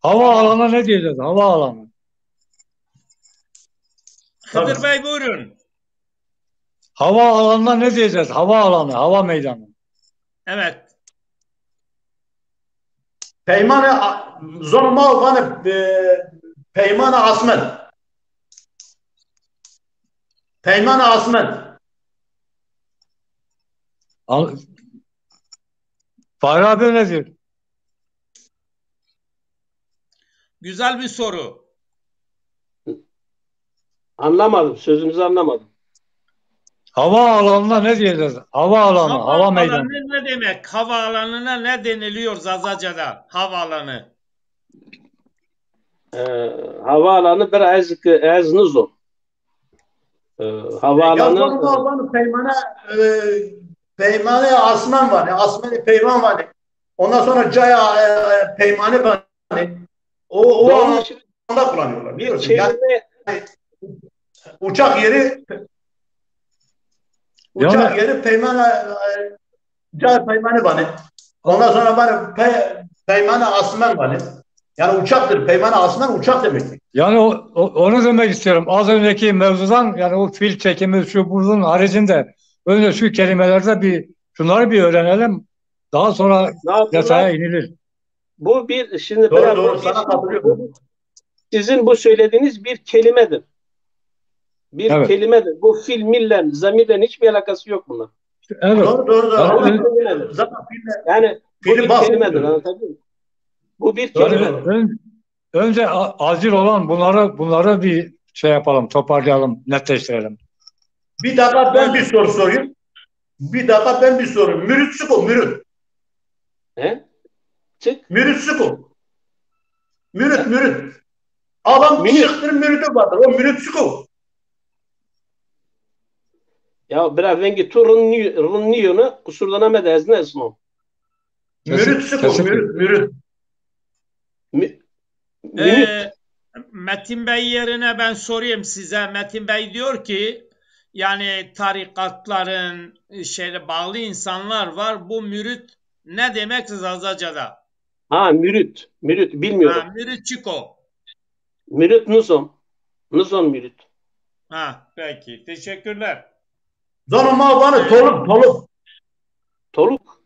Hava alanı ne diyeceğiz? Hava alanı. Hıdır Tabii. Bey buyurun. Hava alanına ne diyeceğiz? Hava alanı, hava meydanı. Evet. Peymane zorunlu bana peymane asmen. Peymane asmen. Fahri abi ne diyor? Güzel bir soru. Anlamadım. Sözünüzü anlamadım. Hava alanına ne diyeceğiz? Hava alanı, hava meydanı. Havaalanı ne demek? Havaalanına ne deniliyor Zazaca'da? Havaalanı. Havaalanı bir ez o. Havaalanı Zorunlu bana peymane asmen var. Asmeni peyman var. Ondan sonra caya peymane var. O anlamda kullanıyorlar. Biliyorsun. Yani uçak yeri cay peymane var. Ondan sonra var peymane asmen var. Yani uçaktır. Peymane asmen uçak demek. Yani onu demek istiyorum. Az önceki mevzudan yani o fil çekimi şu bunun haricinde önce şu kelimelerde şunları bir öğrenelim. Daha sonra detaya inilir. Bu bir şimdi Doğru sana katılıyorum. Sizin bu söylediğiniz bir kelimedir. Evet. Kelimedir. Bu fil, millen, zamirden hiçbir alakası yok bunlar. Evet. Doğru. Zaten yani bu bir kelimedir. Anlatabiliyor muyum? Bu bir kelimedir. Önce acil olan bunları bir şey yapalım, toparlayalım, netleştirelim. Bir dakika ben bir soru sorayım. Mürüt sıkı, mürüt. He? Çık. Mürüt sıkı. Mürüt. Adam çıktır mürütü vardır. O mürüt sıkı. Ya biraz vengi tu runniyonu kusurlanamadı ezne esno. Mürüt sıkı, mürüt. Metin Bey yerine ben sorayım size. Metin Bey diyor ki yani tarikatların bağlı insanlar var. Bu mürit ne demek Zazaca'da? Mürit bilmiyorum. Mürit çiko. Mürit nuzon mürit. Peki teşekkürler. Zanıma bana toluk.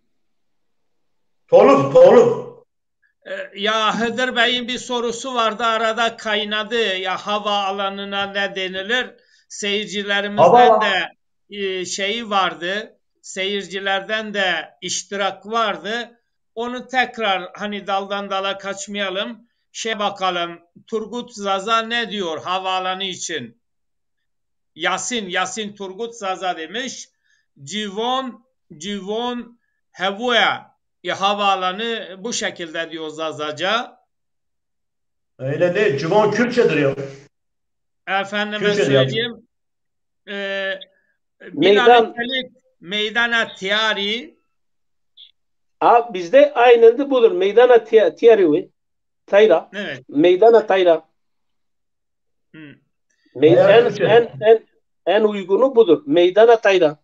Ya Hıdır Bey'in bir sorusu vardı arada kaynadı. Ya hava alanına ne denilir? Seyircilerimizden de şeyi vardı. Seyircilerden de iştirak vardı. Onu tekrar hani daldan dala kaçmayalım. Bakalım Turgut Zaza ne diyor havaalanı için? Yasin Turgut Zaza demiş. Civon Hevuya havaalanı bu şekilde diyor Zazaca. Öyle değil. Civan Kürtçedir ya. Efendime Kürtçe söyleyeyim. Meydan. Meydana tiyari. Bizde aynen de budur. Meydana tiyari. Tayra. Evet. Meydana tayra. En uygunu budur. Meydana tayra.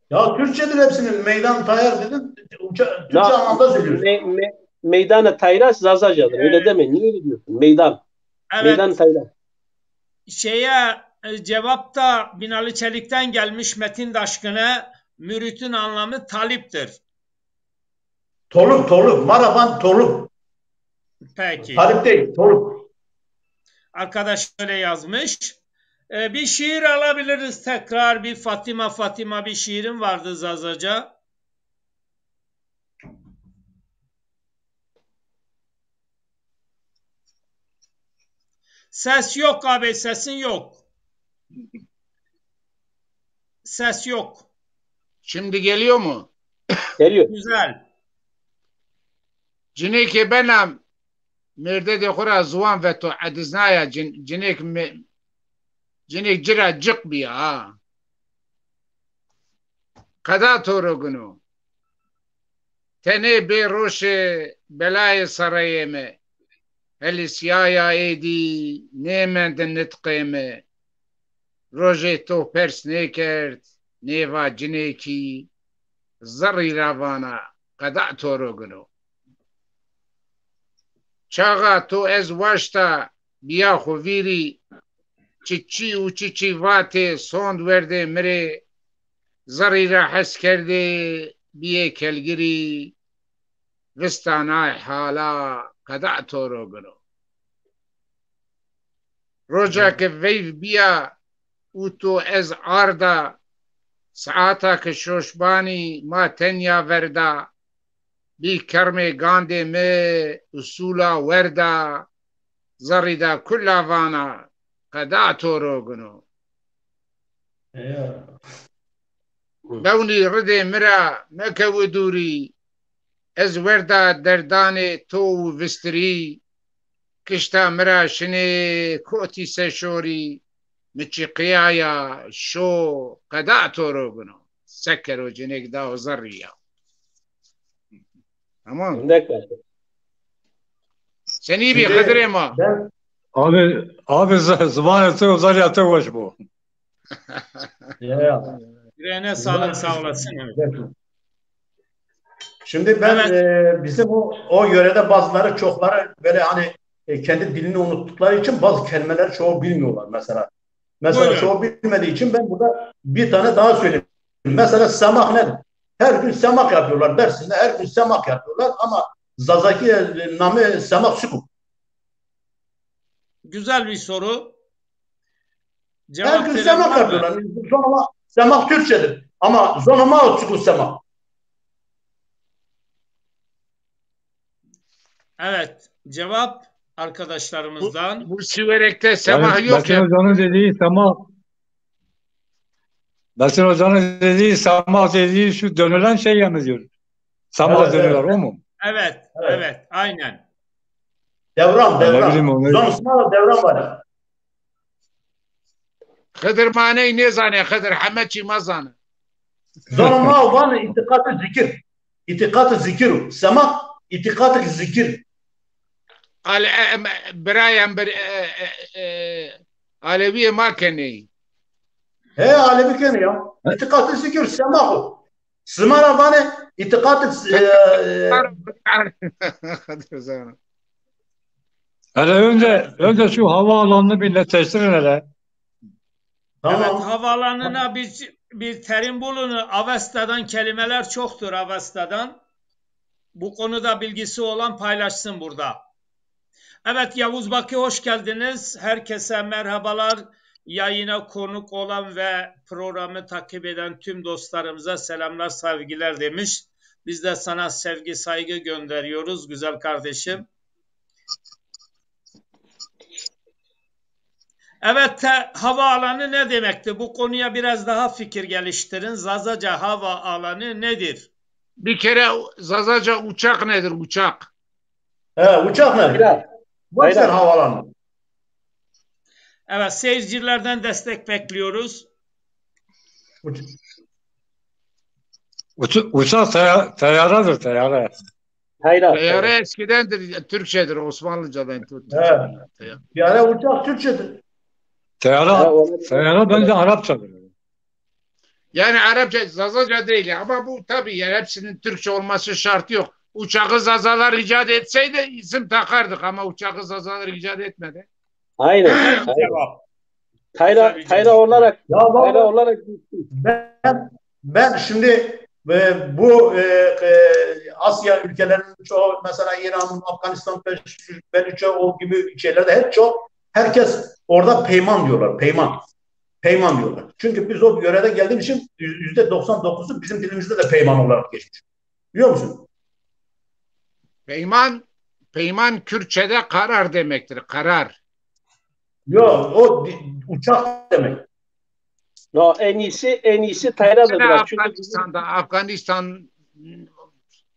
Ya Türkçedir hepsinin. Meydan tayar dedin. Türkçe anlamda söylüyorsun. Meydana tayra Zazacadır. Öyle deme. Niye öyle diyorsun? Meydan. Evet. Meydan tayra. Cevap da Binali Çelik'ten gelmiş Metin Daşkın'a. Mürit'in anlamı taliptir. Tolup. Maraban tolup. Peki. Talip değil. Tolup. Arkadaş öyle yazmış. Bir şiir alabiliriz tekrar. Bir Fatima bir şiirim vardı Zazaca. Ses yok abi, sesin yok. Ses yok. Şimdi geliyor mu? Geliyor. Güzel. Cineki benam merde de khura zuan ve to adiznaya cinek cira cık biya. Kada torogunu. Tene be roşe belay sarayeme. Helisiyaya edi nemenden netqeme. Roje to pers nekert neva cineki zarri ravana kada torogunu. Çağa to ez vaşta biya xuviri çiçi u çiçi vate sond verde mire zarri ra hes kerde biye kelgiri vistanay hala kada torogunu. Roja ke veyv biya u to ez arda saata ke şoşbani ma tenya verda bi kerme gande me usula verda zarida kulla vana kada torogunu. Dawni ride mira mekevu duri ez verda derdane to vistri kişta mira şine koti seşori miçi qiyaya şo kada torogunu. Sekero cinek da zarriya. Tamam. Sen iyi bir Hıdır'ı mı? Abi zıvaneti uzariyatı hoş bu. Yüreğine sağlık, sağ olasın. Evet. Şimdi ben bizim o yörede bazıları çokları böyle hani kendi dilini unuttukları için bazı kelimeler çoğu bilmiyorlar mesela. Mesela çoğu bilmediği için ben burada bir tane daha söyleyeyim. Mesela semak nedir? Her gün semak yapıyorlar dersinde. Her gün semak yapıyorlar ama Zazaki namı semak suku. Güzel bir soru. Her gün semak yapıyorlar. Zonama semak Türkçedir. Ama zonama suku semak. Evet. Cevap arkadaşlarımızdan. Bu Siverek'te semak yok ya. Metin Hoca'nın dediği semak dediği şu dönülen şey yani diyor. Semak dönüyorlar o mu? Evet. Aynen. Devran. Zonusuna devran var. Hıdır maneyi ne zane? Hıdır Hametçi ma zane. Zonuma van itikatı zikir. İtikatı zikir. Semak itikatı zikir. Birayem Aleviye ma keni. He Alevi keni ya. İtikatı zikir semak o. Smara vane itikatı Hele önce şu havaalanını bir netleştirin hele. Tamam. Evet, havaalanına bir terim bulun. Avesta'dan kelimeler çoktur Avesta'dan. Bu konuda bilgisi olan paylaşsın burada. Evet Yavuz Baki hoş geldiniz. Herkese merhabalar. Yayına konuk olan ve programı takip eden tüm dostlarımıza selamlar, sevgiler demiş. Biz de sana sevgi, saygı gönderiyoruz güzel kardeşim. Evet, havaalanı ne demekti? Bu konuya biraz daha fikir geliştirin. Zazaca havaalanı nedir? Bir kere Zazaca uçak nedir? Uçak. Uçak ne? Tayra. Boşver havalandı. Evet, seyircilerden destek bekliyoruz. Uçak teyyaradır, teyyare. Tayra. Teyyare eskidendir. Türkçedir. Osmanlıcadan. Yani uçak Türkçedir. Teyyare bence Arapçadır. Yani Arapça, Zazaca değil ama bu tabii yani hepsinin Türkçe olması şart yok. Uçağı Zazalar icat etseydi isim takardık ama uçağı Zazalar icat etmedi. Aynen. Cevap. Tayra olarak Ya baba, Tayra olarak ben şimdi bu Asya ülkelerinin çoğu, mesela İran, Afganistan, Beluçe o gibi şeylerde hep herkes orada peyman diyorlar. Peyman diyorlar. Çünkü biz o yörede geldiğimiz için %99'u bizim dilimizde de peyman olarak geçmiş. Biliyor musun? Peyman Kürtçe'de karar demektir. Karar. Yok, o uçak demek. no, en iyisi Tayra'dır biraz. Çünkü Afganistan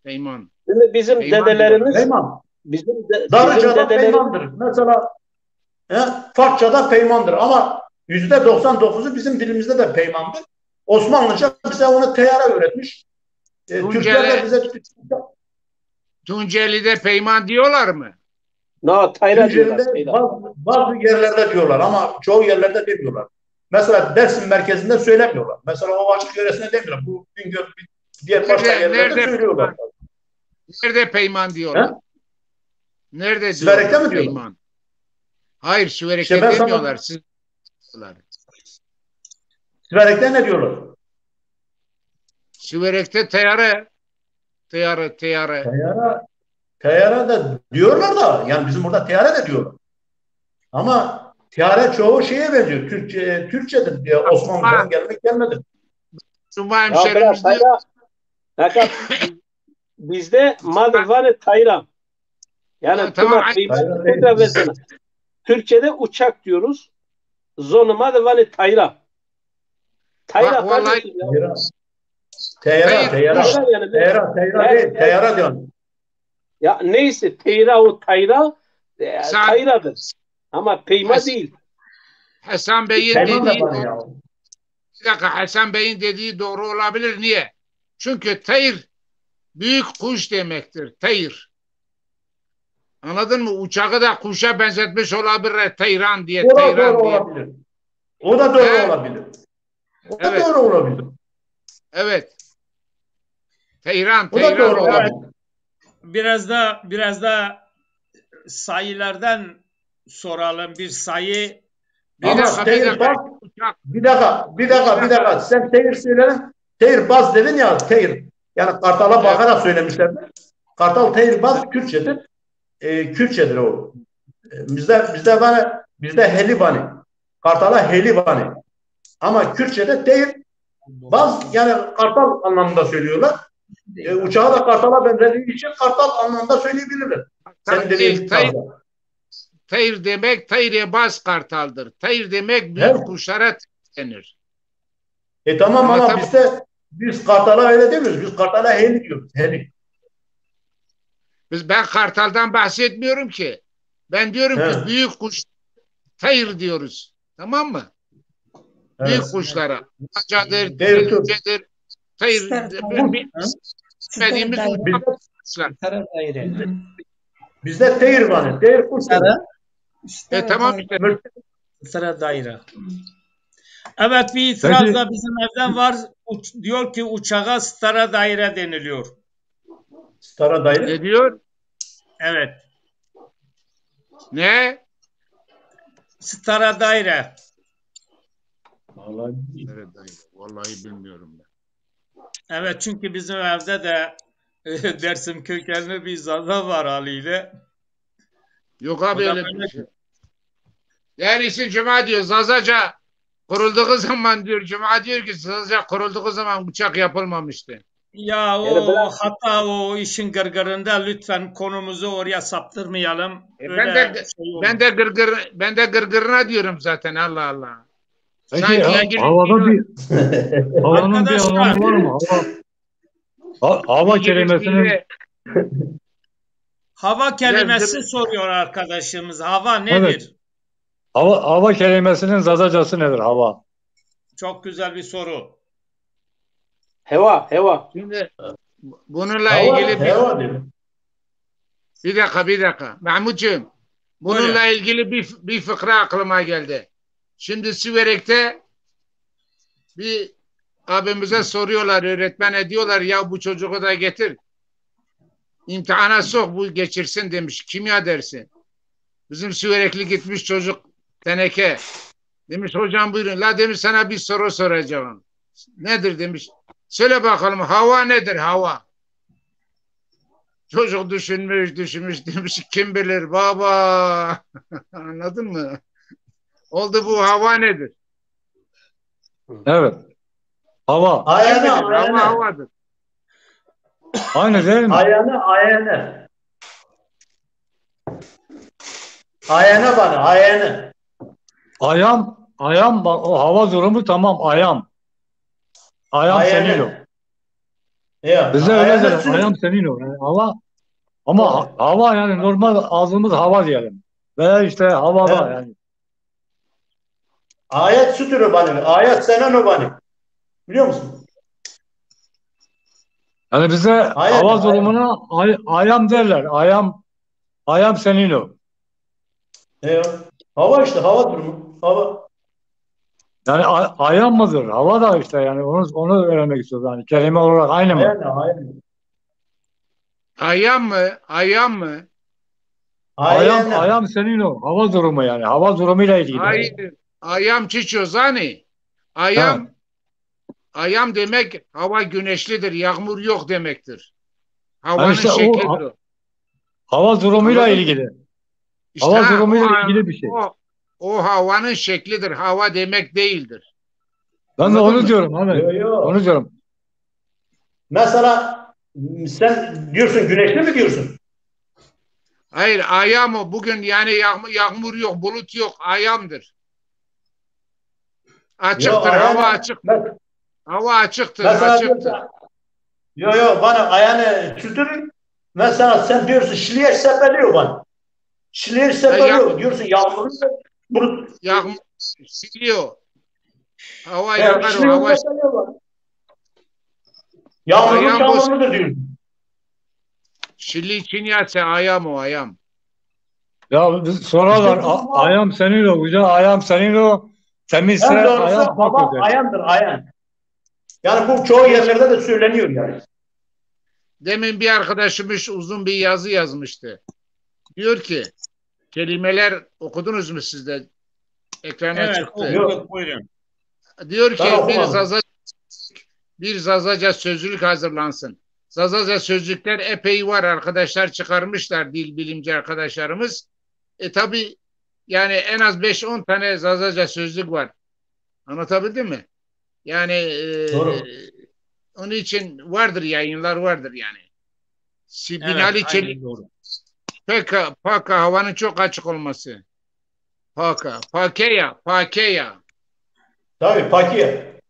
peyman. bizim Peyman dedelerimiz Peyman. bizim Darıca'da dedelerimiz peymandır. Mesela Farsça'da peymandır ama %99'u bizim dilimizde de peymandır. Osmanlıca bize onu teyyare öğretmiş. Türkler de bize Tunceli'de peyman diyorlar mı? no, Tayra diyorlar. Tunceli'de bazı yerlerde diyorlar ama çoğu yerlerde demiyorlar. Mesela Dersim merkezinde söylemiyorlar. Mesela o açık yöresinde demiyorlar. Bu Bingöl diğer başka yerlerde söylüyorlar. Nerede peyman diyorlar? He? Nerede Siverek'te diyorlar mi diyorlar? peyman? Hayır, Siverek'te İşte ben demiyorlar. Siz diyorlar. Siverek'te ne diyorlar? Siverek'te teyyare. Teyyare de diyorlar da, yani bizim burada teyyare de diyorlar. Ama teyyare çoğu şeye benziyor. Türkçedir diye, Osmanlı'dan gelmedi. Cuma Ya bırak hemşerimizde Tayra. Bizde Madvanı Tayra. Yani tamam, tekrar versene. Türkçe'de uçak diyoruz. Zonu Madvanı Tayra. Tayra Bak, vallahi kardeşim ya. Teyyare diyorum. Ya neyse Tayra Tayra'dır. Ama peyma değil. Hasan Bey'in Peyman da dediği bana ya. bir dakika, Hasan Bey'in dediği doğru olabilir. Niye? Çünkü tayr büyük kuş demektir. Tayr. Anladın mı? Uçağı da kuşa benzetmiş olabilir. Tayran diye. O da Tayran doğru diye. olabilir. O da doğru Evet. olabilir. O da Evet. doğru olabilir. Evet. Tayran. O da doğru Evet. olabilir. Biraz da sayılardan soralım. Bir sayı. Ama teyir baz, bir dakika. Sen teyir söyledin. Teyir baz dedin ya, teyir. Yani Kartal'a bakarak söylemişlerdir. Kartal teyir baz Kürtçedir. Kürtçedir o. Bizde helibani. Kartal'a helibani. Ama Kürtçe'de teyir baz, yani kartal anlamında söylüyorlar. Uçağı da kartala benzediği için kartal anlamında söyleyebilirler. Senin dediğin tarzda. Tayr demek tayre baz kartaldır. Tayr demek büyük Evet. kuşlara denir. Tamam ama tabii, biz kartala öyle demiyoruz. Biz kartala heli diyoruz. Heli. ben kartaldan bahsetmiyorum ki. Ben diyorum ki büyük kuş tayr diyoruz. Tamam mı? Evet. Büyük kuşlara. Acadır, Teyir Türk. tilcedir, tayr bilmediğimiz kuşlar. Bizde teyir var. Teyir kuş. Tamam işte. Sıra daire. Evet, bir itiraz da bizim evden var. Diyor ki uçağa stara daire deniliyor. Stara daire. Ne diyor? Evet. Ne? Stara daire. Vallahi bilmiyorum ben. Evet, çünkü bizim evde de Dersim kökenli bir Zaza var haliyle. Yok abi öyle bir şey. Yani Cuma diyor Zazaca kurulduğu zaman diyor, Cuma diyor ki Zazaca kurulduğu zaman uçak yapılmamıştı. Ya hatta o işin gırgırında lütfen konumuzu oraya saptırmayalım. Ben de gırgırına diyorum zaten, Allah Allah. Peki havanın bir anlamı var mı? Hava kelimesinin Hava kelimesi soruyor arkadaşımız. Hava nedir? Evet. Hava kelimesinin Zazacası nedir? Hava. Çok güzel bir soru. Heva. Şimdi bununla ilgili bir dakika. Mahmutcuğum, bununla ilgili bir fıkra aklıma geldi. Şimdi Siverek'te bir abimize soruyorlar, öğretmen ediyorlar, ya bu çocuğu da getir. İmtihana sok, bu geçirsin demiş. Kimya dersi. Bizim Siverekli gitmiş çocuk teneke. Demiş hocam buyurun. La demiş sana bir soru soracağım. Nedir demiş. Söyle bakalım hava nedir hava? Çocuk düşünmüş demiş kim bilir baba. Anladın mı? Oldu bu hava nedir? Evet. Hava. Hava havadır. Aynı değil mi? Ayağına. Ayağına bana, ayağına. Ayam o hava durumu tamam ayam. Ayam senin o. Bize öyle der. Ayam senin o. Yani hava ama evet. Hava yani normal ağzımız hava diyelim. Veya işte havada Evet. yani. Ayet sütürü bana. Ayet senen o bana. Biliyor musun? Yani bize hava durumuna ayam derler. Ayam senin o. Hava işte hava durumu. Hava. Yani ayam mıdır? Hava da işte yani onu öğrenmek istiyoruz. Yani kelime olarak aynı mı? Ayam mı? Ayam senin o. Hava durumu yani. Hava durumuyla ilgili. Hayır. Ayam çiçozani. Ayam demek hava güneşlidir. Yağmur yok demektir. Havanın işte şeklidir o. Hava durumuyla Anladın ilgili. mı? İşte Hava durumuyla ilgili bir şey. O havanın şeklidir. Hava demek değildir. Ben de onu diyorum abi. Yo. Onu diyorum. Mesela sen diyorsun güneşli mi diyorsun? Hayır ayam o. Bugün yani yağmur yok, bulut yok. Ayamdır. Açıktır. Hava açıktır. Hava açıktır. Mesela Açıktır. Yo bana ayağını sütürün. Mesela sen diyorsun şiliye sepeliyor bana. Şiliye sepeliyor. Diyorsun yağmurlu bulut. Yağmur siliyor. Hava yağar o. Hava yağmurlu çamurludur diyorsun. Şili Çinyatse ayam o ayam. Ya sorarlar ayam senin o. Güzel ayam senin o. Temizse ayam baba ayağındır ayağın. Yani bu çoğu yerlerde de söyleniyor yani. Demin bir arkadaşımız uzun bir yazı yazmıştı. Diyor ki kelimeler okudunuz mu siz de? Ekrana çıktı. Okuduk, buyurun. Diyor ki bir Zazaca sözlük hazırlansın. Zazaca sözlükler epey var, arkadaşlar çıkarmışlar, dil bilimci arkadaşlarımız. Tabi yani en az 5-10 tane Zazaca sözlük var. Anlatabildim mi? Yani onun için vardır, yayınlar vardır yani. Binali Çelik. Paka havanın çok açık olması. Pakeya. Tabii pakiye.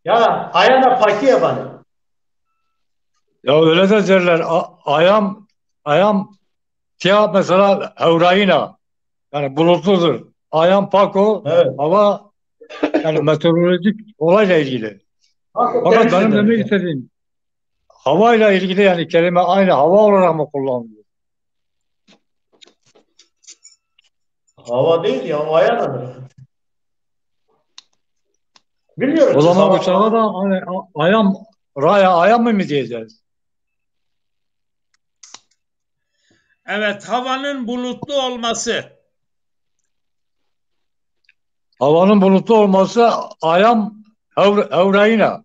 Ya ayağına pakiye bana. Ya öyle de derler. Ayam tiyah mesela hevrayina. Yani bulutludur. Ayam pako. Evet. Hava yani meteorolojik olayla ilgili. Fakat benim demek istediğim havayla ilgili yani kelime aynı hava olarak mı kullanılıyor? Hava değil ya, ayağıdır. Bilmiyorum. O zaman uçağa da hani ayam mı diyeceğiz? Evet, havanın bulutlu olması. Havanın bulutlu olması ayam hevrayina.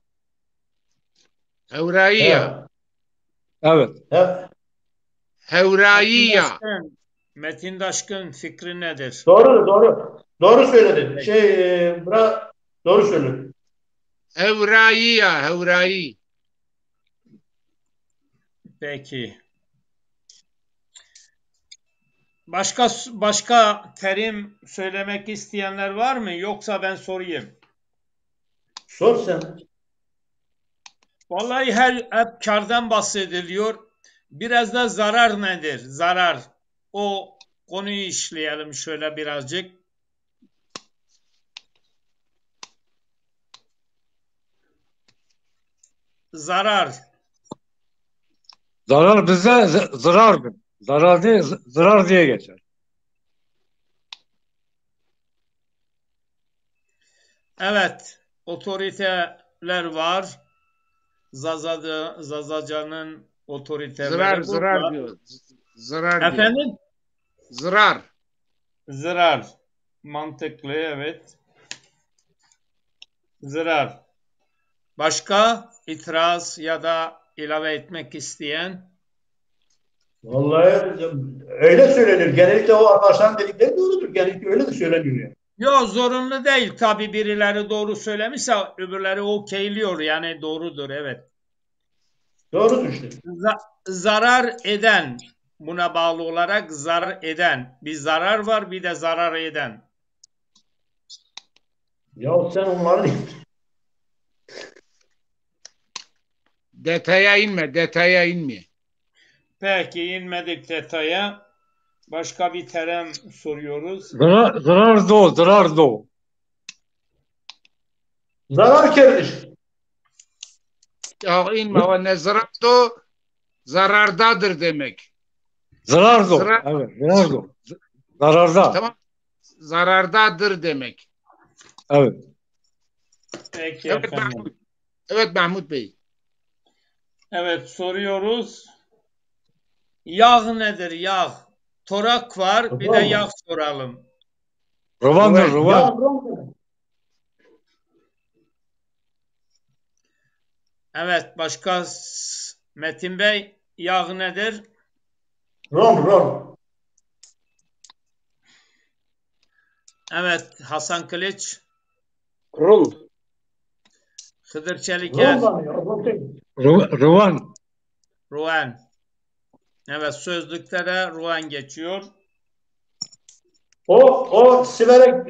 Hevraiya. Evet. Hevraiya. Metin Daşkın fikri nedir? Doğru söyledin. Doğru söyledin. Hevraiya. Peki. Başka terim söylemek isteyenler var mı? Yoksa ben sorayım. Sor sen. Vallahi hep kardan bahsediliyor. Biraz da zarar nedir? Zarar. O konuyu işleyelim şöyle birazcık. Zarar. Zarar bize zarardır. Zarar değil, zarar diye geçer. Evet, otoriteler var. Zazacan'ın otoriteleri Zırar burada. diyor. Zırar diyor. Efendim? Zırar. Zarar. Mantıklı, evet. Zarar. Başka itiraz ya da ilave etmek isteyen? Vallahi öyle söylenir. Genellikle o arkadaşların dedikleri doğrudur. Genellikle öyle de söyleniyor yani. Yok, zorunlu değil. Tabii birileri doğru söylemişse öbürleri okeyliyor. Yani doğrudur, evet. Doğrudur işte. Zarar eden, buna bağlı olarak zarar eden. Bir zarar var, bir de zarar eden. Ya sen onları Detaya inme. Peki, inmedik detaya. Başka bir terim soruyoruz. Zarar do. zarar kardeş. Ya inme o ne zarar o zarardadır demek. Zarar do. Zarar- Evet, zarar do. Zararda. Tamam. Zarardadır demek. Evet. Peki Evet efendim. Mahmut. Evet Mahmut Bey. Evet, soruyoruz. Yağ nedir? Yağ. Torak var, bir de Tamam. yağ soralım. Rovandır, Evet, Ya rovan. Ron. Evet, başka Metin Bey, yağ nedir? Ron. Evet, Hasan Kılıç, Rum. Hıdır Çeliker, Ron ya. Ron değil. Rovan. Ruan. Evet, sözlükte de Ruan geçiyor. O Siverek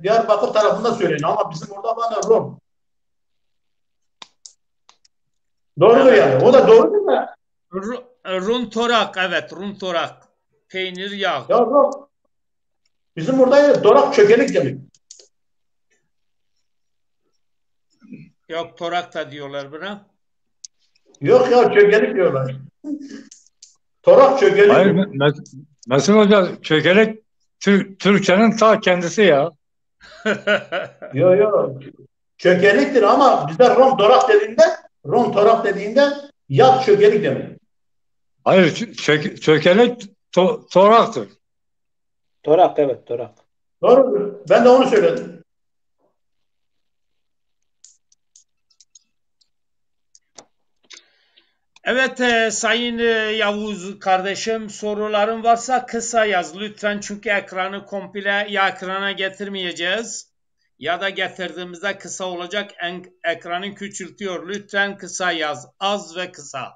Diyarbakır tarafında söyleniyor ama bizim orada bana Ron. Doğrudur Evet. yani. O da doğrudur da. Run torak, evet, run torak. Peynir, yağ. Ya Ron. Bizim orada dorak çökelik demek. Yok, torak da diyorlar buna. Yok ya çökelik diyorlar. Torak çökelik. Hayır, Mesut Hoca çökelek Türkçenin ta kendisi ya. Yok. Çökeliktir ama bizde Ron torak dediğinde yat çökelik demek. Hayır, çökelek toraktır. Torak, evet, torak. Doğrudur. Ben de onu söyledim. Evet, Sayın Yavuz kardeşim, soruların varsa kısa yaz lütfen, çünkü ekranı komple ya ekrana getirmeyeceğiz ya da getirdiğimizde kısa olacak, ekranı küçültüyor. Lütfen kısa yaz, az ve kısa.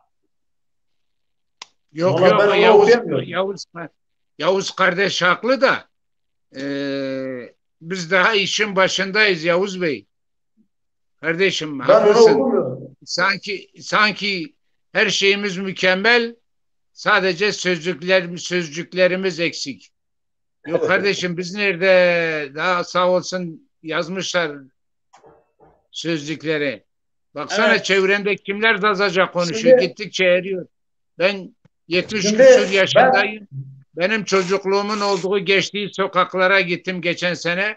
Yok Vallahi ben onu okuyamıyorum. Yavuz kardeş haklı da biz daha işin başındayız Yavuz Bey. Kardeşim Ben onu haklısın. okumuyorum. Sanki her şeyimiz mükemmel. Sadece sözcüklerimiz eksik. Yok kardeşim biz nerede? Daha sağ olsun yazmışlar sözlükleri. Baksana Evet. çevremde kimler Zazaca konuşuyor. Şimdi- Gittikçe eriyor. Ben 70 Şimdi küsur yaşındayım. Benim çocukluğumun olduğu geçtiği sokaklara gittim geçen sene.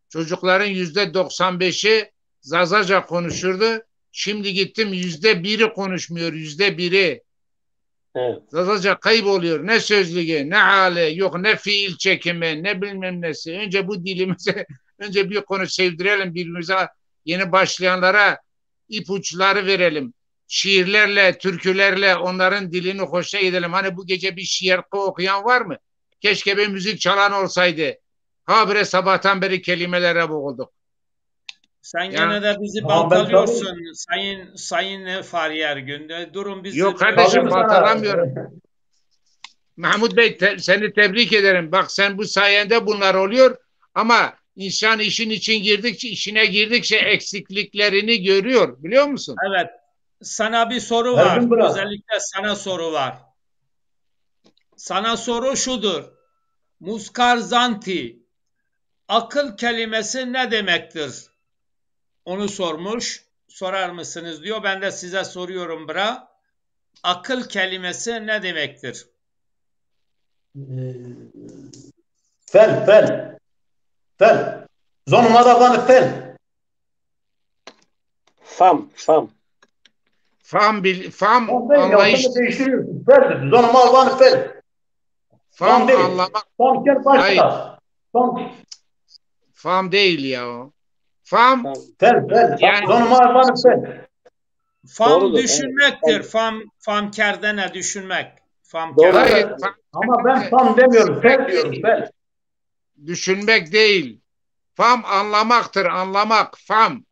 Çocukların %95'i Zazaca konuşurdu. Şimdi gittim %1'i konuşmuyor. %1'i. Evet. Zazaca kayboluyor. Ne sözlüğü, ne hali, yok ne fiil çekimi, ne bilmem nesi. Önce bu dilimize, önce bir konu sevdirelim birbirimize. Yeni başlayanlara ipuçları verelim. Şiirlerle, türkülerle onların dilini hoşuna gidelim. Hani bu gece bir şiir okuyan var mı? Keşke bir müzik çalan olsaydı. Habire sabahtan beri kelimelere boğulduk. Sen Ya, gene de bizi Tamam, ben baltalıyorsun Sayın Fahri Ergün. Durun bizi. Yok kardeşim, Tabii sana- baltalamıyorum. Mahmut Bey seni tebrik ederim. Bak sen bu sayende bunlar oluyor ama İnsan işin içine girdikçe eksikliklerini görüyor. Biliyor musun? Evet. Sana bir soru var. Ergün Bırak. Özellikle sana soru var. Sana soru şudur. Muskarzanti. Akıl kelimesi ne demektir? Onu sormuş. Sorar mısınız diyor. Ben de size soruyorum bra. Akıl kelimesi ne demektir? Fel. Zonuma bana fel. Fam. Fam Anlayış. anlayış. Değiştiriyorsun. Fel. Zonuma bana fel. Fam değil. anlamak. Fam gel Hayır. başla. Fam değil ya. Fam Fel. yani Zonuma bana fel. Fam Doğrudur, düşünmektir. evet. Fam kerdene düşünmek. Fam Doğru. kerdene. hayır, Ama ben fam demiyorum. Fel diyorum. Fel. düşünmek değil. Fam anlamaktır. Anlamak. Fam.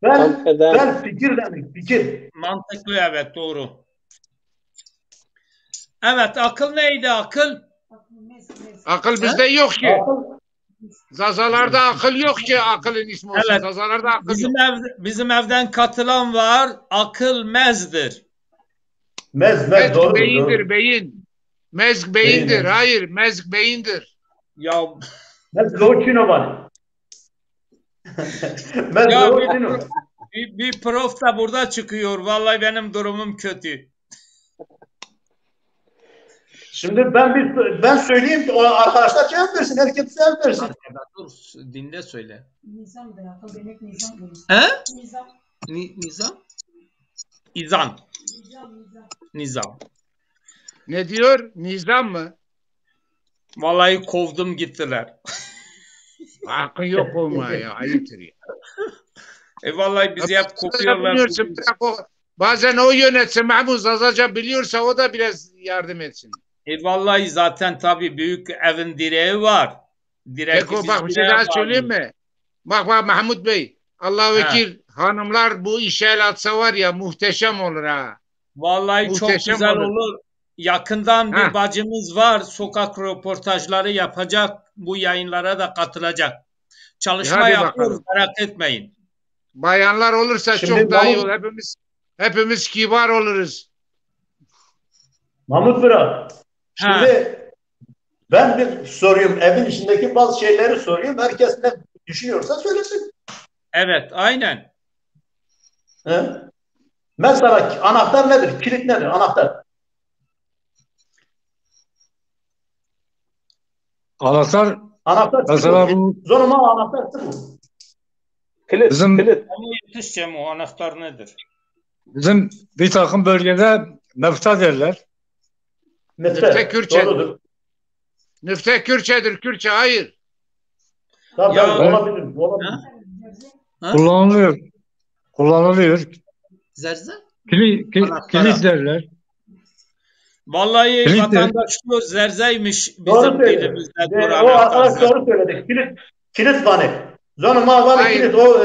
Fel fikir demek. Fikir. Mantıklı, evet, doğru. Evet, akıl neydi akıl? Akıl bizde yok ki. Akıl. Zazalarda akıl yok ki akılın ismi olsun. Evet. Zazalarda akıl yok. Bizim evden katılan var. Akıl mezdir. Mez Mezg doğru. beyindir beyin. Mezg beyindir. Beyin. Hayır mezg beyindir. Ya Mez loçino var. Mez Ya loçino. bir prof da burada çıkıyor. Vallahi benim durumum kötü. Şimdi ben söyleyeyim ki o arkadaşlar cevap versin. Herkes cevap versin. Dur, dinle söyle. Nizam da akıl demek nizam demek. He? Nizam. Nizam? İzan. Nizam. Nizam. Ne diyor? Nizam mı? Vallahi kovdum gittiler. Hakkın yok olma ya. Ayıptır ya. Vallahi bizi hep kopuyorlar. Biliyorsun, bırak bazen o yönetsin. Mahmut Zazaca biliyorsa o da biraz yardım etsin. Vallahi zaten tabii büyük evin direği var. Peki bak bir şey daha söyleyeyim mi? Bak Mahmut Bey. Allah vekil hanımlar bu işe el atsa var ya muhteşem olur ha. Vallahi Muhteşem çok güzel olur. olur. Yakından bir bacımız var. Sokak röportajları yapacak. Bu yayınlara da katılacak. Çalışma Hadi yapıyoruz. bakalım. Merak etmeyin. Bayanlar olursa Şimdi çok daha iyi Mahmut- olur. Hepimiz kibar oluruz. Mahmut Bırak. Şimdi ben bir sorayım. Evin içindeki bazı şeyleri sorayım. Herkes ne düşünüyorsa söylesin. Evet, aynen. He? Mesela anahtar nedir? Kilit nedir? Anahtar. Anahtar Anahtar. mesela bu Zoruma anahtar mı? Kilit. Bizim- Kilit. Ama yetişeceğim, o anahtar nedir? bizim bir takım bölgede mefta derler. Nefte Kürtçe. Doğrudur. Nüfte Kürtçedir. Kürtçe hayır. Tabii Ya- olabilir. Olabilir. Ha? Kullanılıyor. Zerze? Kilit derler. Vallahi Kilit de- vatandaş diyor zerzeymiş Doğru bizim söylüyor. dilimizde. Dur, O anahtar arkadaş zerze. doğru söyledi. Kilit vani. Zonuma vani Hayır. kilit. O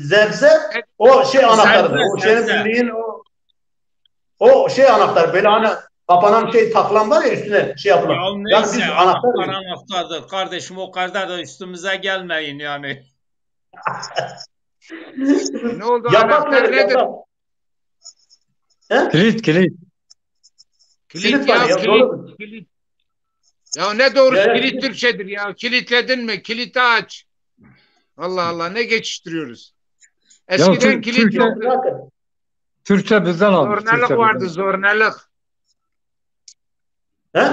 zerze o şey anahtarıdır. O senin Zerze. bildiğin o şey anahtar. Böyle hani kapanan şey takılan var ya üstüne şey yapılan. Ya Yani neyse, biz anahtar anahtar anahtardır. Kardeşim o kadar da üstümüze gelmeyin yani. Ne oldu? yatak Anahtar nedir? nedir? Yatak. Kilit. Kilit Kilit ya var ya, kilit. doğru. Kilit. Ya ne doğrusu Ya, kilit kilit. Türkçedir ya. Kilitledin mi? Kiliti aç. Allah Allah ne geçiştiriyoruz. Eskiden kilit Türkçe- yoktu. Türkçe bizden almış. Zornalık Türkçe vardı bizden. zornalık. He?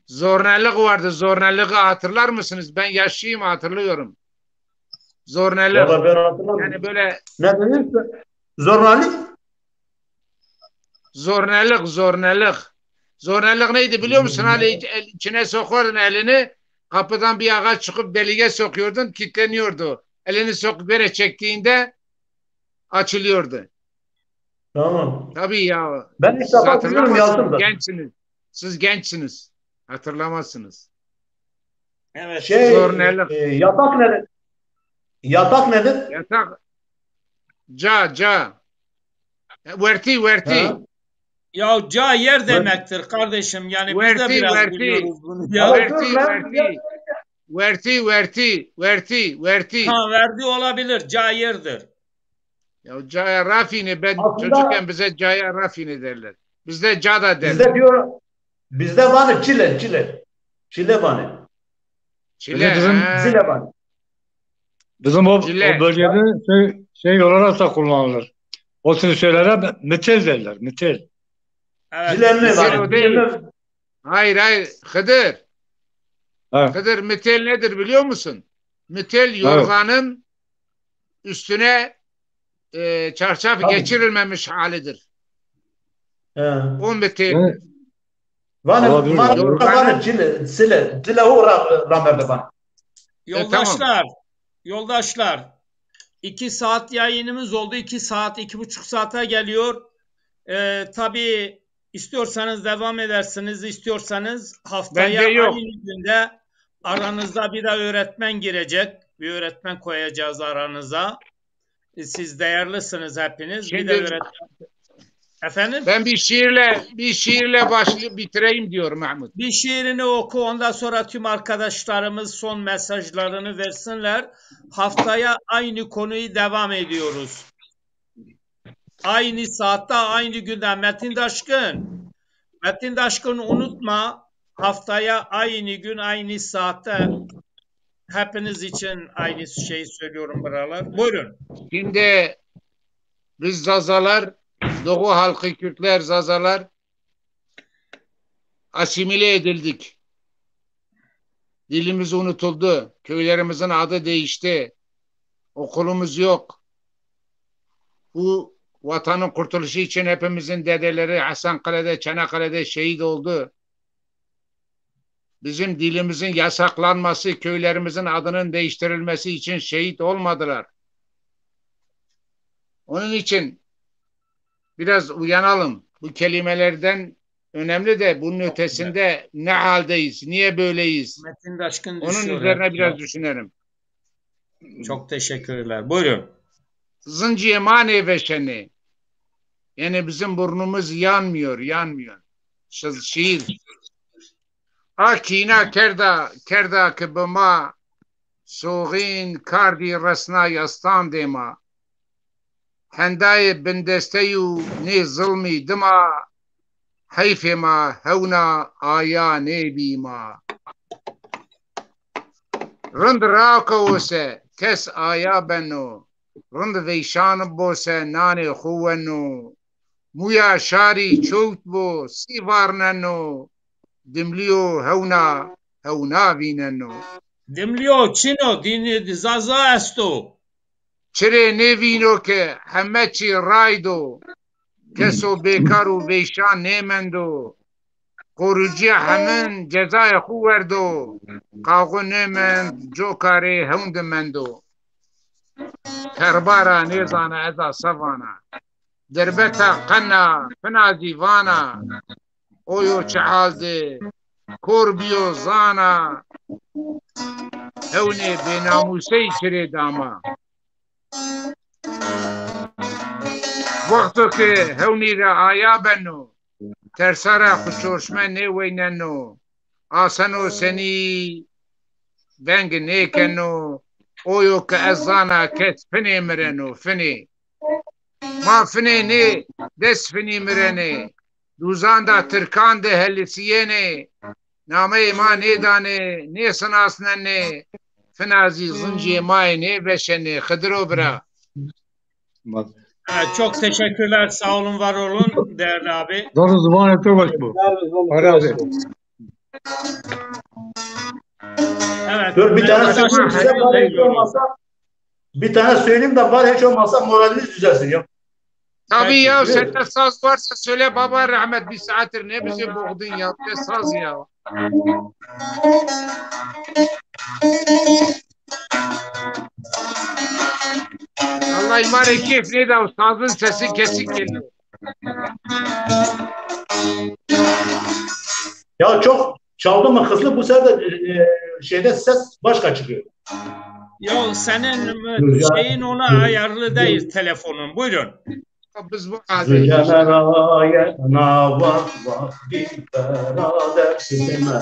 Zornalık vardı. Zornalığı hatırlar mısınız? Ben yaşlıyım hatırlıyorum. Zornalık. Valla ben hatırlamıyorum. Yani böyle Ne dedin? Zornalık. zornalık. Zornalık neydi biliyor musun? Hani içine sokardın elini. Kapıdan bir ağaç çıkıp deliğe sokuyordun. Kilitleniyordu. Elini sokup böyle çektiğinde açılıyordu. Tamam. Tabii ya. Ben ilk Siz defa duyuyorum yazdım da. Gençsiniz. Siz gençsiniz. Hatırlamazsınız. Evet. Zornalık. Yatak nedir? Yatak nedir? Yatak. Ca. Verti. Ha? Ya ca yer demektir kardeşim. Yani biz de Verti, biraz verti. biliyoruz bunu. Ya, Ya, dur lan, Verti. Ha, verdi olabilir. Cayir'dir. Ya Caya Rafini, ben Aslında- çocukken bize Caya Rafini derler. Bizde Cada derler. Bizde diyor, bizde var Çile. Çile var. Çile. Bizim- Zile var. Bizim o Cille. bölgede şey olarak da kullanılır. O tür şeylere mitel derler. Mitel. Evet. Zile mi Zile var? o değil. Hayır. Hıdır. Evet. Hıdır, mitel nedir biliyor musun? Mitel yorganın üstüne çarşaf Tabii. geçirilmemiş halidir. He. O mitel. Evet. Var Olabilir. var Çile. Zile o ramerde var. Yoldaşlar, 2 saat yayınımız oldu. 2 saat, 2,5 saate geliyor. Tabii istiyorsanız devam edersiniz, istiyorsanız haftaya Bende yok. aynı günde aranızda bir de öğretmen girecek. Bir öğretmen koyacağız aranıza. Siz değerlisiniz hepiniz. Bir de Şimdi- öğretmen. Efendim? Ben bir şiirle başlayıp bitireyim diyorum Mahmut. Bir şiirini oku, ondan sonra tüm arkadaşlarımız son mesajlarını versinler. Haftaya aynı konuyu devam ediyoruz. Aynı saatte, aynı günde. Metin Taşkın unutma, haftaya aynı gün, aynı saatte hepiniz için aynı şeyi söylüyorum buralar. Buyurun. Şimdi biz Zazalar, Doğu halkı Kürtler, Zazalar asimile edildik. Dilimiz unutuldu. Köylerimizin adı değişti. Okulumuz yok. Bu vatanın kurtuluşu için hepimizin dedeleri Hasankale'de, Çanakkale'de şehit oldu. Bizim dilimizin yasaklanması, köylerimizin adının değiştirilmesi için şehit olmadılar. Onun için biraz uyanalım. Bu kelimelerden önemli de bunun ötesinde ne haldeyiz, niye böyleyiz? Metin Taşkın Onun düşüyor. üzerine biraz düşünelim. Çok teşekkürler. Buyurun. Zıncıye mane veşeni. Yani bizim burnumuz yanmıyor. Şiir. Akina kerda ki bima soğin kardi resna yastan dema. Hendai bindesteyu ne zulmi dima. Hayfema hevna aya ne bima. Rund raka ose kes aya beno. Rund veyşan bose nane khuveno. Muya şari çoğut bo sivarneno. Dimliyo hevna vineno. Dimliyo çino dini zaza esto. Çire ne vino ke hemeçi raydo. Keso bekaru veyşan nemendo. Koruci hemen cezaya xu verdo. Kago nemend cokare hevndemendo. Kerbara nezana eza savana. Derbeta qana fena divana. Oyo çahalde. Korbiyo zana. Hevne benamuse çire dama. Vakto ke hevni ra aya beno. Tersara kuşoşme ne veyneno. Asano seni beng ne keno. Oyo ke ezana kes fini mireno fini. Ma fini ne des fini mirene. Duzanda Türkan de helisiyene. Name ma ne dane ne sanasne ne. Finazi zıncı may ne beşene. Hıdro bra. Evet, çok teşekkürler. Sağ olun, var olun değerli abi. Doğru zaman etti baş bu. Hadi. Evet. Dur bir tane Metin söyleyeyim Taşkın size var hiç olmazsa. Bir tane söyleyeyim de var hiç olmazsa moraliniz düzelsin ya. Tabii Peki, ya buyur. sende saz varsa söyle baba rahmet bir saattir ne bizi boğdun ya. Ne saz ya. Allah iman keyif neydi o sazın sesi kesik geliyor. Ya çok çaldı mı hızlı bu sefer de şeyde ses başka çıkıyor. Ya senin şeyin ona ayarlı değil telefonun. Buyurun. Biz bu haldeyiz. Zücemeraya navak vakti beraber sizime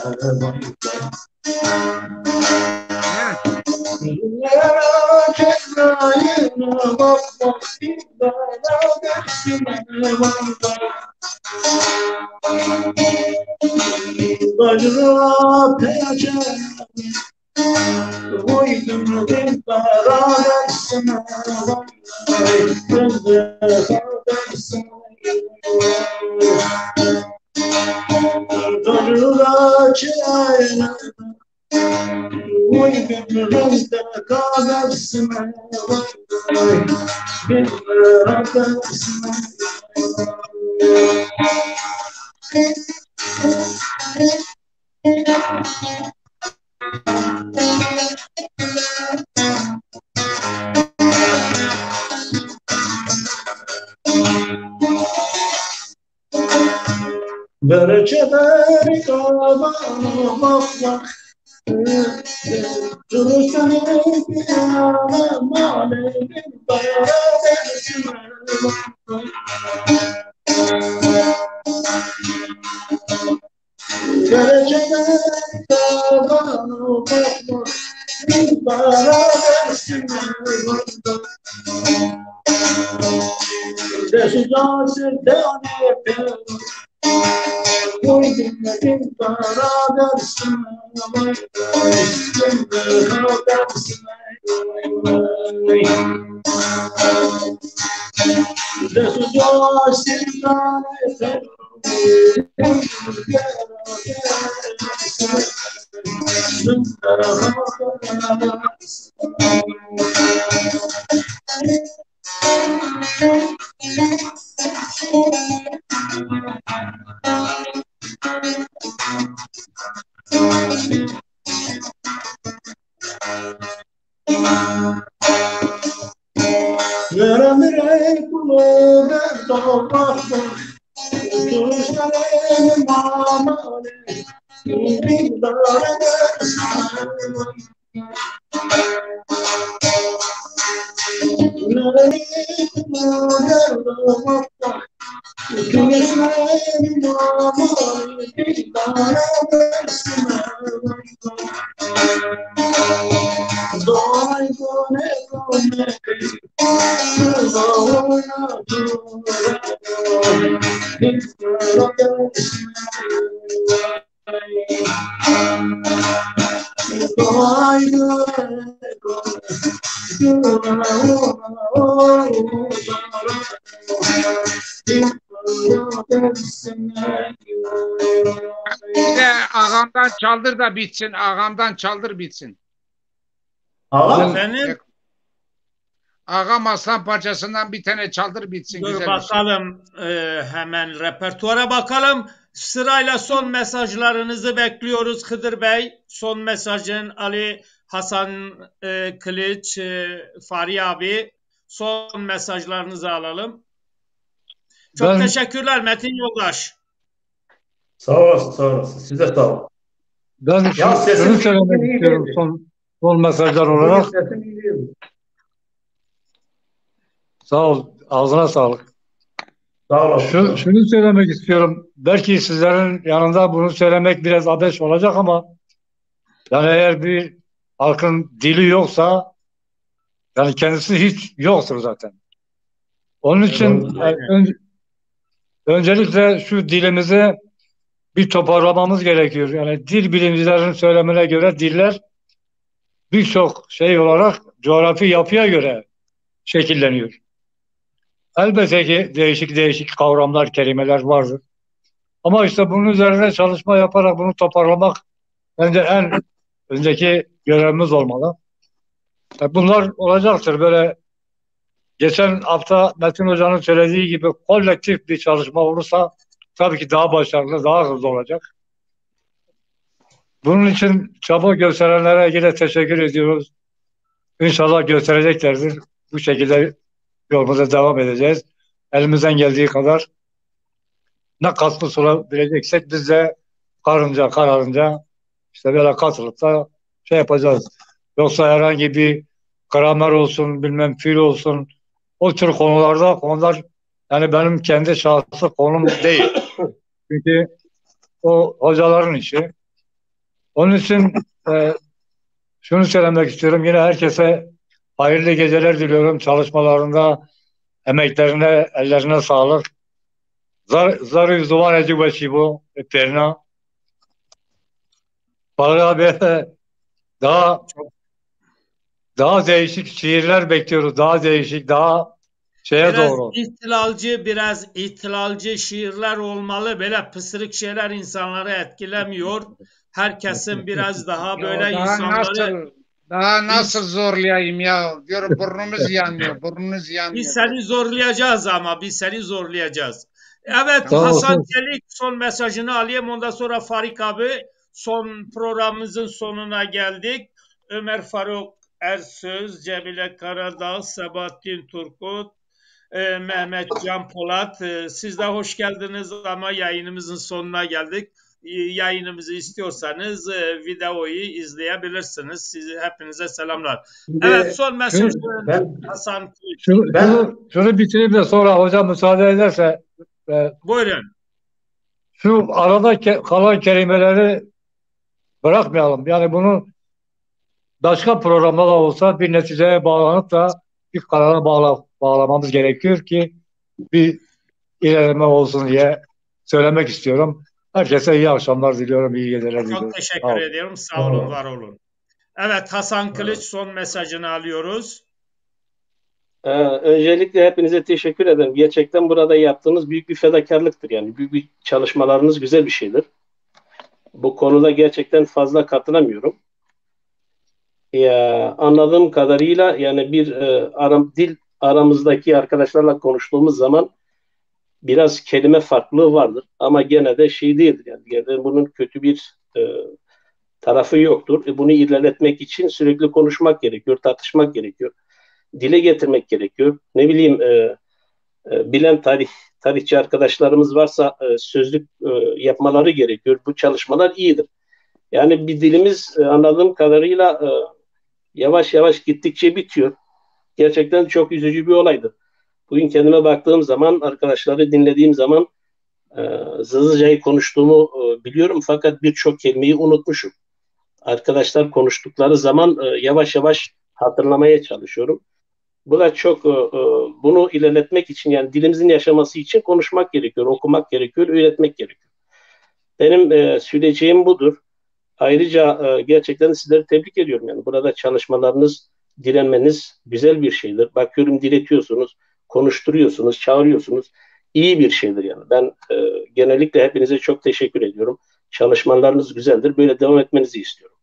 Bir de ağamdan çaldır da bitsin. Ağamdan çaldır bitsin. Ağam? Efendim? Ağam Aslan parçasından bir tane çaldır bitsin. Dur Güzel bir şey. bakalım hemen repertuara bakalım. Sırayla son mesajlarınızı bekliyoruz Hıdır Bey. Son mesajın Ali Hasan Kılıç, Fahri abi. Son mesajlarınızı alalım. Çok teşekkürler Metin Yoldaş. Sağ olasın, sağ olasın. Size sağ olun. Ben Ya sesim şunu söylemek iyi istiyorum geldi. son mesajlar olarak. Sesim iyi geldi. Sağ ol. Ağzına sağlık. Sağ olasın. Şunu söylemek istiyorum. Belki sizlerin yanında bunu söylemek biraz abes olacak ama yani eğer bir halkın dili yoksa yani kendisi hiç yoktur zaten. Onun için öncelikle şu dilimizi bir toparlamamız gerekiyor. Yani dil bilimcilerin söylemine göre diller birçok şey olarak coğrafi yapıya göre şekilleniyor. Elbette ki değişik kavramlar, kelimeler vardır. Ama işte bunun üzerine çalışma yaparak bunu toparlamak bence en önceki görevimiz olmalı. Bunlar olacaktır. Böyle geçen hafta Metin Hoca'nın söylediği gibi kolektif bir çalışma olursa tabii ki daha başarılı, daha hızlı olacak. Bunun için çaba gösterenlere yine teşekkür ediyoruz. İnşallah göstereceklerdir. Bu şekilde yolumuza devam edeceğiz. Elimizden geldiği kadar ne katkı sunabileceksek biz de kararınca işte böyle katılıp da şey yapacağız. Yoksa herhangi bir gramer olsun, bilmem fiil olsun o tür konular yani benim kendi şahsi konum değil. Çünkü o hocaların işi. Onun için şunu söylemek istiyorum. Yine herkese hayırlı geceler diliyorum. Çalışmalarında, emeklerine, ellerine sağlık. Zarı zuvan eci başı bu. Perna. Faruk abi daha daha değişik şiirler bekliyoruz. Daha değişik, daha şeye doğru. Biraz ihtilalci şiirler olmalı. Böyle pısırık şeyler insanları etkilemiyor. Herkesin biraz daha böyle Ya insanları... daha nasıl zorlayayım ya? Diyorum burnumuz yanmıyor. Burnunuz yanmıyor. Biz seni zorlayacağız ama biz seni zorlayacağız. Evet, Sağ Hasan olsun. Çelik son mesajını alayım. Ondan sonra Farik abi, son programımızın sonuna geldik. Ömer Faruk Ersöz, Cemile Karadağ, Sabahattin Turgut, Mehmet Can Polat. Siz de hoş geldiniz ama yayınımızın sonuna geldik. Yayınımızı istiyorsanız videoyu izleyebilirsiniz. Sizi hepinize selamlar. Evet, son mesaj Hasan. Şunu bitireyim de sonra hocam müsaade ederse Buyurun. şu arada kalan kelimeleri bırakmayalım. Yani bunu başka programda da olsa bir neticeye bağlanıp da bir karara bağlamamız gerekiyor ki bir ilerleme olsun diye söylemek istiyorum. Herkese iyi akşamlar diliyorum, iyi geceler diliyorum. Çok teşekkür ediyorum. Sağ olun, var olun. Evet, Hasan Kılıç son mesajını alıyoruz. Öncelikle hepinize teşekkür ederim. Gerçekten burada yaptığınız büyük bir fedakarlıktır. Yani büyük bir çalışmalarınız güzel bir şeydir. Bu konuda gerçekten fazla katılamıyorum. Ya anladığım kadarıyla yani bir dil aramızdaki arkadaşlarla konuştuğumuz zaman biraz kelime farklılığı vardır. Ama gene de şey değildir. Yani gene bunun kötü bir tarafı yoktur. Bunu ilerletmek için sürekli konuşmak gerekiyor, tartışmak gerekiyor. Dile getirmek gerekiyor. Ne bileyim bilen tarihçi arkadaşlarımız varsa sözlük yapmaları gerekiyor. Bu çalışmalar iyidir. Yani bir dilimiz anladığım kadarıyla yavaş yavaş gittikçe bitiyor. Gerçekten çok üzücü bir olaydı. Bugün kendime baktığım zaman, arkadaşları dinlediğim zaman Zızıca'yı konuştuğumu biliyorum fakat birçok kelimeyi unutmuşum. Arkadaşlar konuştukları zaman yavaş yavaş hatırlamaya çalışıyorum. Bu da çok bunu ilerletmek için yani dilimizin yaşaması için konuşmak gerekiyor, okumak gerekiyor, öğretmek gerekiyor. Benim söyleyeceğim budur. Ayrıca gerçekten sizleri tebrik ediyorum. Yani burada çalışmalarınız, direnmeniz güzel bir şeydir. Bakıyorum diretiyorsunuz, konuşturuyorsunuz, çağırıyorsunuz. İyi bir şeydir yani. Ben genellikle hepinize çok teşekkür ediyorum. Çalışmalarınız güzeldir. Böyle devam etmenizi istiyorum.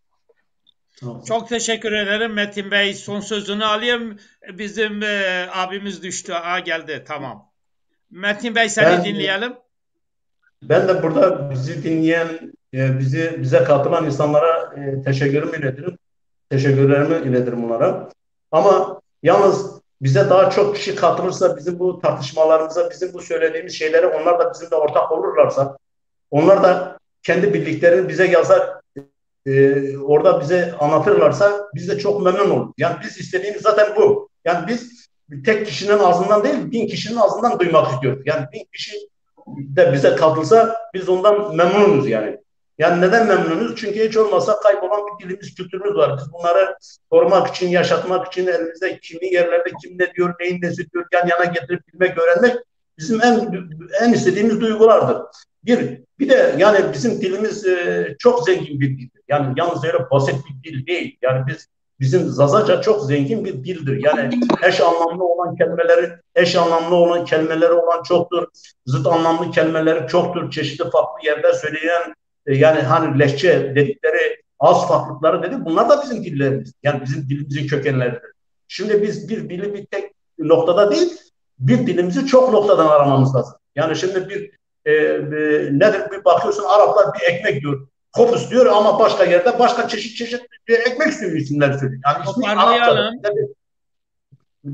Çok teşekkür ederim Metin Bey. Son sözünü alayım. Bizim abimiz düştü. Geldi. Tamam. Metin Bey seni dinleyelim. Ben de burada bizi dinleyen, bize katılan insanlara teşekkürlerimi iletirim onlara. Ama yalnız bize daha çok kişi katılırsa bizim bu tartışmalarımıza, bizim bu söylediğimiz şeylere onlar da bizimle ortak olurlarsa, onlar da kendi bildiklerini bize yazar, orada bize anlatırlarsa biz de çok memnun oluruz. Yani biz istediğimiz zaten bu. Yani biz tek kişinin ağzından değil, 1000 kişinin ağzından duymak istiyoruz. Yani 1000 kişi de bize katılsa biz ondan memnunuz yani. Yani neden memnunuz? Çünkü hiç olmazsa kaybolan bir dilimiz, kültürümüz var. Biz bunları korumak için, yaşatmak için elimizde kimi yerlerde kim ne diyor, neyin nesi diyor, yan yana getirip bilmek, öğrenmek bizim en istediğimiz duygulardır. Bir de yani bizim dilimiz çok zengin bir dildir. Yani yalnız öyle basit bir dil değil. Yani bizim Zazaca çok zengin bir dildir. Yani eş anlamlı olan kelimeleri olan çoktur. Zıt anlamlı kelimeleri çoktur. Çeşitli farklı yerde söyleyen yani hani lehçe dedikleri az farklılıkları dedi. Bunlar da bizim dillerimiz. Yani bizim dilimizin kökenleridir. Şimdi biz bir dili bir tek noktada değil, bir dilimizi çok noktadan aramamız lazım. Yani şimdi nedir bir bakıyorsun Araplar bir ekmek diyor. Kopus diyor ama başka yerde başka çeşit ekmek isimler söylüyor. Yani ismi Arapçadır.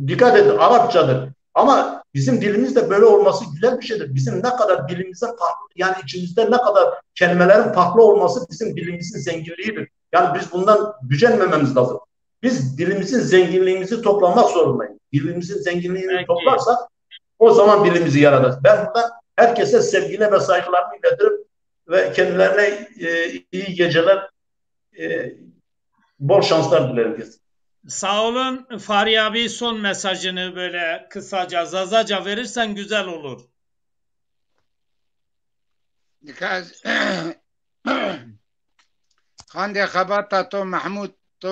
Dikkat edin Arapçadır. Ama bizim dilimizde böyle olması güzel bir şeydir. Bizim ne kadar dilimizde farklı yani içimizde ne kadar kelimelerin farklı olması bizim dilimizin zenginliğidir. Yani biz bundan gücenmememiz lazım. Biz dilimizin zenginliğimizi toplamak zorundayız. Dilimizin zenginliğini toplarsak o zaman dilimizi yaratır. Ben buradan herkese sevgiyle ve saygılarımı iletirim ve kendilerine iyi geceler Bol şanslar dilerim kesin. Sağ olun. Fahri abi son mesajını böyle kısaca, zazaca verirsen güzel olur. Because خانده خباتا تو محمود تو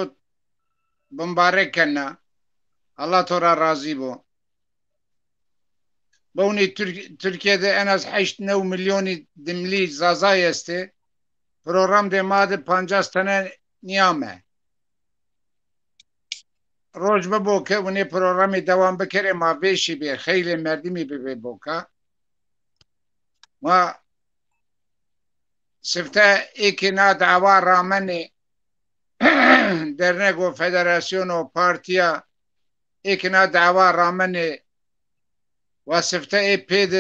بمبارک کنا Allah tora razı bu. Buni Türkiye'de en az 8-9 milyoni dimli zazay este. Program de madı 50 tane niyame. Roj bu ke uni programı devam bekere ma beşi bir khayli merdimi be boka. Ma sifte ikina dava ramani dernek o federasyon o partiya ikna dava ramani وصفته ای پید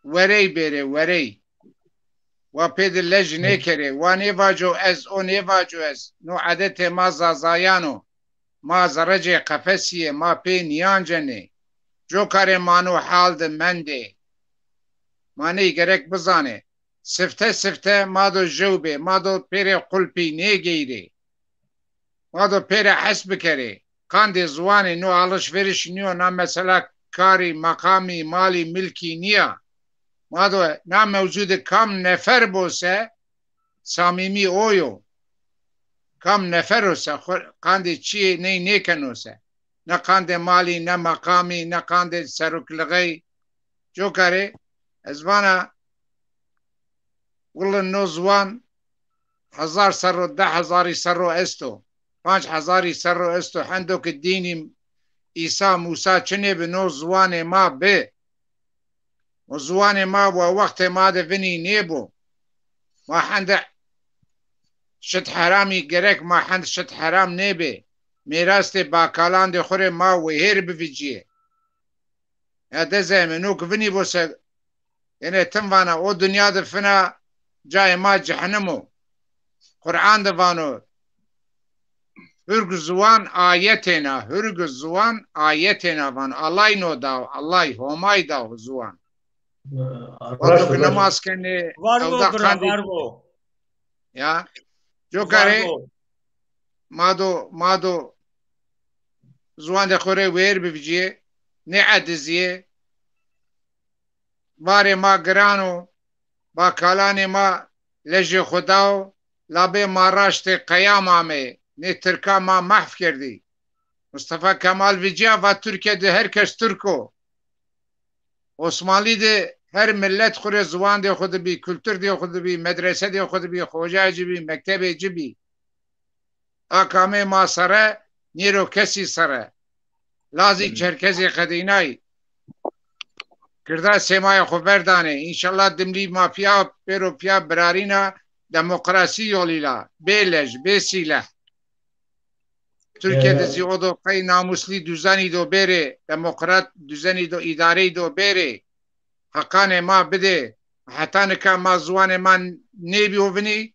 وری بره وری و پید لجنه کره و نیواجو از او نیواجو از نو عدت ما زازایانو ما زرج قفسیه ما پی نیانجنه جو کار مانو حال ده منده مانی گرک بزانه سفته ما دو جوبه ما دو پیر قلپی نگیره ما دو پیر حسب کره کاندی زوانه نو علش ورش نیو نا مثلا کاری مقامی مالی ملکی نیا مادو نه موجود کم نفر بوسه صمیمی اویو کم نفر اوسه قاندی چی نی کنوسه نه قاند مالی نه مقامی نه قاند سرکلغی جو کاری ازوانا ول نوزوان 1000 سر 10,000 سر استو 5,000 سر استو حندو که دینی ایسا موسا چنه به نو زوان ما به و زوان ما و وقت ما ده ونی نیبو ما حند شد حرامی گرک ما حند شد حرام نیبه میراست باکالان ده خوره ما و هیر بفجیه یا ده زمینو که ونی بوسه یعنی تنوانا او دنیا ده فنا جای ما جهنمو قرآن ده وانو Hürgüzvan ayetena, hürgüzvan ayetena van alay no dav, alay homay dav zvan. Vakti namaz kene, var bu. Ya, jo kare, mado zvan de khore ver bivciye, ne adiziye, vare ma grano, ba kalane ma leje khudav, labe maraşte kıyamame. Ne Türk'a ma mahv kerdi. Mustafa Kemal Vicia ve Türkiye'de herkes Türko. Osmanlı de her millet kure zuvan de xudu bi, kültür de xudu bi, medrese de xudu bi, hocacı bi, mektebeci bi. Akame ma sara, niro kesi sara. Lazi Çerkezi Kadinay. Kirda semaya khuberdane. İnşallah dimli mafya, peropya, brarina, demokrasi yoluyla, belej, besilah. Türkiye'de ziyodo kay namusli düzeni do bere, demokrat düzeni do idare do bere, hakane ma bide, hatane ka ma zuane man nebi o vini,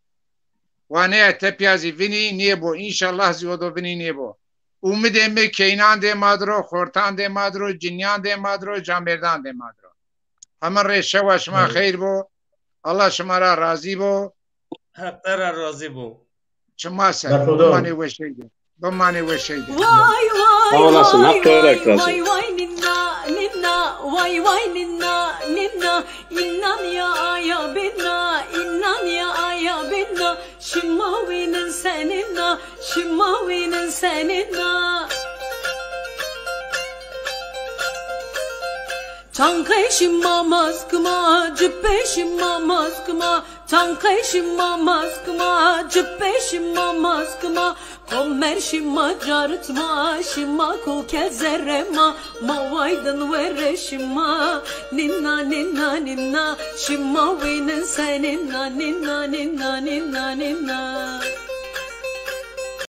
ve ne tepiazi vini nebo, inşallah ziyodo vini nebo. Umide me keynan de madro, khortan de madro, cinyan de madro, camerdan de madro. Hemen re şeva şma khayr bo, Allah şmara razı bo. Hakkara razı bo. Şma sen, mani ve şeyde. Bamane ve şeyde. Vay olasın, hakkı olarak razı. Vay vay ninna ninna vay vay ninna ninna innan ya aya binna innan ya aya binna şimmavinin seninna şimmavinin seninna Çankay şimma maskıma cübbe şimma maskıma Çankay şimma maskıma cübbe şimma maskıma Kommer şimma carıtma şimma koke zerrema Mavaydın verre şimma Ninna ninna ninna şimma vinin seninna Ninna ninna ninna ninna